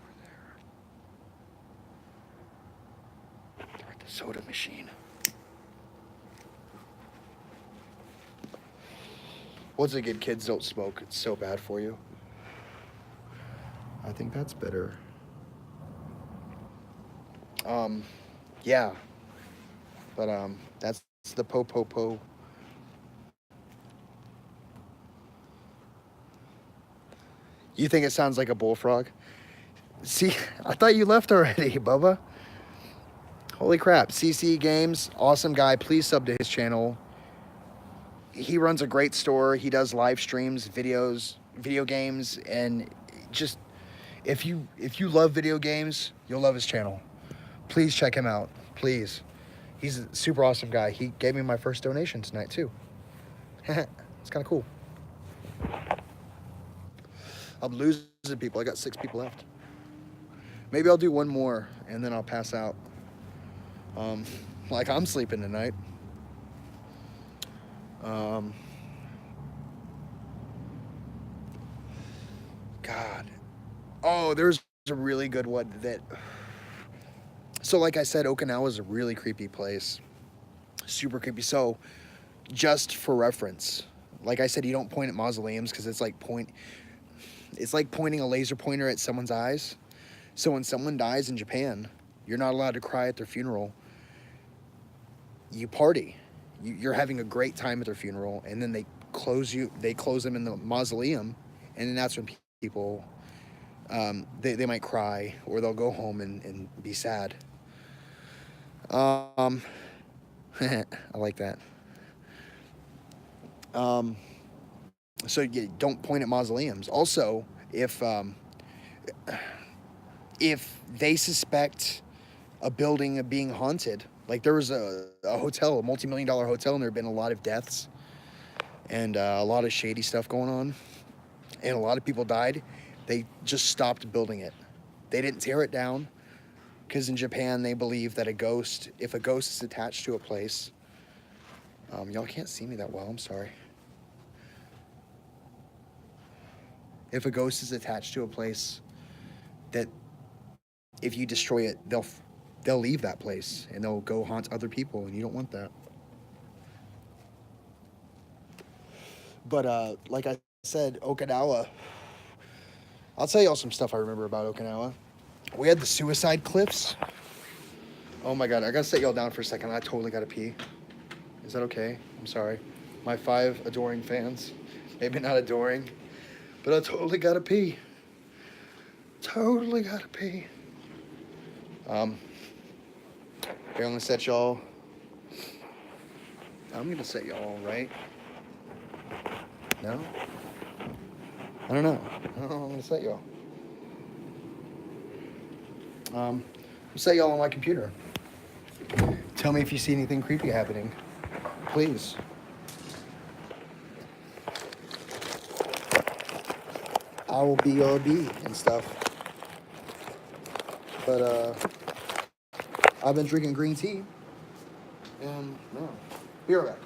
Over there. They're at the soda machine. Once again, kids don't smoke. It's so bad for you. I think that's better. Yeah. But that's the po po po. You think it sounds like a bullfrog? See, I thought you left already, Bubba. Holy crap. CC Games, awesome guy. Please sub to his channel. He runs a great store. He does live streams, videos, video games, and just if you love video games, you'll love his channel. Please check him out. Please. He's a super awesome guy. He gave me my first donation tonight too. It's kind of cool. I'm losing people. I got 6 people left. Maybe I'll do one more and then I'll pass out. Like I'm sleeping tonight. God. Oh, there's a really good one that. So, like I said, Okinawa is a really creepy place. Super creepy. So, just for reference, like I said, you don't point at mausoleums because it's like pointing a laser pointer at someone's eyes. So when someone dies in Japan, you're not allowed to cry at their funeral. You party. You're having a great time at their funeral, and then they close them in the mausoleum, and then that's when people they might cry or they'll go home and be sad. I like that. So you don't point at mausoleums. Also, if they suspect a building of being haunted, like there was a hotel, a multi-million-dollar hotel, and there had been a lot of deaths and a lot of shady stuff going on, and a lot of people died, they just stopped building it. They didn't tear it down because in Japan they believe that if a ghost is attached to a place, y'all can't see me that well, I'm sorry. If a ghost is attached to a place, that if you destroy it, they'll leave that place and they'll go haunt other people, and you don't want that. But like I said, Okinawa, I'll tell y'all some stuff I remember about Okinawa. We had the suicide cliffs. Oh my God, I gotta set y'all down for a second. I totally gotta pee. Is that okay? I'm sorry. My 5 adoring fans. Maybe not adoring, but I totally gotta pee. Totally gotta pee. Here, I'm gonna set y'all. I'm gonna set y'all right. No? I don't know. I'm gonna set y'all. I'm gonna set y'all on my computer. Tell me if you see anything creepy happening. Please. I will be your bee and stuff. But I've been drinking green tea. And no. Be right back.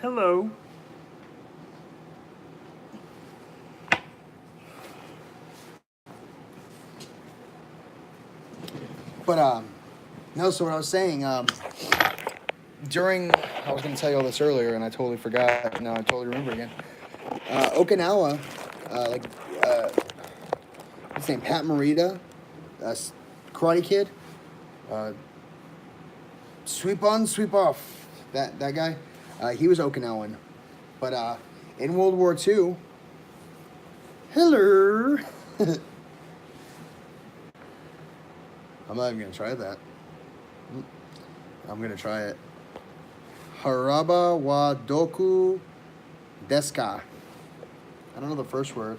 Hello. But no. So what I was saying, during I was going to tell you all this earlier, and I totally forgot. Now I totally remember again. Okinawa, like what's his name, Pat Morita, Karate Kid, sweep on, sweep off. That guy, he was Okinawan, but in World War II, hello. I'm not even gonna try that. I'm gonna try it. Haraba wa doku deska. I don't know the first word.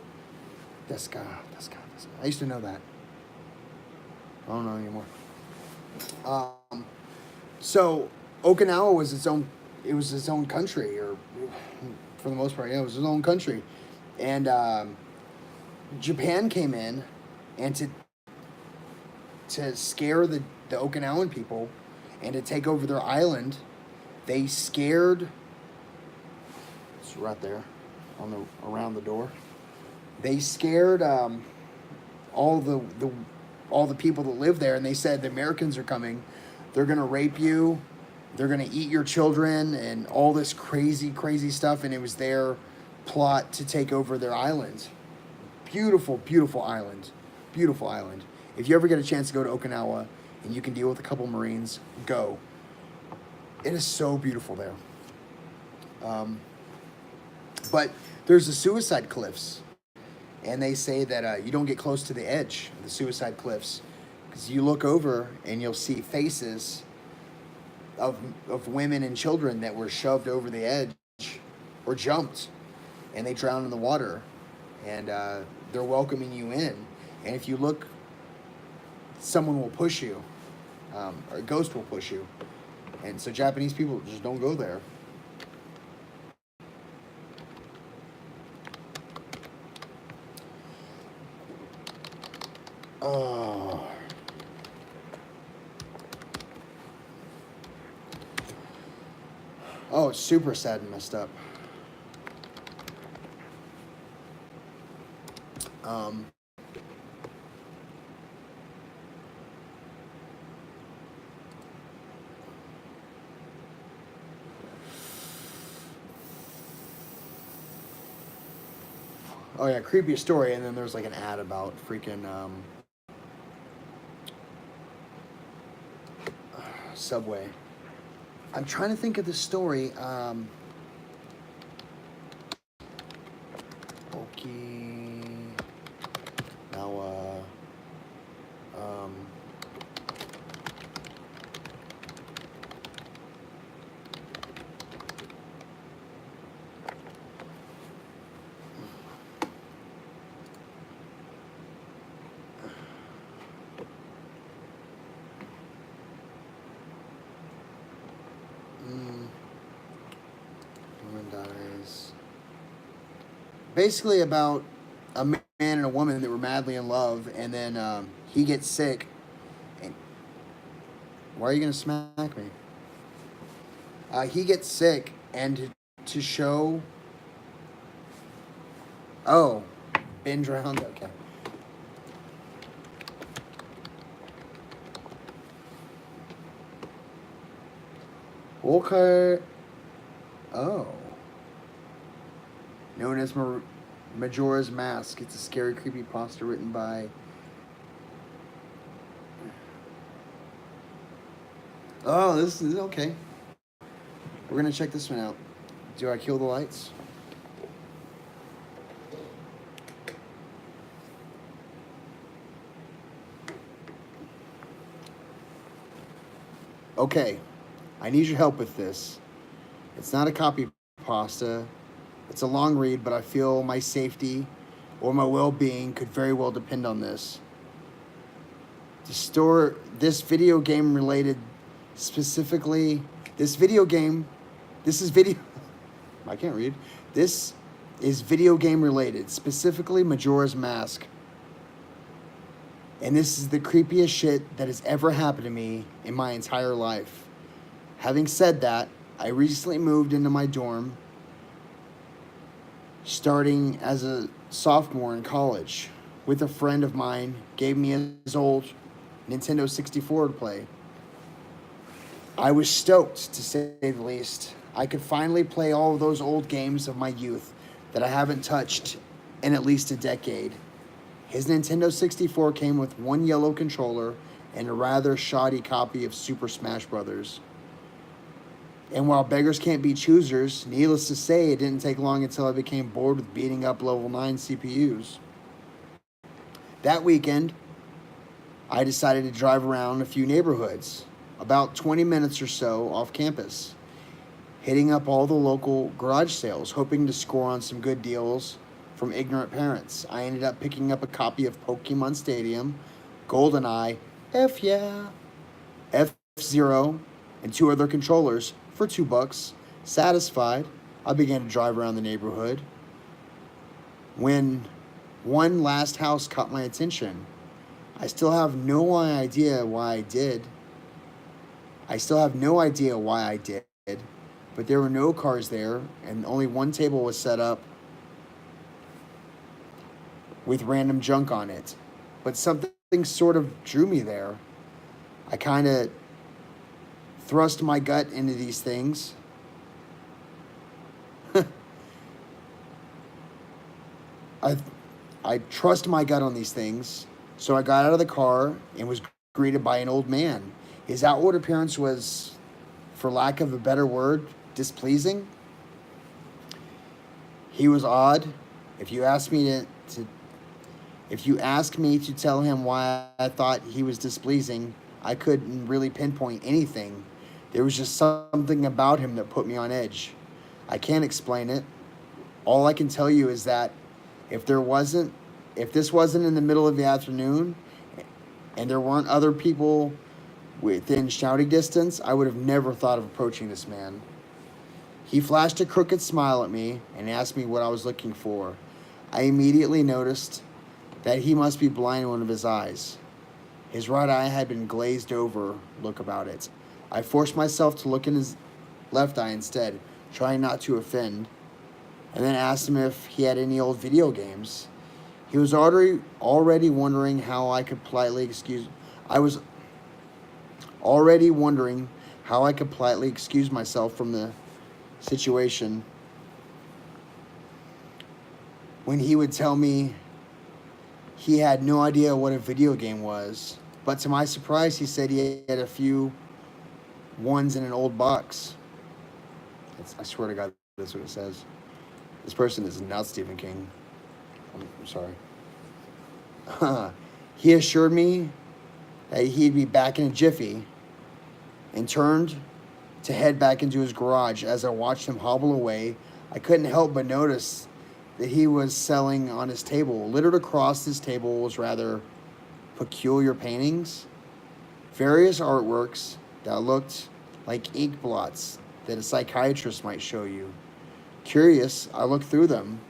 Deska. I used to know that. I don't know anymore. So Okinawa was its own. It was its own country, or for the most part, yeah, it was its own country, and Japan came in, and to scare the Okinawan people, and to take over their island, they scared. It's right there, around the door. They scared all the people that live there, and they said the Americans are coming. They're gonna rape you. They're gonna eat your children, and all this crazy stuff. And it was their plot to take over their island. Beautiful, beautiful island. Beautiful island. If you ever get a chance to go to Okinawa and you can deal with a couple Marines, go. It is so beautiful there. But there's the suicide cliffs. And they say that you don't get close to the edge of the suicide cliffs, because you look over and you'll see faces of women and children that were shoved over the edge or jumped, and they drowned in the water. And they're welcoming you in. And if you look, someone will push you, or a ghost will push you. And so Japanese people just don't go there. Oh. Oh, it's super sad and messed up. Oh yeah, creepy story, and then there's like an ad about freaking Subway. I'm trying to think of the story. Okinawa. Woman dies. Basically about a man and a woman that were madly in love, and then he gets sick. And why are you gonna smack me? He gets sick, and to show. Oh, been drowned. Okay. Okay. Oh. Known as Majora's Mask. It's a scary, creepy pasta written by. Oh, this is okay. We're gonna check this one out. Do I kill the lights? Okay. I need your help with this. It's not a copy pasta. It's a long read, but I feel my safety or my well-being could very well depend on this. To store this video game related specifically, this is video, I can't read. This is video game related, specifically Majora's Mask. And this is the creepiest shit that has ever happened to me in my entire life. Having said that, I recently moved into my dorm, starting as a sophomore in college, with a friend of mine gave me his old Nintendo 64 to play. I was stoked, to say the least. I could finally play all of those old games of my youth that I haven't touched in at least a decade. His Nintendo 64 came with one yellow controller and a rather shoddy copy of Super Smash Bros. And while beggars can't be choosers, needless to say, it didn't take long until I became bored with beating up level 9 CPUs. That weekend, I decided to drive around a few neighborhoods, about 20 minutes or so off campus, hitting up all the local garage sales, hoping to score on some good deals from ignorant parents. I ended up picking up a copy of Pokemon Stadium, GoldenEye, F yeah, F-Zero, and two other controllers for $2. Satisfied, I began to drive around the neighborhood when one last house caught my attention. I still have no idea why I did. But there were no cars there, and only one table was set up with random junk on it. But something sort of drew me there. I kind of thrust my gut into these things. I trust my gut on these things. So I got out of the car and was greeted by an old man. His outward appearance was, for lack of a better word, displeasing. He was odd. If you asked me to tell him why I thought he was displeasing, I couldn't really pinpoint anything. There was just something about him that put me on edge. I can't explain it. All I can tell you is that if this wasn't in the middle of the afternoon and there weren't other people within shouting distance, I would have never thought of approaching this man. He flashed a crooked smile at me and asked me what I was looking for. I immediately noticed that he must be blind in one of his eyes. His right eye had been glazed over look about it. I forced myself to look in his left eye instead, trying not to offend, and then asked him if he had any old video games. He was already wondering how I could politely excuse myself from the situation when he would tell me he had no idea what a video game was. But to my surprise, he said he had a few ones in an old box. I swear to God, that's what it says. This person is not Stephen King. I'm sorry. He assured me that he'd be back in a jiffy and turned to head back into his garage. As I watched him hobble away, I couldn't help but notice that he was selling on his table. Littered across his table was rather peculiar paintings, various artworks that looked like ink blots that a psychiatrist might show you. Curious, I looked through them.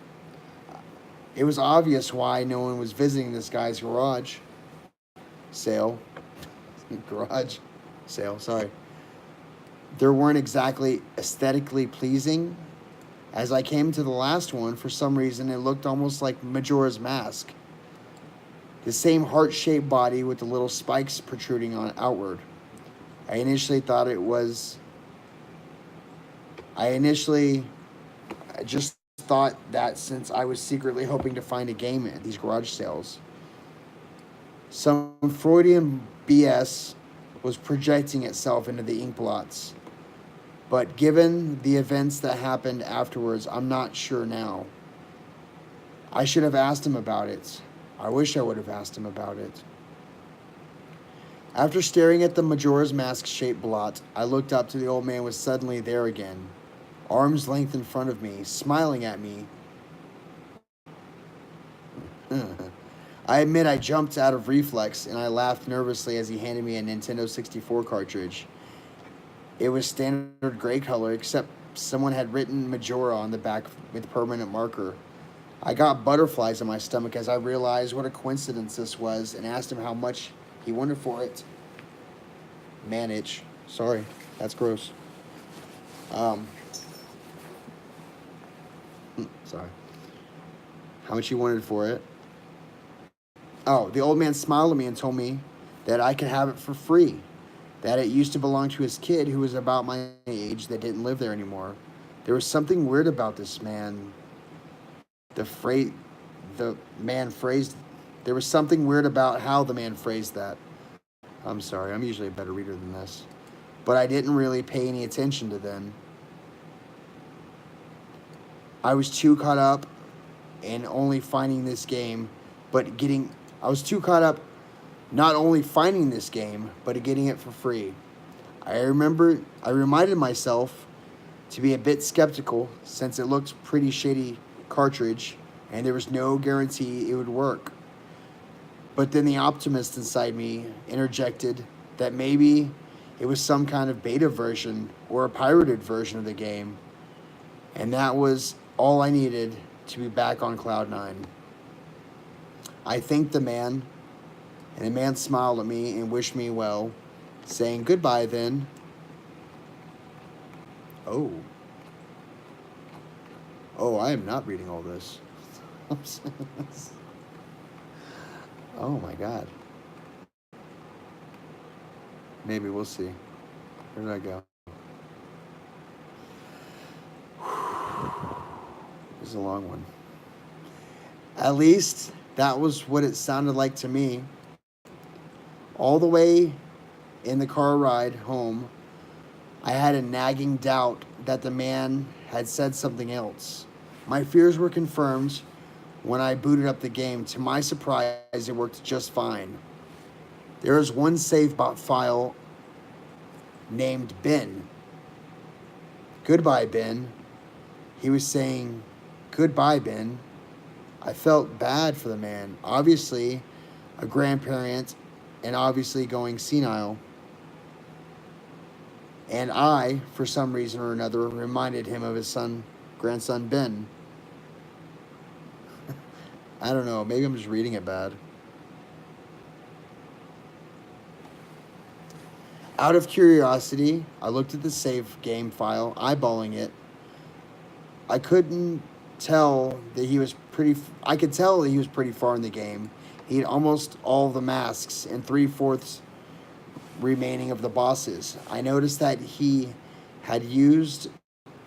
It was obvious why no one was visiting this guy's garage sale. Sorry. There weren't exactly aesthetically pleasing. As I came to the last one, for some reason, it looked almost like Majora's Mask. The same heart-shaped body with the little spikes protruding outward. I initially just thought that since I was secretly hoping to find a game at these garage sales, some Freudian BS was projecting itself into the ink blots. But given the events that happened afterwards, I'm not sure now. I should have asked him about it. I wish I would have asked him about it. After staring at the Majora's Mask-shaped blot, I looked up to the old man was suddenly there again, arm's length in front of me, smiling at me. I admit I jumped out of reflex and I laughed nervously as he handed me a Nintendo 64 cartridge. It was standard gray color, except someone had written Majora on the back with permanent marker. I got butterflies in my stomach as I realized what a coincidence this was and asked him how much he wanted for it. Man itch. Sorry, that's gross. Um, sorry. How much he wanted for it. Oh, the old man smiled at me and told me that I could have it for free. That it used to belong to his kid who was about my age that didn't live there anymore. There was something weird about this man. The man phrased. There was something weird about how the man phrased that. I'm sorry, I'm usually a better reader than this. But I didn't really pay any attention to then. I was too caught up in only finding this game, but getting. I was too caught up not only finding this game, but getting it for free. I reminded myself to be a bit skeptical since it looked pretty shady cartridge and there was no guarantee it would work. But then the optimist inside me interjected that maybe it was some kind of beta version or a pirated version of the game, and that was all I needed to be back on Cloud 9. I thanked the man, and the man smiled at me and wished me well, saying goodbye then. Oh. Oh, I am not reading all this. Oh my God. Maybe we'll see. Where did I go? This is a long one. At least that was what it sounded like to me. All the way in the car ride home, I had a nagging doubt that the man had said something else. My fears were confirmed when I booted up the game. To my surprise, it worked just fine. There is one save file named Ben. Goodbye, Ben. He was saying, goodbye, Ben. I felt bad for the man. Obviously, a grandparent and obviously going senile. And I, for some reason or another, reminded him of his grandson Ben. I don't know, maybe I'm just reading it bad. Out of curiosity, I looked at the save game file, eyeballing it. I couldn't tell that he was I could tell that he was pretty far in the game. He had almost all the masks and 3/4 remaining of the bosses. I noticed that he had used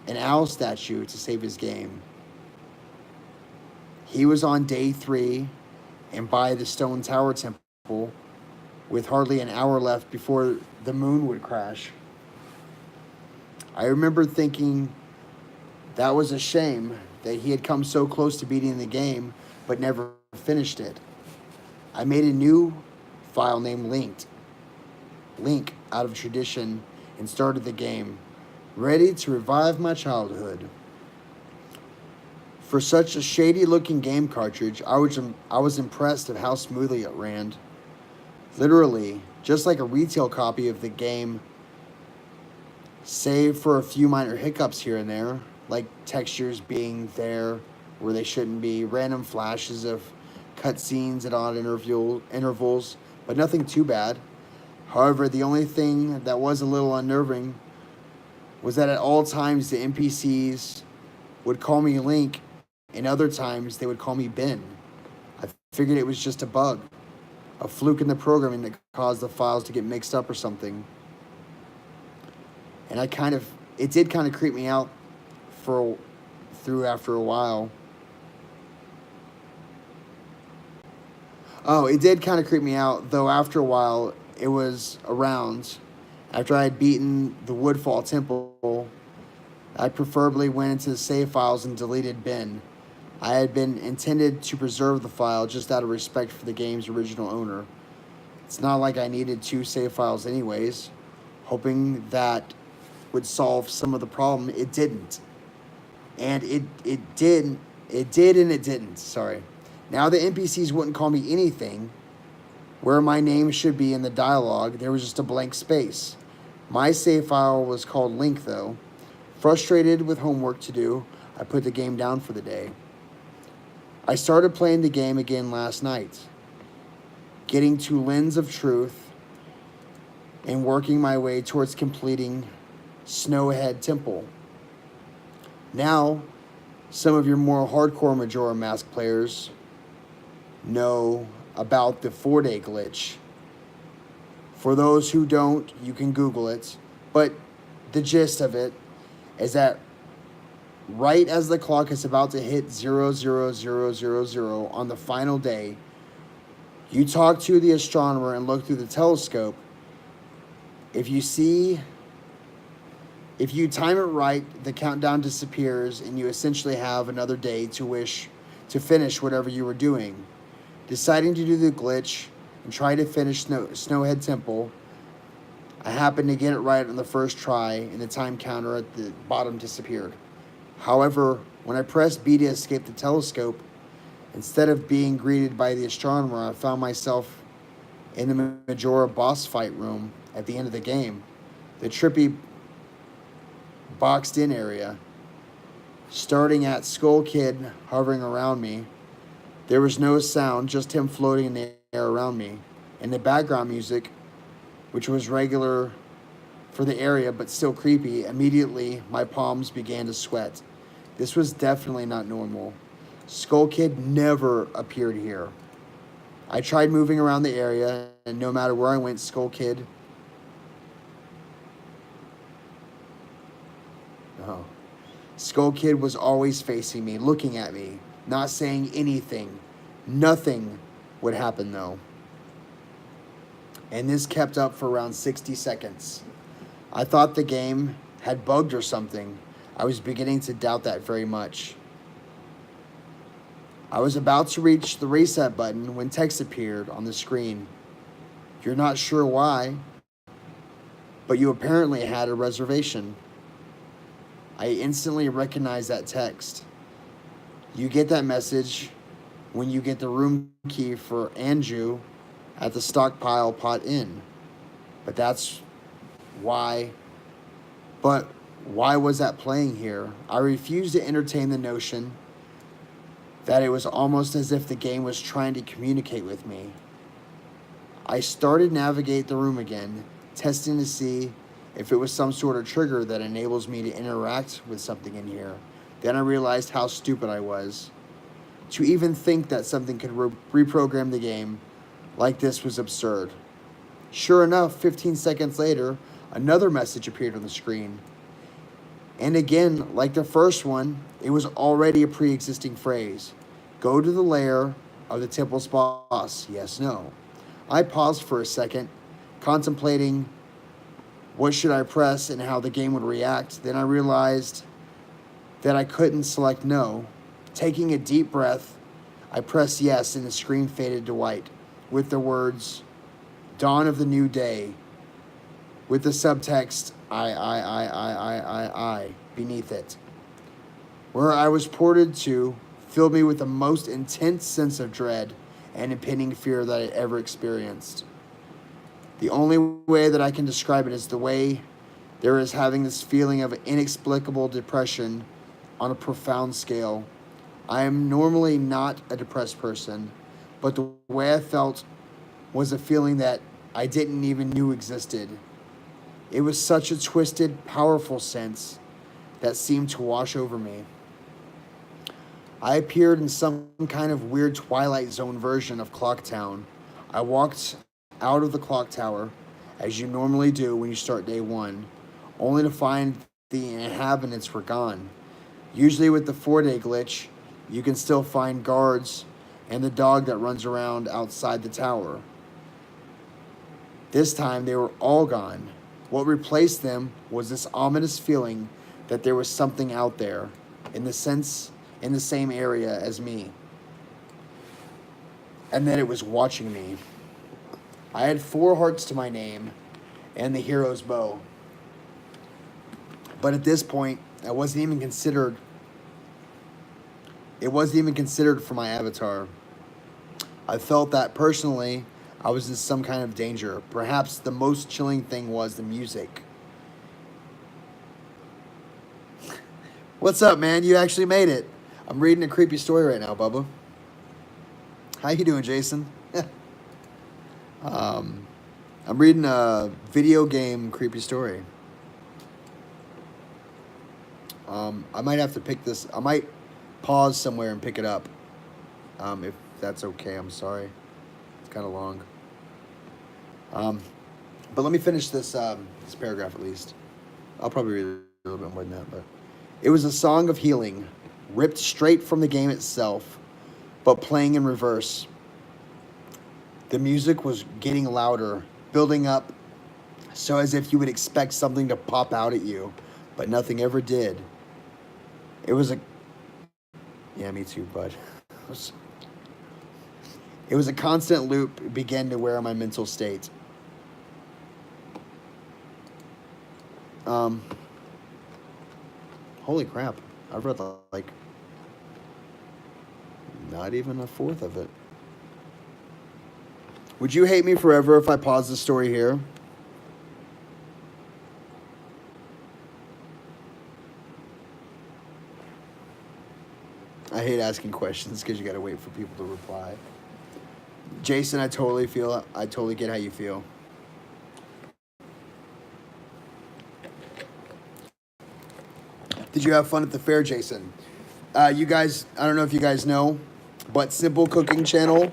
an owl statue to save his game. He was on day 3 and by the Stone Tower Temple with hardly an hour left before the moon would crash. I remember thinking that was a shame that he had come so close to beating the game but never finished it. I made a new file named Link out of tradition and started the game, ready to revive my childhood. For such a shady-looking game cartridge, I was impressed at how smoothly it ran. Literally, just like a retail copy of the game, save for a few minor hiccups here and there, like textures being there where they shouldn't be, random flashes of cutscenes at odd intervals, but nothing too bad. However, the only thing that was a little unnerving was that at all times the NPCs would call me Link, and other times they would call me Ben. I figured it was just a bug, a fluke in the programming that caused the files to get mixed up or something. And it did kind of creep me out after a while. Oh, it did kind of creep me out, though after a while it was around. After I had beaten the Woodfall Temple, I preferably went into the save files and deleted Ben. I had been intended to preserve the file just out of respect for the game's original owner. It's not like I needed 2 save files anyways. Hoping that would solve some of the problem, it didn't. And it did and it didn't, sorry. Now the NPCs wouldn't call me anything. Where my name should be in the dialogue, there was just a blank space. My save file was called Link, though. Frustrated with homework to do, I put the game down for the day. I started playing the game again last night, getting to Lens of Truth and working my way towards completing Snowhead Temple. Now, some of your more hardcore Majora Mask players know about the 4-day glitch. For those who don't, you can Google it. But the gist of it is that right as the clock is about to hit 00000 on the final day, you talk to the astronomer and look through the telescope. If you time it right, the countdown disappears and you essentially have another day to finish whatever you were doing. Deciding to do the glitch and try to finish Snowhead Temple, I happened to get it right on the first try and the time counter at the bottom disappeared. However, when I pressed B to escape the telescope, instead of being greeted by the astronomer, I found myself in the Majora boss fight room at the end of the game. The trippy boxed in area, starting at Skull Kid hovering around me. There was no sound, just him floating in the air around me. And the background music, which was regular for the area but still creepy, immediately my palms began to sweat. This was definitely not normal. Skull Kid never appeared here. I tried moving around the area, and no matter where I went, Skull Kid... Oh. Skull Kid was always facing me, looking at me, not saying anything. Nothing would happen, though. And this kept up for around 60 seconds. I thought the game had bugged or something. I was beginning to doubt that very much. I was about to reach the reset button when text appeared on the screen. You're not sure why, but you apparently had a reservation. I instantly recognized that text. You get that message when you get the room key for Anju at the Stockpile Pot Inn. But why was that playing here? I refused to entertain the notion that it was almost as if the game was trying to communicate with me. I started to navigate the room again, testing to see if it was some sort of trigger that enables me to interact with something in here. Then I realized how stupid I was. To even think that something could reprogram the game like this was absurd. Sure enough, 15 seconds later, another message appeared on the screen. And again, like the first one, it was already a pre-existing phrase. Go to the lair of the temple's boss. Yes, no. I paused for a second, contemplating what should I press and how the game would react. Then I realized that I couldn't select no. Taking a deep breath, I pressed yes and the screen faded to white with the words, Dawn of the New Day, with the subtext, I, beneath it. Where I was ported to filled me with the most intense sense of dread and impending fear that I ever experienced. The only way that I can describe it is the way there is having this feeling of inexplicable depression on a profound scale. I am normally not a depressed person, but the way I felt was a feeling that I didn't even know existed. It was such a twisted, powerful sense that seemed to wash over me. I appeared in some kind of weird Twilight Zone version of Clocktown. I walked out of the clock tower, as you normally do when you start day one, only to find the inhabitants were gone. Usually with the 4-day glitch, you can still find guards and the dog that runs around outside the tower. This time they were all gone. What replaced them was this ominous feeling that there was something out there, in the same area as me, and that it was watching me. I had 4 hearts to my name and the hero's bow. But at this point, it wasn't even considered for my avatar. I felt that personally, I was in some kind of danger. Perhaps the most chilling thing was the music. What's up, man? You actually made it. I'm reading a creepy story right now, Bubba. How you doing, Jason? I'm reading a video game creepy story. I might have to pick this. I might pause somewhere and pick it up. If that's okay, I'm sorry. It's kind of long. But let me finish this paragraph at least. I'll probably read a little bit more than that, but it was a song of healing, ripped straight from the game itself, but playing in reverse. The music was getting louder, building up, so as if you would expect something to pop out at you, but nothing ever did. It was a... Yeah, me too, bud. It was a constant loop. It began to wear on my mental state. Holy crap. I've read like not even a fourth of it. Would you hate me forever if I pause the story here? I hate asking questions because you got to wait for people to reply. Jason, I totally get how you feel. Did you have fun at the fair, Jason? You guys, I don't know if you guys know, but Simple Cooking Channel,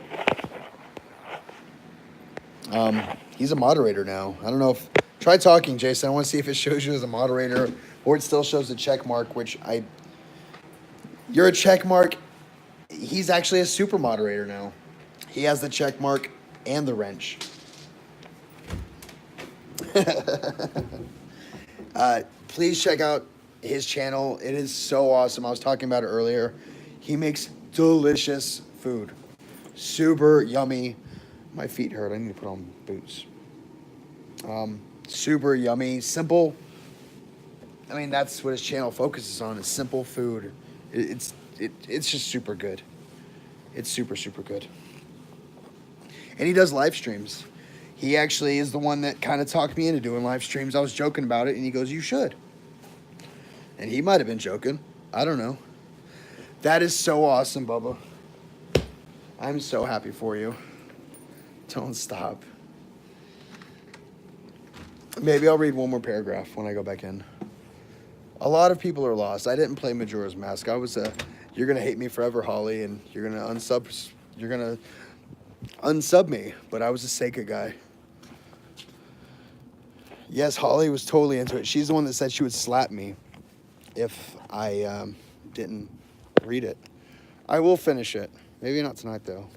he's a moderator now. I don't know if... Try talking, Jason. I want to see if it shows you as a moderator or it still shows a check mark, which I... You're a check mark. He's actually a super moderator now. He has the check mark and the wrench. Please check out his channel. It is so awesome. I was talking about it earlier. He makes delicious food. Super yummy. My feet hurt. I need to put on boots. Super yummy. Simple. I mean, that's what his channel focuses on, is simple food. It's just super good. It's super, super good. And he does live streams. He actually is the one that kind of talked me into doing live streams. I was joking about it, and he goes, "You should." And he might have been joking. I don't know. That is so awesome, Bubba. I'm so happy for you. Don't stop. Maybe I'll read one more paragraph when I go back in. A lot of people are lost. I didn't play Majora's Mask. I was you're gonna hate me forever, Holly, and you're gonna unsub me. But I was a Sega guy. Yes, Holly was totally into it. She's the one that said she would slap me if I didn't read it. I will finish it. Maybe not tonight, though.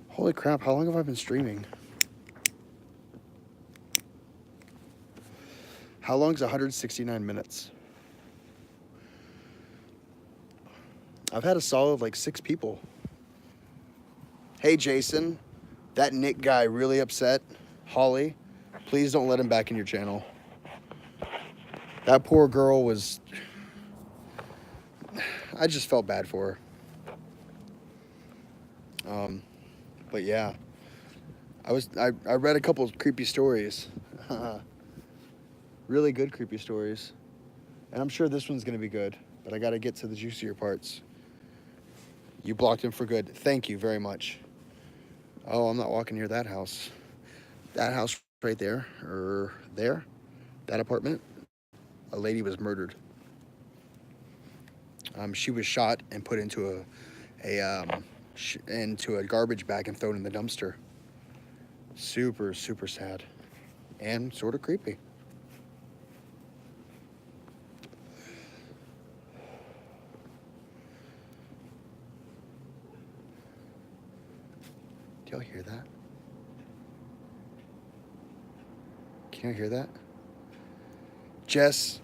Holy crap, how long have I been streaming? How long is 169 minutes? I've had a solid like 6 people. Hey, Jason, that Nick guy really upset Holly. Please don't let him back in your channel. That poor girl was... I just felt bad for her. But yeah, I read a couple of creepy stories. Really good creepy stories. And I'm sure this one's gonna be good, but I gotta get to the juicier parts. You blocked him for good. Thank you very much. Oh, I'm not walking near that house. That house right there, or there, that apartment, a lady was murdered. She was shot and put into into a garbage bag and thrown in the dumpster. Super, super sad. And sort of creepy. Do y'all hear that? Can you hear that? Jess,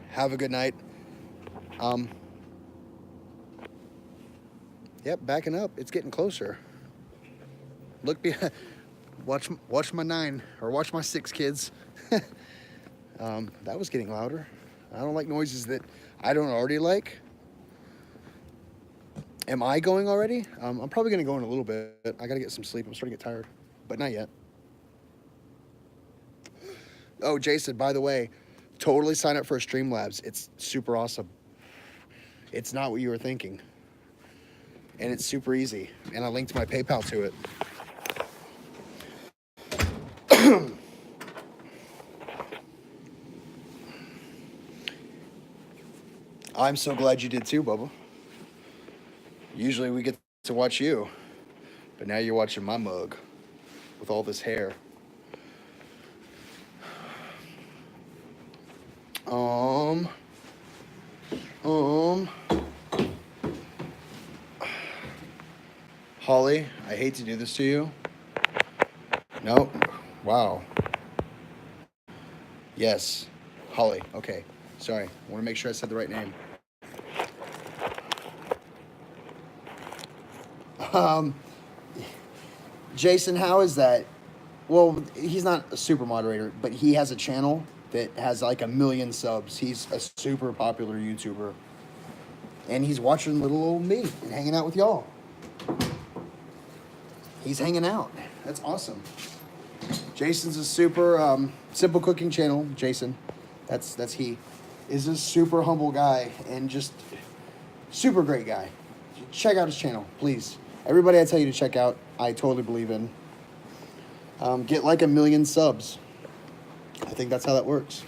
have a good night. Yep, backing up. It's getting closer. Look behind. Watch my 9 or watch my 6, kids. That was getting louder. I don't like noises that I don't already like. Am I going already? I'm probably gonna go in a little bit. I gotta get some sleep. I'm starting to get tired, but not yet. Oh, Jason, by the way, totally sign up for Streamlabs. It's super awesome. It's not what you were thinking. And it's super easy. And I linked my PayPal to it. I'm so glad you did too, Bubba. Usually we get to watch you, but now you're watching my mug with all this hair. Um, um, Holly, I hate to do this to you. No, wow. Yes, Holly. Okay, sorry. I want to make sure I said the right name. Um, Jason, how is that? Well, he's not a super moderator, but he has a channel that has like 1 million subs. He's a super popular YouTuber. And he's watching little old me and hanging out with y'all. He's hanging out. That's awesome. Jason's a super simple cooking channel. Jason, that's he, is a super humble guy and just super great guy. Check out his channel, please. Everybody I tell you to check out, I totally believe in. Get like 1 million subs. I think that's how that works.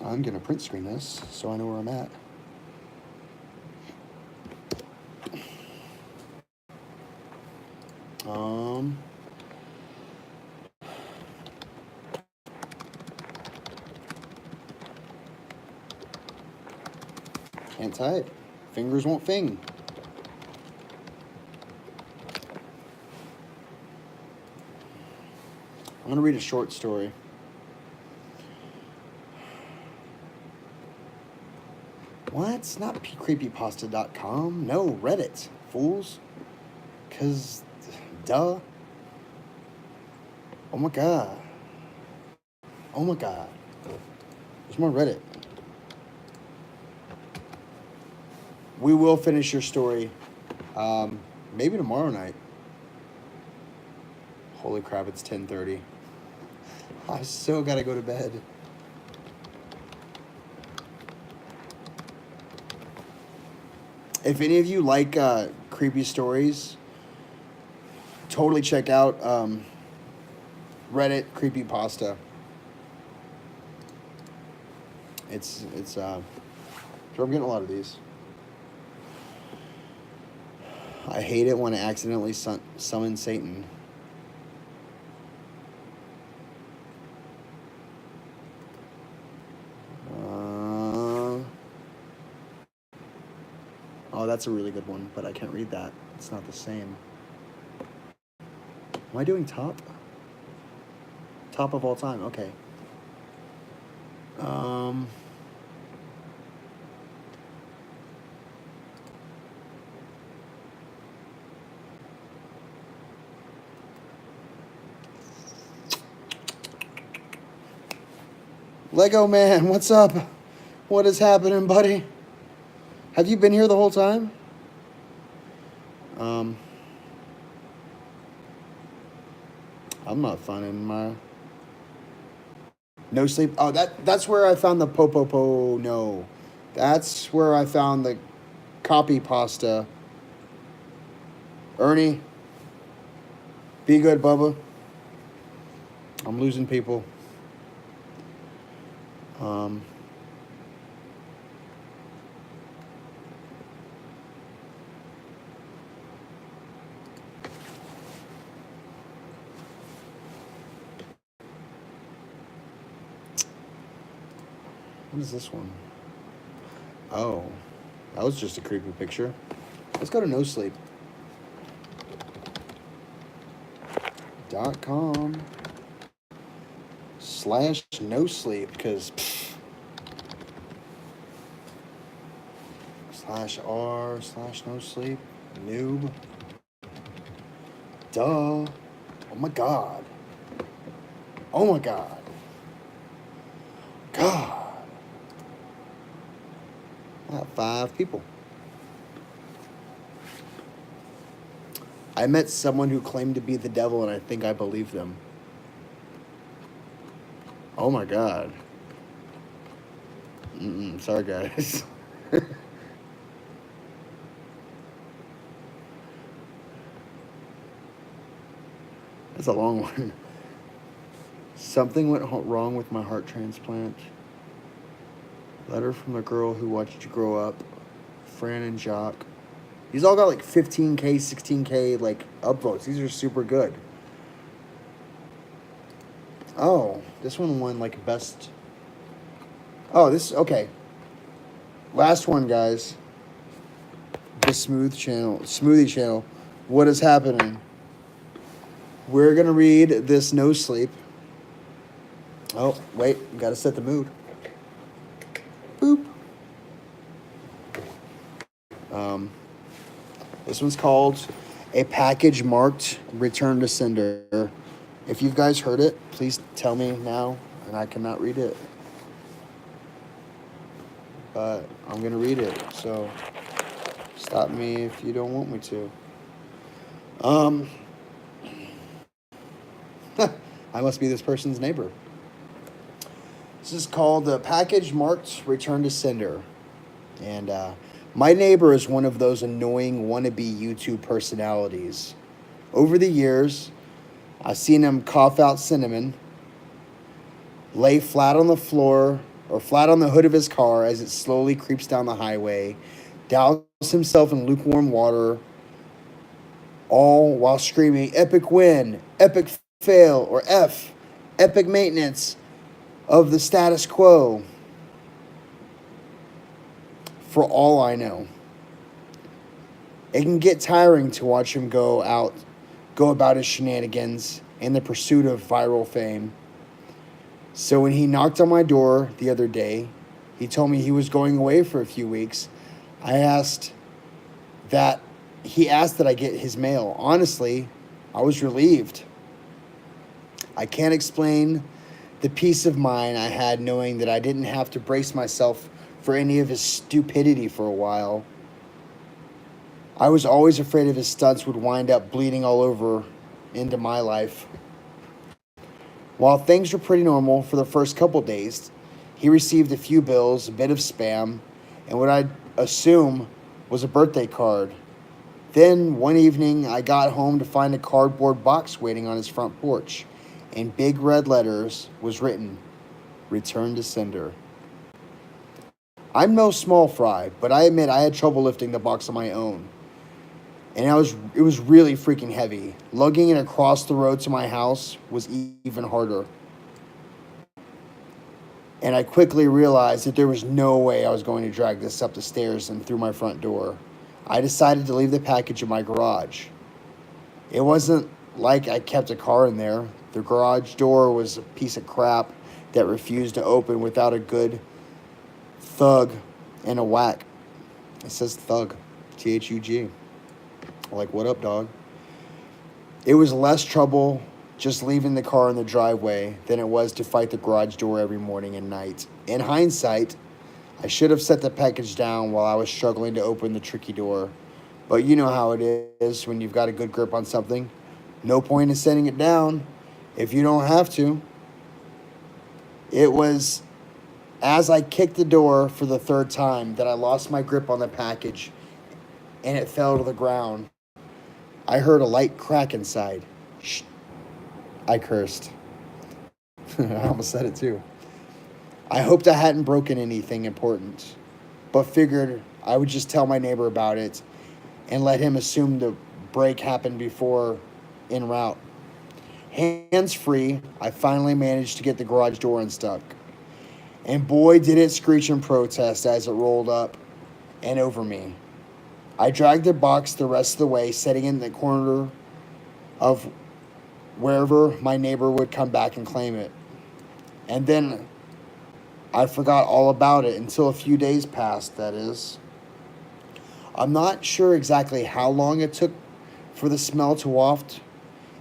I'm gonna print screen this so I know where I'm at. Can't type. Fingers won't fing. I'm gonna read a short story. What? Not creepypasta.com. No, Reddit. Fools. Cause, duh. Oh my god. Oh my god. There's more Reddit. We will finish your story. Maybe tomorrow night. Holy crap, it's 10:30. I still gotta go to bed. If any of you like creepy stories, totally check out Reddit Creepypasta. I'm getting a lot of these. I hate it when I accidentally summon Satan. Oh, that's a really good one, but I can't read that. It's not the same. Am I doing top? Top of all time, okay. Lego Man, what's up? What is happening, buddy? Have you been here the whole time? I'm not finding my no sleep. Oh, that's where I found the popopo. No, that's where I found the copy pasta. Ernie, be good, Bubba. I'm losing people. What is this one? Oh, that was just a creepy picture. Let's go to no sleep. .com/no sleep because /r/no sleep noob. Duh. Oh my god. Oh my god. God. I have 5 people. I met someone who claimed to be the devil, and I think I believed them. Oh my god. Sorry, guys. That's a long one. Something went wrong with my heart transplant. Letter from the girl who watched you grow up. Fran and Jock. These all got like 15K, 16K like upvotes. These are super good. Oh, this one won like best. Oh, this okay. Last one, guys. The Smoothie Channel. What is happening? We're gonna read this No Sleep. Oh, wait, gotta set the mood. Boop. This one's called A Package Marked Return to Sender. If you guys heard it, please tell me now, and I cannot read it. But I'm going to read it, so stop me if you don't want me to. I must be this person's neighbor. This is called A Package Marked Return to Sender. And my neighbor is one of those annoying wannabe YouTube personalities. Over the years, I've seen him cough out cinnamon, lay flat on the floor or flat on the hood of his car as it slowly creeps down the highway, douse himself in lukewarm water, all while screaming, "Epic win, epic fail," or F, epic maintenance of the status quo. For all I know, it can get tiring to watch him go about his shenanigans in the pursuit of viral fame. So when he knocked on my door the other day, he told me he was going away for a few weeks. He asked that I get his mail. Honestly, I was relieved. I can't explain the peace of mind I had knowing that I didn't have to brace myself for any of his stupidity for a while. I was always afraid of his stunts would wind up bleeding all over into my life. While things were pretty normal for the first couple days, he received a few bills, a bit of spam, and what I'd assume was a birthday card. Then, one evening, I got home to find a cardboard box waiting on his front porch. In big red letters was written, "Return to Sender." I'm no small fry, but I admit I had trouble lifting the box on my own. And it was really freaking heavy. Lugging it across the road to my house was even harder. And I quickly realized that there was no way I was going to drag this up the stairs and through my front door. I decided to leave the package in my garage. It wasn't like I kept a car in there. The garage door was a piece of crap that refused to open without a good thug and a whack. It says thug. Thug. Like, what up, dog? It was less trouble just leaving the car in the driveway than it was to fight the garage door every morning and night. In hindsight, I should have set the package down while I was struggling to open the tricky door. But you know how it is when you've got a good grip on something. No point in setting it down if you don't have to. It was as I kicked the door for the third time that I lost my grip on the package and it fell to the ground. I heard a light crack inside. Shh. I cursed. I almost said it too. I hoped I hadn't broken anything important, but figured I would just tell my neighbor about it and let him assume the break happened before en route. Hands free, I finally managed to get the garage door unstuck. And boy, did it screech in protest as it rolled up and over me. I dragged the box the rest of the way, setting it in the corner of wherever my neighbor would come back and claim it. And then I forgot all about it until a few days passed, that is. I'm not sure exactly how long it took for the smell to waft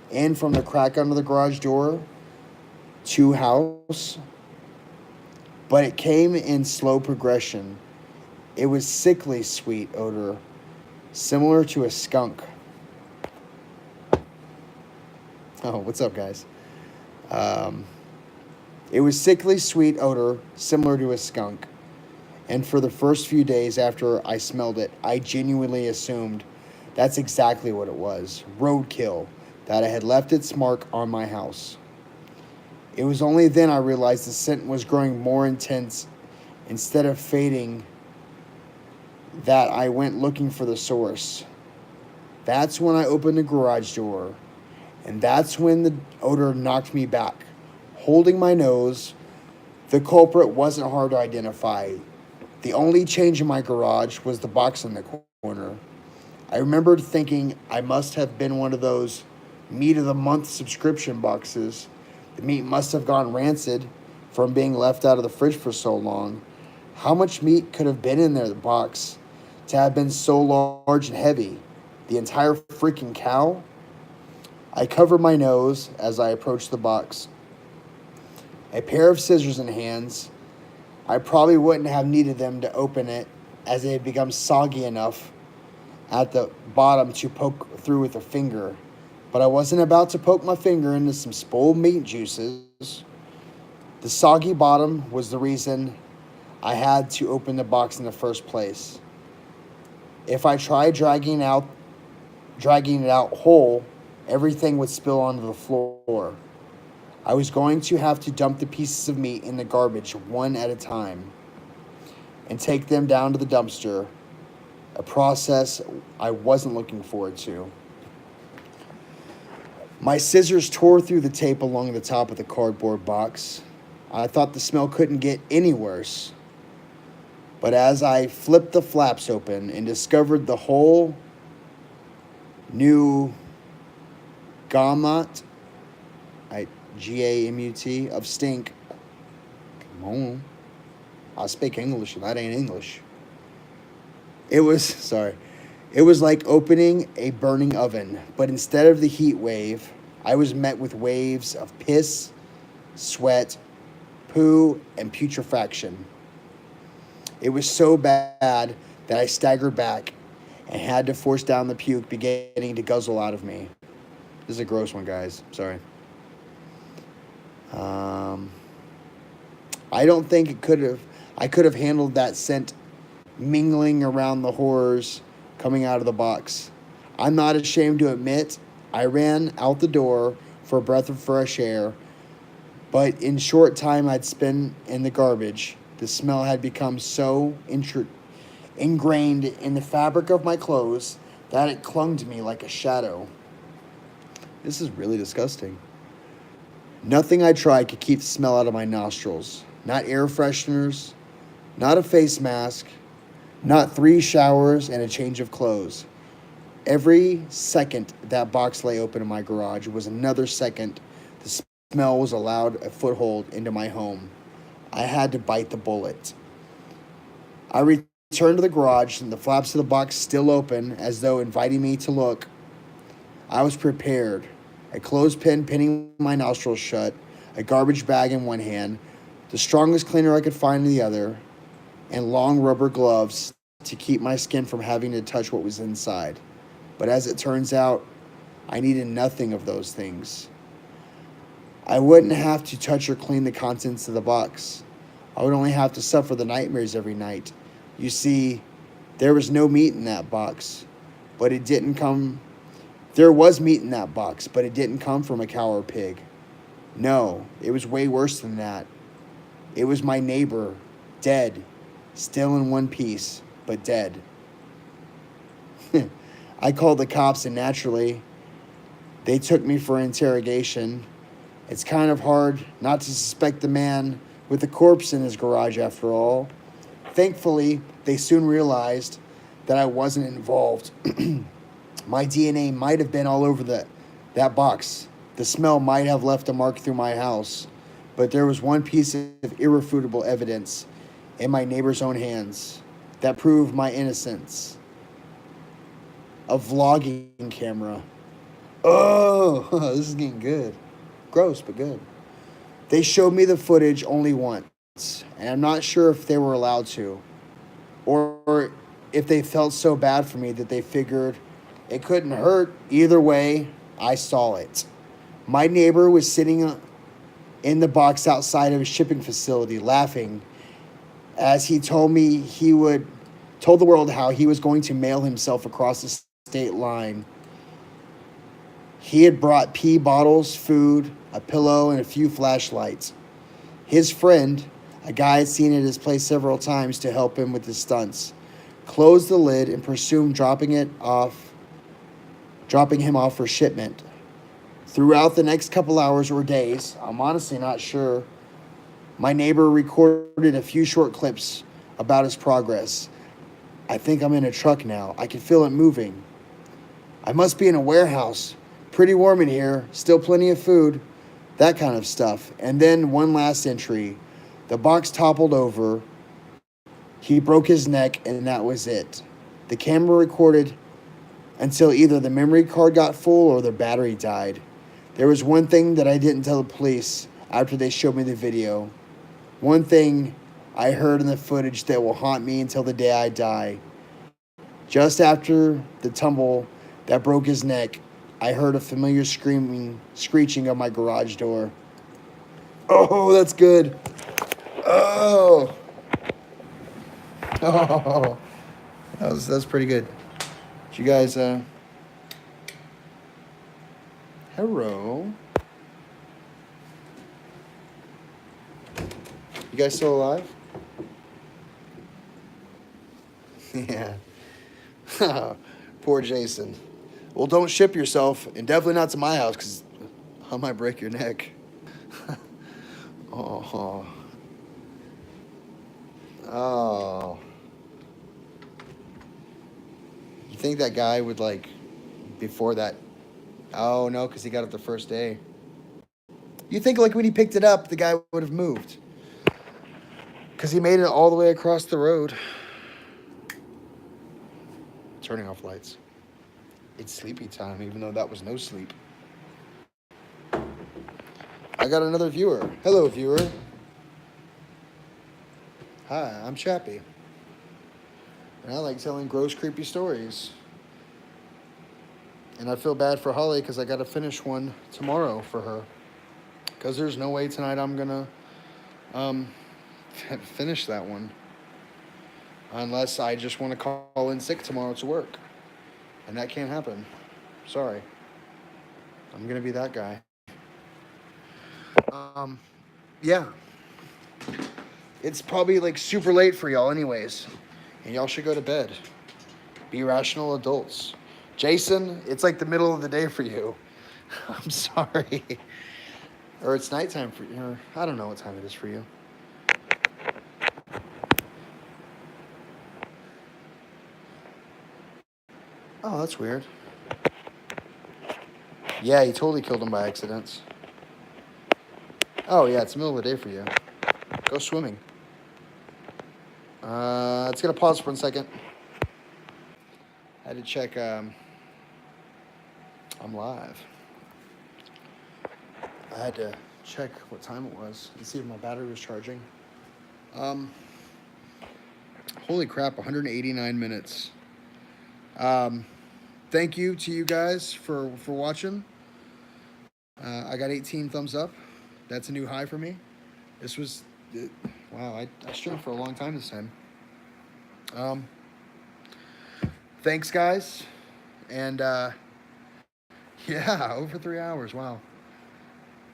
in from the crack under the garage door to house, but it came in slow progression. It was sickly sweet odor, similar to a skunk. Oh, what's up, guys? It was sickly sweet odor, similar to a skunk. And for the first few days after I smelled it, I genuinely assumed that's exactly what it was. Roadkill, that I had left its mark on my house. It was only then I realized the scent was growing more intense instead of fading that I went looking for the source. That's when I opened the garage door, and that's when the odor knocked me back. Holding my nose, the culprit wasn't hard to identify. The only change in my garage was the box in the corner. I remembered thinking I must have been one of those meat of the month subscription boxes. The meat must have gone rancid from being left out of the fridge for so long. How much meat could have been in there, the box, to have been so large and heavy? The entire freaking cow? I covered my nose as I approached the box. A pair of scissors in hands. I probably wouldn't have needed them to open it, as it had become soggy enough at the bottom to poke through with a finger. But I wasn't about to poke my finger into some spoiled meat juices. The soggy bottom was the reason I had to open the box in the first place. If I tried dragging it out whole, everything would spill onto the floor. I was going to have to dump the pieces of meat in the garbage one at a time and take them down to the dumpster, a process I wasn't looking forward to. My scissors tore through the tape along the top of the cardboard box. I thought the smell couldn't get any worse. But as I flipped the flaps open and discovered the whole new gamut, G-A-M-U-T, of stink. Come on. I speak English and that ain't English. It was like opening a burning oven, but instead of the heat wave, I was met with waves of piss, sweat, poo, and putrefaction. It was so bad that I staggered back and had to force down the puke beginning to guzzle out of me. This is a gross one, guys. Sorry. I don't think I could have handled that scent mingling around the horrors coming out of the box. I'm not ashamed to admit I ran out the door for a breath of fresh air, but in short time I'd spent in the garbage, the smell had become so ingrained in the fabric of my clothes that it clung to me like a shadow. This is really disgusting. Nothing I tried could keep the smell out of my nostrils. Not air fresheners, not a face mask, not 3 showers and a change of clothes. Every second that box lay open in my garage was another second the smell was allowed a foothold into my home. I had to bite the bullet. I returned to the garage and the flaps of the box still open as though inviting me to look. I was prepared. A clothespin pinning my nostrils shut, a garbage bag in one hand, the strongest cleaner I could find in the other, and long rubber gloves to keep my skin from having to touch what was inside. But as it turns out, I needed nothing of those things. I wouldn't have to touch or clean the contents of the box. I would only have to suffer the nightmares every night. You see, there was no meat in that box, but it didn't come... There was meat in that box, but it didn't come from a cow or pig. No, it was way worse than that. It was my neighbor, dead, still in one piece, but dead. I called the cops and naturally, they took me for interrogation. It's kind of hard not to suspect the man with the corpse in his garage after all. Thankfully, they soon realized that I wasn't involved. My DNA might have been all over that box. The smell might have left a mark through my house. But there was one piece of irrefutable evidence in my neighbor's own hands that proved my innocence. A vlogging camera. Oh, this is getting good. Gross, but good. They showed me the footage only once, and I'm not sure if they were allowed to, or if they felt so bad for me that they figured it couldn't hurt. Either way, I saw it. My neighbor was sitting in the box outside of a shipping facility laughing as he told the world how he was going to mail himself across the state line He had brought pee bottles, food, a pillow, and a few flashlights. His friend, a guy had seen at his place several times to help him with his stunts, closed the lid and presumed dropping him off for shipment. Throughout the next couple hours or days, I'm honestly not sure, my neighbor recorded a few short clips about his progress. I think I'm in a truck now. I can feel it moving. I must be in a warehouse. Pretty warm in here. Still plenty of food. That kind of stuff. And then one last entry. The box toppled over. He broke his neck, and that was it. The camera recorded until either the memory card got full or the battery died. There was one thing that I didn't tell the police after they showed me the video. One thing I heard in the footage that will haunt me until the day I die. Just after the tumble that broke his neck, I heard a familiar screeching of my garage door. Oh, that's good. Oh. Oh. That's pretty good. Did you guys, hello. You guys still alive? Yeah. Poor Jason. Well, don't ship yourself, and definitely not to my house, because I might break your neck. Oh. Oh. You think that guy would, like, before that... Oh, no, because he got it the first day. You think, like, when he picked it up, the guy would have moved. Because he made it all the way across the road. Turning off lights. It's sleepy time, even though that was no sleep. I got another viewer. Hello, viewer. Hi, I'm Chappie. And I like telling gross, creepy stories. And I feel bad for Holly because I got to finish one tomorrow for her. Because there's no way tonight I'm going to finish that one. Unless I just want to call in sick tomorrow to work. And that can't happen. Sorry. I'm going to be that guy. Yeah. It's probably like super late for y'all anyways. And y'all should go to bed. Be rational adults. Jason, it's like the middle of the day for you. I'm sorry. Or it's nighttime for you. Or I don't know what time it is for you. Oh, that's weird. Yeah, you totally killed him by accident. Oh, yeah, it's the middle of the day for you. Go swimming. It's going to pause for 1 second. I had to check. I'm live. I had to check what time it was and see if my battery was charging. Holy crap, 189 minutes. Thank you to you guys for watching. I got 18 thumbs up. That's a new high for me. This was, wow, I streamed for a long time this time. Thanks, guys. And, yeah, over 3 hours, wow.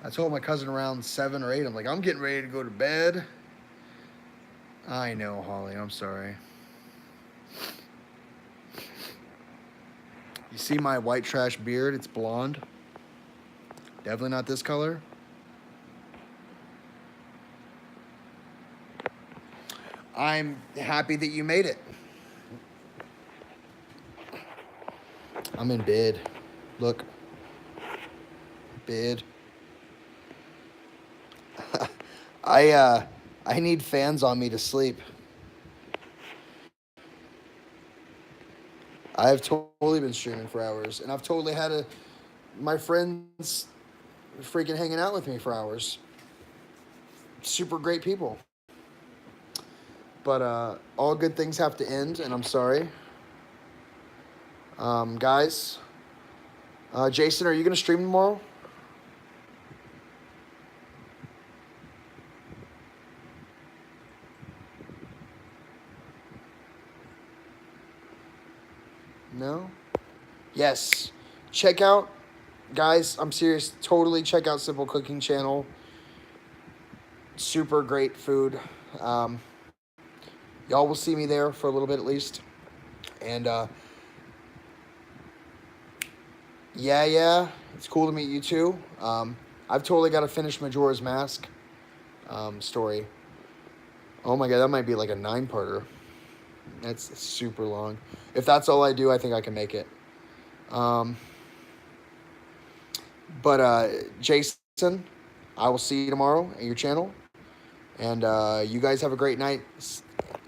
I told my cousin around 7 or 8, I'm like, I'm getting ready to go to bed. I know, Holly, I'm sorry. You see my white trash beard? It's blonde. Definitely not this color. I'm happy that you made it. I'm in bed. Look. Bed. I need fans on me to sleep. I have totally been streaming for hours, and I've totally had my friends freaking hanging out with me for hours. Super great people. But all good things have to end, and I'm sorry. Guys, Jason, are you going to stream tomorrow? No? Yes. Check out guys, I'm serious. Totally check out Simple Cooking Channel. Super great food. Um, y'all will see me there for a little bit at least. And yeah, it's cool to meet you too. I've totally got to finish Majora's Mask story. Oh my god, that might be like a 9-parter. That's super long. If that's all I do, I think I can make it. But Jason, I will see you tomorrow at your channel. And you guys have a great night.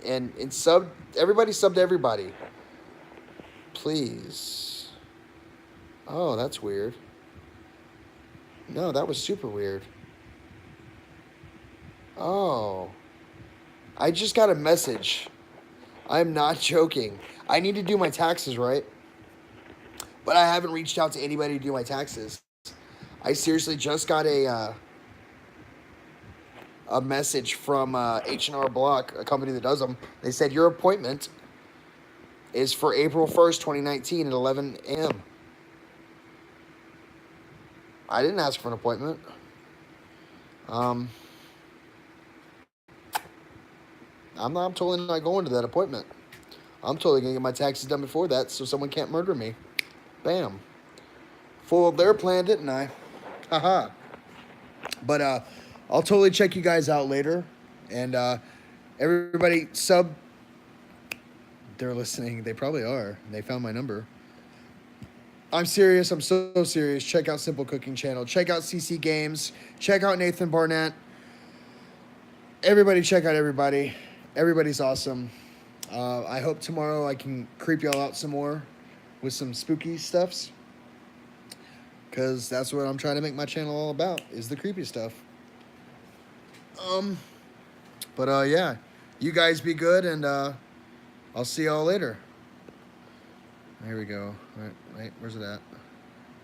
And everybody sub to everybody. Please. Oh, that's weird. No, that was super weird. Oh. I just got a message. I'm not joking. I need to do my taxes, right? But I haven't reached out to anybody to do my taxes. I seriously just got a message from H&R Block, a company that does them. They said your appointment is for April 1st, 2019 at 11 a.m. I didn't ask for an appointment. I'm totally not going to that appointment. I'm totally going to get my taxes done before that so someone can't murder me. Bam. Fooled their plan, didn't I? Haha. But I'll totally check you guys out later. And everybody sub. They're listening. They probably are. They found my number. I'm serious. I'm so serious. Check out Simple Cooking Channel. Check out CC Games. Check out Nathan Barnett. Everybody check out everybody. Everybody's awesome. I hope tomorrow I can creep y'all out some more with some spooky stuffs. Because that's what I'm trying to make my channel all about, is the creepy stuff. But yeah. You guys be good, and I'll see y'all later. Here we go. Wait, where's it at?